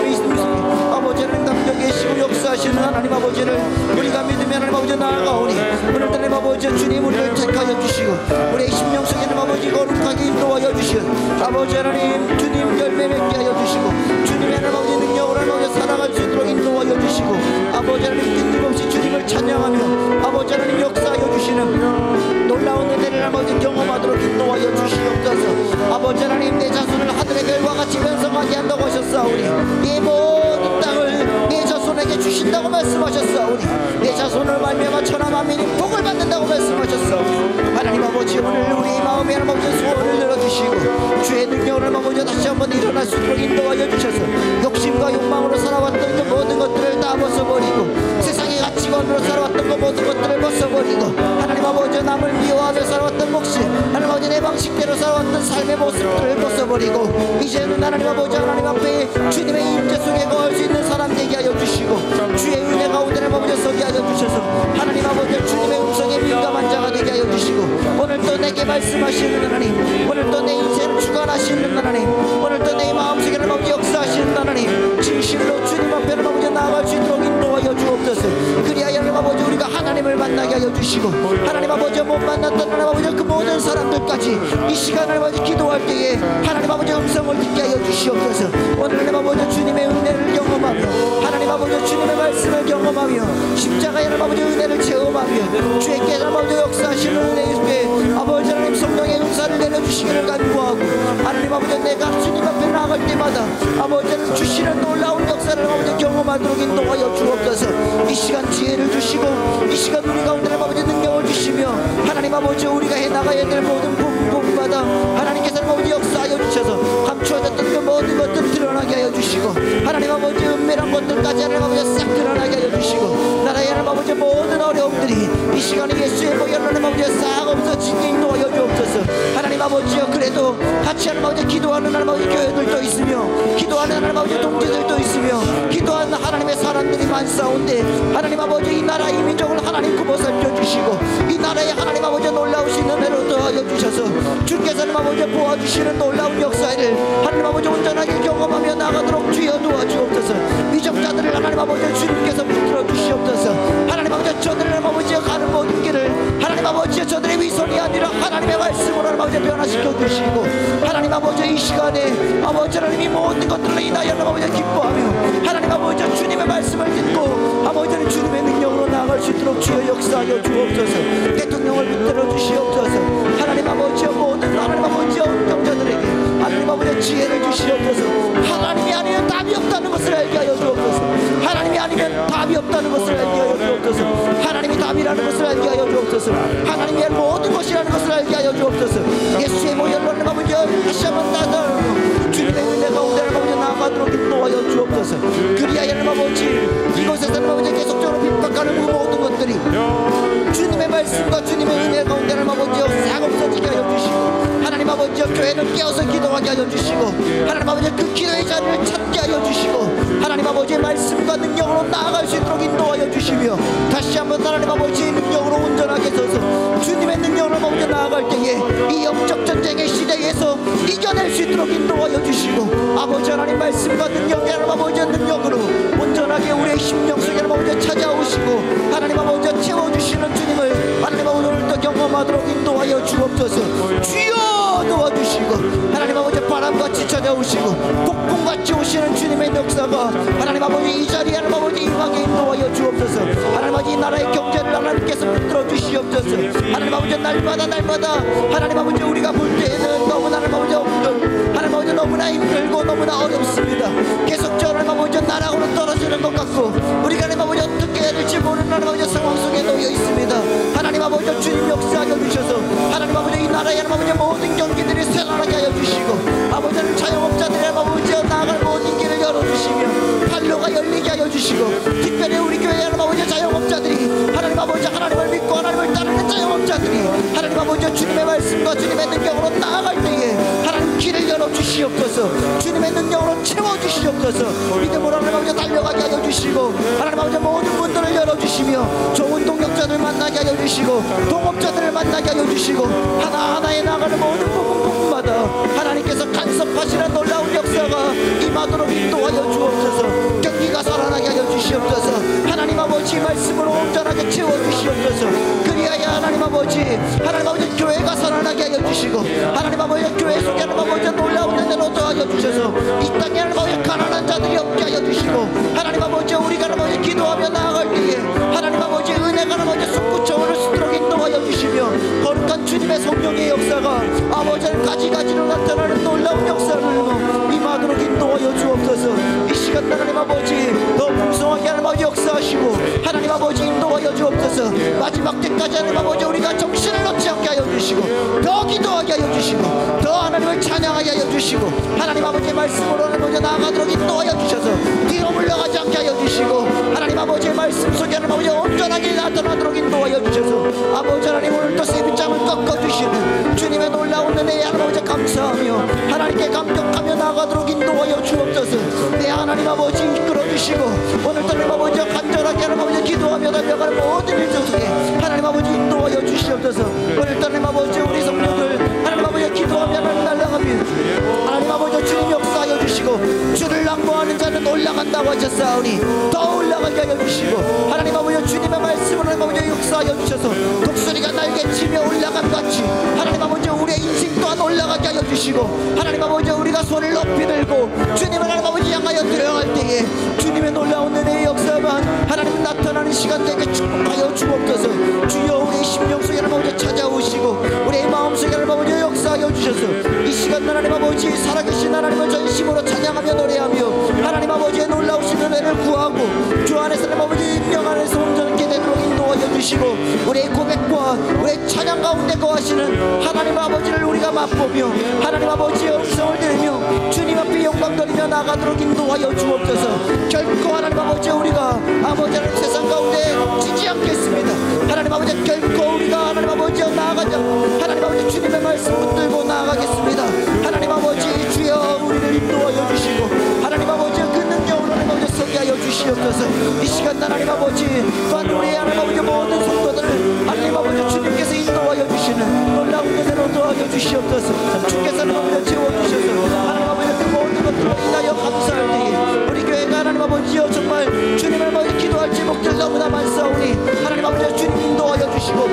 아버지 하나님 담겨 계시고 역사하시는 하나님 아버지를 우리가 믿으면 하나님 아버지 나아가오니 오늘 하나님 아버지 주님 우리를 택하여 주시고 우리의 심령 속에 하나님 아버지 거룩하게 인도하여 주시고 아버지 하나님 주님 열매 맺게 하여 주시고 주님의 하나님 아버지 능력으로 하나님 아버지 살아갈 수 있도록 인도하여 주시고 아버지 하나님 끊임없이 주님을 찬양하며 아버지 하나님 역사하여 주시는 놀라운 은혜를 하나님 아버지 경험하도록 인도하여 주시옵소서. 아버지 하나님 내 자손을 하늘의 별과 같이 변성하게 한다고 하셨사오니 이 모든 땅을 내 자손에게 주신다고 말씀하셨사오니 내 자손을 말미암아 천하 만민이 복을 받는다고 말씀하셨사오니 하나님 아버지 오늘 우리 마음에 하나님 아버지 소원을 열어주시고 주의 능력을 아버지 다시 한번 일어날 수 있도록 인도하여 주셔서 욕심과 욕망으로 살아왔던 그 모든 것들을 다 벗어버리고 세상의 가치관으로 살아왔던 그 모든 것들을 벗어버리고 하나님 아버지 남을 미워하며 살아왔던 몫이 하나님 아버지 내 방식대로 살아왔던 삶의 모습들을 벗어버리고 이제는 하나님 아버지 하나님 앞에 주님의 임재 속에 거할 수 있는 사람 되게 하여 주시고 주의 은혜 가운데 하나님 아버지 서게 하여 주셔서 하나님 아버지 주님의 음성에 민감한 자가 되게 하여 주시고 오늘 또 내게 말씀하시는 하나님 오늘 또 내 인생을 주관하시는 하나님 오늘 또 내 마음속에 하나님 아버지 역사하시는 하나님 진실로 주님 앞에 하나님 아버지 나아갈 수 있도록 인도하여 주옵소서. 그리하여 하나님 아버지 우리가 하나님을 만나게 하여 주시고 하나님 아버지 못 만났던 하나님 아버지 그 모든 사람들까지 이 시간 하나님 아버지 기도할 때에 하나님 아버지 음성을 듣게 하여 주시옵소서. 오늘 하나님 아버지 주님의 은혜를 경험하며 하나님 아버지 주님의 말씀을 경험하며 십자가의 하나님 아버지 은혜를 체험하며 주의 깨달음 아버지 역사하시는 은혜에 아버지 하나님 성령의 은사를 내려주시기를 간구하고 하나님 아버지 내가 주님 앞에 나아갈 때마다 아버지 하나님 주시는 놀라운 역사를 아버지 경험하도록 인도하여 주옵소서. 이 시간 지혜를 주시고 이 시간 우리 가운데 하나님 아버지 능력을 주시며 하나님 아버지 우리가 해나가야 될 모든 부분마다 하나님께서 하나님 아버지 역사하여 주셔서 감추어졌던 그 모든 것들을 드러나게 하여 주시고 하나님 아버지 은밀한 것들까지 하나님 아버지 싹 드러나게 하여 주시고 나라의 하나님 아버지 모든 어려움들이 이 시간에 예수의 보혈로 하나님 아버지 싹 없어지게 인도하여 주옵소서. 하나님 아버지여 그래도 같이 하나님 아버지 기도하는 하나님 아버지 교회들도 있으며 기도하는 하나님 아버지 동지들도 있으며 기도하는 하나님의 사람들이 많사온데 하나님 아버지 이 나라 이 민족을 하나님 구보 살펴주시고 이 나라에 하나님 아버지 놀라우신 은혜로 더하여 주셔서 주께서 하나님 아버지 보아주시는 놀라운 역사를 하나님 아버지 온전하게 경험하며 나가도록 주여 도와주옵소서. 미적자들을 하나님 아버지 주님께서 붙들어 주시옵소서. 하나님 아버지 저들을 하나님 아버지가 가는 모든 길을 하나님 아버지 저들의 위선이 아니라 하나님의 말씀으로 하나님 아버지 변화시켜 주시고 하나님 아버지 이 시간에 아버지 하나님이 모든 것들을 인하여 하나님 아버지 기뻐하며 하나님 아버지 주님의 말씀을 듣고 아버지는 주님의 능력으로 나아갈 수 있도록 주여 역사하여 주옵소서. 대통령을 붙들어 주시옵소서. 하나님 아버지 모든 하나님 아버지 경자들에게 하나님 아버지 지혜를 주시옵소서. 하나님이 아니면 답이 없다는 것을 알게 하여 주옵소서. 하나님이 아니면 답이 없다는 것을 알게 하여 주옵소서. 하나님이 답이라는 것을 알게 하여 주옵소서. 하나님이 모든 것이라는 것을 알게 하여 주옵소서. 예수의 보혈로 하나님 아버지 다시 한번 따뜻한 주님의 은혜 가운데 하나님 아버지 나아가도록 인도하여 주옵소서. 그리하여 하나님 아버지 이곳에서 하나님 아버지 계속적으로 핍박하는 그 모든 것들이 주님의 말씀과 주님의 은혜 가운데 하나님 아버지 싹 교회를 깨어서 기도하게 하여 주시고 하나님 아버지 그 기도의 자리를 찾게 하여 주시고 하나님 아버지의 말씀과 능력으로 나아갈 수 있도록 인도하여 주시며 다시 한번 하나님 아버지의 능력으로 온전하게 서서 주님의 능력으로 먼저 나아갈 때에 이 영적 전쟁의 시대에서 이겨낼 수 있도록 인도하여 주시고 아버지 하나님 말씀과 능력의 하나님 아버지의 능력으로 온전하게 우리의 심령 속에 하나님 아버지 찾아오시고 하나님 아버지 채워주시는 주님을 하나님 아버지 오늘도 경험하도록 인도하여 주옵소서. 주여 도와주시고 하나님 아버지 바람같이 찾아오시고 폭풍같이 오시는 주님의 역사가 하나님 아버지 이 자리에 하나님 아버지 임하게 인도하여 주옵소서. 하나님 아버지 이 나라의 경제를 하나님께서 붙들어 주시옵소서. 하나님 아버지 날마다 하나님 아버지 우리가 볼 때에는 너무나 하나님 아버지 없는 하나님 아버지 너무나 힘들고 너무나 어렵습니다. 계속적으로 하나님 아버지 나라고는 떨어지는 것 같고 우리가 하나님 아버지 어떻게 해야 될지 모르는 하나님 아버지 상황 속에 놓여 있습니다. 하나님 아버지 주님 역사하여 주셔서 하나님 아버지 이 나라의 하나님 아버지 모든 경기들이 쇠락하게 하여 주시고 아버지는 자영업자들의 하나님 아버지 나아갈 모든 길을 열어주시며 판로가 열리게 하여 주시고 특별히 우리 교회 하나님 아버지 자영업자들이 하나님 아버지 하나님을 믿고 하나님을 따르는 자영업자들이 하나님 아버지 주님의 말씀과 주님의 능력으로 나아갈 때에 하나님 길을 열어주시옵소서. 주님의 능력으로 채워주시옵소서. 믿음으로 하나님 아버지 달려가게 하여 주시고 하나님 아버지 모든 문들을 열어주시며 좋은 동역자들 만나게 하여 주시고 동업자들을 만나게 하여 주시고 하나하나에 나가는 모든 부분마다 하나님께서 간섭하시는 놀라운 역사가 임하도록 인도하여 주옵소서. 경기가 살아나게 하여 주시옵소서. 하나님 아버지 말씀으로 온전하게 채워주시옵소서. 그리하여 하나님 아버지 교회가 살아나게 하여 주시고 하나님 아버지 교회 속에 하나님 아버지 놀라운 은혜로 더하여 주셔서 이 땅에 하나님 아버지 가난한 자들이 없게 하여 주시고 하나님 아버지 우리가 하나님 아버지 기도하며 나아갈 때에 하나님 아버지 은혜가 하나님 아버지 솟구쳐오를 수 있도록 인도하여 주시며 거룩한 주님의 성령의 역사가 아버지는 가지가지로 나타나는 놀라운 역사를 임하도록 인도하여 주옵소서. 이 시간 하나님 아버지 더 풍성하게 하나님 아버지 역사하시고 하나님 아버지 인도하여 주옵소서. 마지막 때까지 하나님 아버지 우리가 정신을 놓지 않게 하여 주시고 더 기도하게 하여 주시고 더 하나님을 찬양하게 하여 주시고 하나님 아버지의 말씀으로 하나님 아버지 나아가도록 인도하여 주셔서 뒤로 물러가지 않게 하여 주시고 하나님 아버지의 말씀 속에 하나님 아버지 온전하게 나타나도록 인도하여 주셔서 아버지 하나님 오늘도 세비장을 꺾어주시는 주님의 놀라운 은혜에 하나님 아버지 감사하며 하나님께 감격하며 나아가도록 인도하여 주옵소서. 내 하나님 아버지 이끌어주시고 오늘도 하나님 아버지 간절하게 하나님 아버지 기도하며 달려가는 모든 일 속에 하나님 아버지 인도하여 주시옵소서. 오늘도 하나님 아버지 우리 성령들 하나님 아버지 기도하며 하나님 날아가며 하나님 아버지 주님 역사하여 주시고 주를 낭보하는 자는 올라간다고 하셨사오니 더 올라가게 하여 주시고 하나님 아버지 주님의 말씀으로 하나님 아버지 역사하여 주셔서 독수리가 날개치며 올라간 같이 하나님 아버지 우리의 인생 또한 올라가게 하여 주시고 하나님 아버지 우리가 손을 높이 들고 주님을 하나님 아버지 향하여 들어갈 때에 주님의 놀라운 은혜의 역사가 하나님 나타나는 시간 되게 축복하여 주옵소서. 주여 우리의 심령 속에 하나님 아버지 찾아오시고 우리의 마음 속에 하나님 아버지 역사하여 주셔서 이 시간 하나님 아버지 살아계신 하나님을 전심으로 찬양하며 노래하며 하나님 아버지의 놀라우신 은혜를 구하고 주 안에서 하나님 아버지 인령 안에서 온전하게 되도록 인도하여 주시고 우리의 고백과 우리의 찬양 가운데 거하시는 하나님 아버지를 우리가 맛보며 하나님 아버지의 음성을 들으며 주님 앞에 영광 돌리며 나가도록 인도하여 주옵소서. 결코 하나님 아버지 우리가 아버지 하나님 세상 가운데 지지 않겠습니다. 하나님 아버지 결코 우리가 하나님 아버지 나아가자 하나님 아버지 주님의 말씀 붙들고 나아가겠습니다. 하나님 아버지 주여 우리를 인도하여 주시고 하나님 아버지 그 능력으로 하나님 아버지 서게 하여 주시옵소서. 이 시간 하나님 아버지 또한 우리의 하나님 아버지 모든 성도들을 하나님 아버지 주님께서 인도하여 주시는 놀라운 은혜로 도와줘 주시옵소서. 주께서 하나님 아버지 채워주셔서 하나님 아버지 그 모든 것들을 인하여 감사할 때에 우리 교회가 하나님 아버지여 정말 주님을 아버지 기도할 제목들 너무나 많사오니 하나님 아버지 주님 인도하여 주시고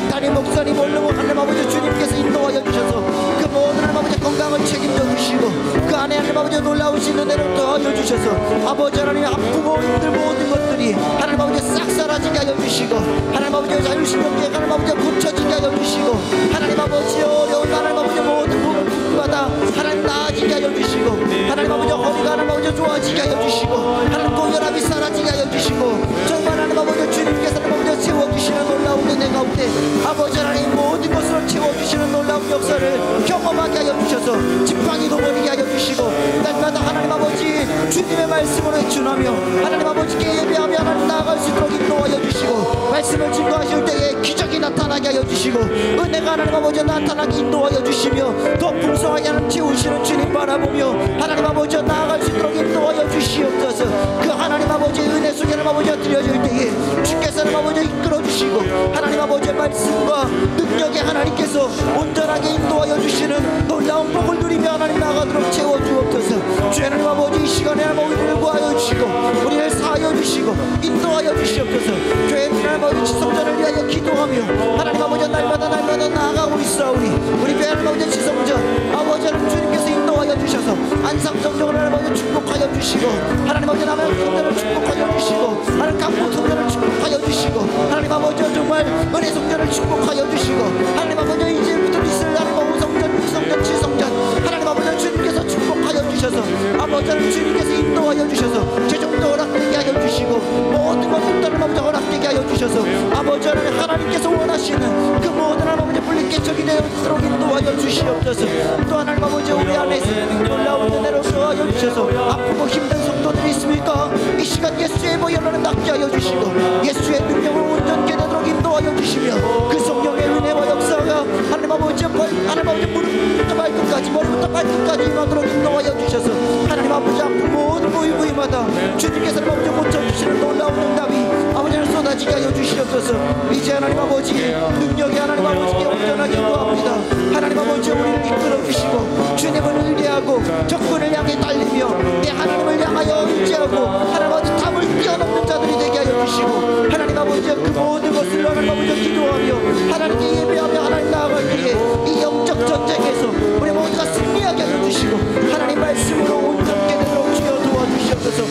담임 목사님 올르고 하나님 아버지 주님께서 인도하여 주셔서 그 모든 하나님 아버지 건강을 책임져 주시고 그 안에 하나님 아버지 놀라우신 은혜를 더하여 주셔서 아버지 하나님 아프고 힘들 모든 것들이 하나님 아버지 싹 사라지게 하여 주시고 하나님 아버지 자유신경계 하나님 아버지 고쳐지게 하여 주시고 하나님 아버지 어려운 하나님 아버지 모든 부분마다 하나님 나아지게 하여 주시고 하나님 아버지 허리가 하나님 아버지 좋아지게 하여 주시고 하나님 고혈압이 사라지게 하여 주시고 정말 하나님 아버지 주님께서 하나님 아버지 채워주시는 놀라운 은혜 가운데 아버지 하나님 모든 것으로 채워주시는 놀라운 놀라운 역사를 경험하게 하여 주셔서 지팡이도 버리게 하여 주시고 날마다 하나님 아버지 주님의 말씀으로 해준하며 하나님 아버지께 예배하며 하나님 나아갈 수 있도록 인도하여 주시고 말씀을 증거하실 때에 기적이 나타나게 하여 주시고 은혜가 하나님 아버지 나타나게 인도하여 주시며 더 풍성하게 하나님 채우시는 주님 바라보며 하나님 아버지 나아갈 수 있도록 인도하여 주시옵소서. 그 하나님 아버지의 은혜 속에 하나님 아버지가 드려질 때에 주께서 하나님 아버지 이끌어 주시고 하나님 아버지의 말씀과 능력에 하나님께서 온전하게 인도하여 주시는 놀라운 복을 누리며 하나님 나아가도록 채워주옵소서. 주 하나님 아버지 이 시간에 하나님 우리를 구하여 주시고 우리를 사하여 주시고 인도하여 주시옵소서. 교회 하나님 아버지 지성전을 위하여 기도하며 하나님 아버지 날마다 나아가고 있사오니 우리 교회 하나님 아버지 지성전 아버지 하나님 주님께서 인도하여 주셔서 안상정정을 하나님 아버지 축복하여 주시고 하나님 아버지 남의 성전을 축복하여 주시고 하나님 강북 성전을 축복하여 주시고 하나님 아버지 정말 은혜 성전을 축복하여 주시고 하나님 아버지 이제부터 있을 하나님 아버지 성전 6성전 7성전 하나님 아버지 주님께서 축복하여 주셔서 아버지 하나님 주님께서 인도하여 주셔서 최종도 허락되게 하여 주시고 모든 것들을 아버지 허락되게 하여 주셔서 아버지 하나님 하나님께서 원하시는 그 모든 하나님 아버지 분리개척이 되도록 인도하여 주시옵소서. 또 하나님 아버지 우리 안에서 놀라운 은혜로 도와여 주셔서 아프고 힘든 성도들이 있습니까? 이 시간 예수의 보혈로는 낫게 하여 주시고 예수의 능력으로 온전케 되도록 인도하여 주시며 그 성령의 은혜와 역사가 하나님 아버지 하나님 아버지 무릎부터 발끝까지 머리부터 발끝까지 임하도록 인도하여 주셔서 하나님 아버지 아픈 모든 부위마다 주님께서 하나님 아버지 고쳐주시는 놀라운 응답이 아버지를 쏟아지게 하여 주시옵소서. 이제 하나님 아버지 능력이 하나님 아버지께 온전하게 구합니다. 하나님 아버지 우리를 이끌어 주시고 주님을 의뢰하고 적군을 향해 달리며 내 하나님을 향하여 의지하고 하나님 아버지 답을 뛰어넘는 자들이 되게 하여 주시고 하나님 아버지 그 모든 것을 하나님 아버지 기도하며 하나님께 예배하며 하나님 나아갈 때에 이 영적 전쟁에서 우리 모두가 승리하게 하여 주시고 하나님 말씀으로 온전케 되도록 주여 도와주시옵소서.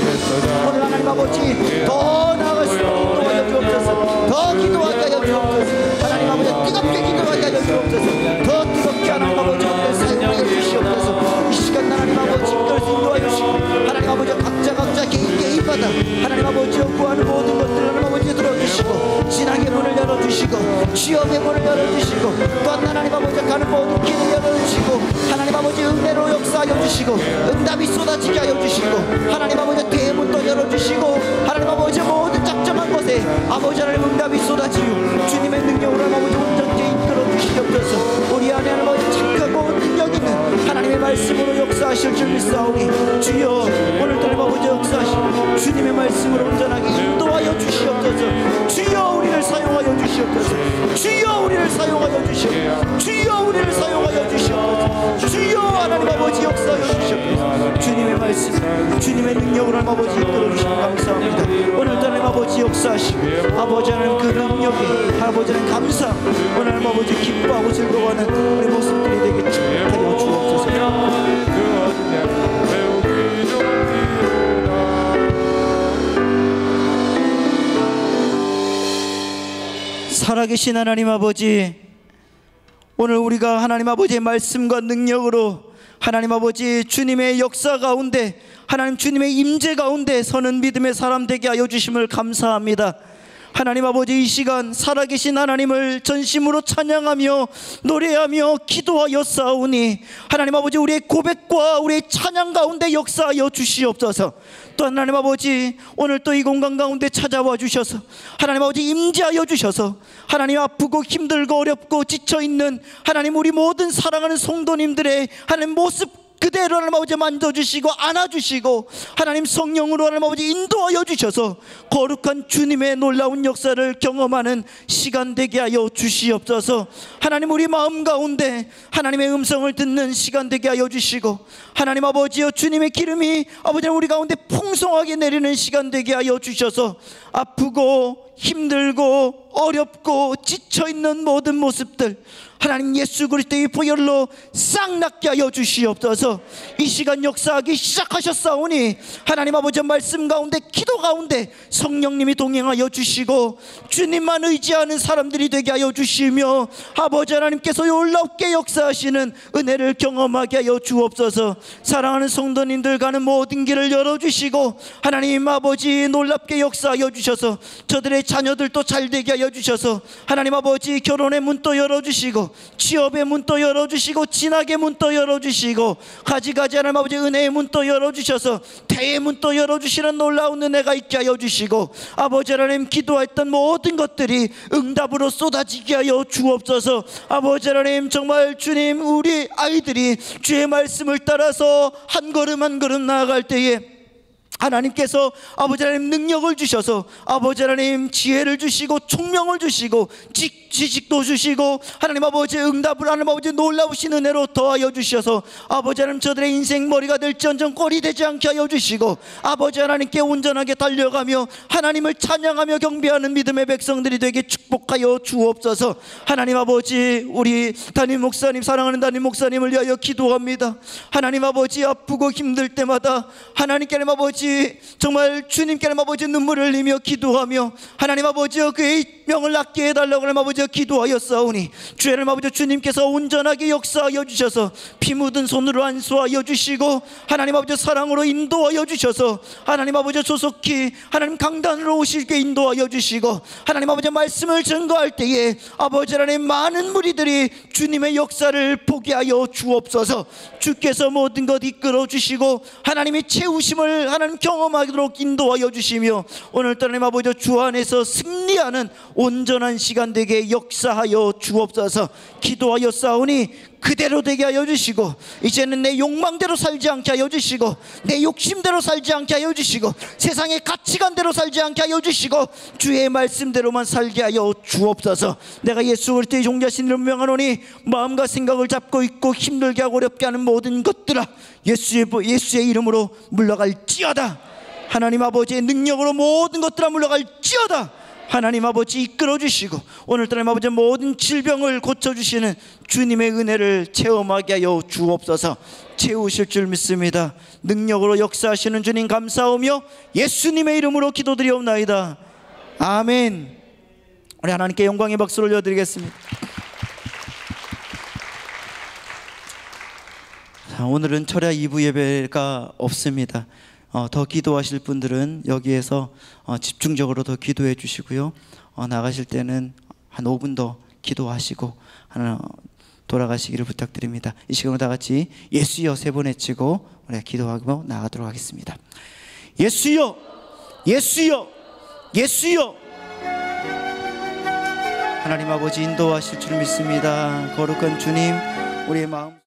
오늘 하나님 아버지 더 나아갈 수 있도록 인도하여 주옵소서. 더 기도하게 하여 주옵소서. 하나님 아버지 뜨겁게 기도하게 하여 주옵소서. 더 뜨겁게 하나님 아버지 우리를 사용하여 주시옵소서. 이 시간 하나님 아버지 이끌어서 인도하여 주시고 하나님 아버지 각자 개인마다 하나님 아버지 구하는 모든 것들을 하나님 아버지 들어주시고 신앙의 문을 열어주시고 취업의 문을 열어주시고 또한 하나님 아버지 가는 모든 길을 열어주시고 하나님 아버지 은혜로 역사하여 주시고 응답이 쏟아지게 하여 주시고 하나님 아버지 대문도 열어주시고 하나님 아버지 모든 작정한 것에 아버지 하나님 응답이 쏟아지고 주님의 능력으로 하나님 아버지 온전히 이끌어 주시옵소서. 우리 안에 하나님 아버지 착하고 능력 있는 하나님의 말씀으로 역사하실 줄 믿사오니 주여 오늘도 하나님 아버지 역사하시고 주님의 말씀으로 온전하게 인도하여 주시옵소서. 주여 우리를 사용하여 주시옵소서. 주여 우리를 사용하여 주시옵소서. 주여 우리를 사용하여 주시옵소서. 주여 하나님 아버지 역사하여 주시옵소서. 주님의 말씀 주님의 능력으로 하나님 아버지 이끌어 주시고 감사합니다. 오늘도 하나님 아버지 역사하시고 아버지 하나님 그 능력에 아버지 하나님 감사 오늘 하나님 아버지 기뻐하고 즐거워하는 우리 모습들이 되게 축복하여 주옵소서. 살아계신 하나님 아버지 오늘 우리가 하나님 아버지의 말씀과 능력으로 하나님 아버지 주님의 역사 가운데 하나님 주님의 임재 가운데 서는 믿음의 사람 되게 하여 주심을 감사합니다. 하나님 아버지 이 시간 살아계신 하나님을 전심으로 찬양하며 노래하며 기도하여 싸우니 하나님 아버지 우리의 고백과 우리의 찬양 가운데 역사하여 주시옵소서. 또 하나님 아버지 오늘 또 이 공간 가운데 찾아와 주셔서 하나님 아버지 임재하여 주셔서 하나님 아프고 힘들고 어렵고 지쳐있는 하나님 우리 모든 사랑하는 성도님들의 하나님 모습 그대로 하나님 아버지 만져주시고 안아주시고 하나님 성령으로 하나님 아버지 인도하여 주셔서 거룩한 주님의 놀라운 역사를 경험하는 시간 되게 하여 주시옵소서. 하나님 우리 마음 가운데 하나님의 음성을 듣는 시간 되게 하여 주시고 하나님 아버지여 주님의 기름이 아버지 우리 가운데 풍성하게 내리는 시간 되게 하여 주셔서 아프고 힘들고 어렵고 지쳐있는 모든 모습들 하나님 예수 그리스도의 보혈로 싹 낫게 하여 주시옵소서. 이 시간 역사하기 시작하셨사오니 하나님 아버지 말씀 가운데 기도 가운데 성령님이 동행하여 주시고 주님만 의지하는 사람들이 되게 하여 주시며 아버지 하나님께서 놀랍게 역사하시는 은혜를 경험하게 하여 주옵소서. 사랑하는 성도님들 가는 모든 길을 열어주시고 하나님 아버지 놀랍게 역사하여 주셔서 저들의 자녀들도 잘 되게 하여 주셔서 하나님 아버지 결혼의 문도 열어주시고 취업의 문도 열어주시고 진학의 문도 열어주시고 가지가지 하나님 아버지 은혜의 문도 열어주셔서 대의 문도 열어주시는 놀라운 은혜가 있게 하여 주시고 아버지 하나님 기도했던 모든 것들이 응답으로 쏟아지게 하여 주옵소서. 아버지 하나님 정말 주님 우리 아이들이 주의 말씀을 따라서 한 걸음 한 걸음 나아갈 때에 하나님께서 아버지 하나님 능력을 주셔서 아버지 하나님 지혜를 주시고 총명을 주시고 지식도 주시고 하나님 아버지 응답을 하나님 아버지 놀라우신 은혜로 더하여 주셔서 아버지 하나님 저들의 인생 머리가 될지언정 꼴이 되지 않게 하여 주시고 아버지 하나님께 온전하게 달려가며 하나님을 찬양하며 경배하는 믿음의 백성들이 되게 축복하여 주옵소서. 하나님 아버지 우리 담임 목사님 사랑하는 담임 목사님을 위하여 기도합니다. 하나님 아버지 아프고 힘들 때마다 하나님께 하나님 아버지 정말 주님께 하나님 아버지 눈물을 흘리며 기도하며 하나님 아버지 그의 명을 낫게 해달라고 하나님 아버지 기도하였사오니 주의 하나님 아버지 주님께서 온전하게 역사하여 주셔서 피 묻은 손으로 안수하여 주시고 하나님 아버지 사랑으로 인도하여 주셔서 하나님 아버지 조속히 하나님 강단으로 오실게 인도하여 주시고 하나님 아버지 말씀을 증거할 때에 아버지 하나님 많은 무리들이 주님의 역사를 보게 하여 주옵소서. 주께서 모든 것 이끌어 주시고 하나님의 채우심을 하나님 경험하도록 인도하여 주시며 오늘따라 하나님 아버지 주 안에서 승리하는 온전한 시간 되게 역사하여 주옵소서. 기도하여 싸우니 그대로 되게 하여 주시고 이제는 내 욕망대로 살지 않게 하여 주시고 내 욕심대로 살지 않게 하여 주시고 세상의 가치관대로 살지 않게 하여 주시고 주의 말씀대로만 살게 하여 주옵소서. 내가 예수 그리스도의 종자신 이름으로 명하노니 마음과 생각을 잡고 있고 힘들게 하고 어렵게 하는 모든 것들아 예수의 이름으로 물러갈지어다. 하나님 아버지의 능력으로 모든 것들아 물러갈지어다. 하나님 아버지 이끌어 주시고 오늘따라 하나님 아버지 모든 질병을 고쳐주시는 주님의 은혜를 체험하게 하여 주옵소서. 채우실 줄 믿습니다. 능력으로 역사하시는 주님 감사하며 예수님의 이름으로 기도드리옵나이다. 아멘. 우리 하나님께 영광의 박수를 올려드리겠습니다. 자, 오늘은 철야 2부 예배가 없습니다. 더 기도하실 분들은 여기에서 집중적으로 더 기도해 주시고요. 나가실 때는 한 5분 더 기도하시고 돌아가시기를 부탁드립니다. 이 시간으로 다 같이 예수여 3번 외치고 우리 기도하고 나가도록 하겠습니다. 예수여, 예수여, 예수여. 하나님 아버지 인도하실 줄 믿습니다. 거룩한 주님, 우리의 마음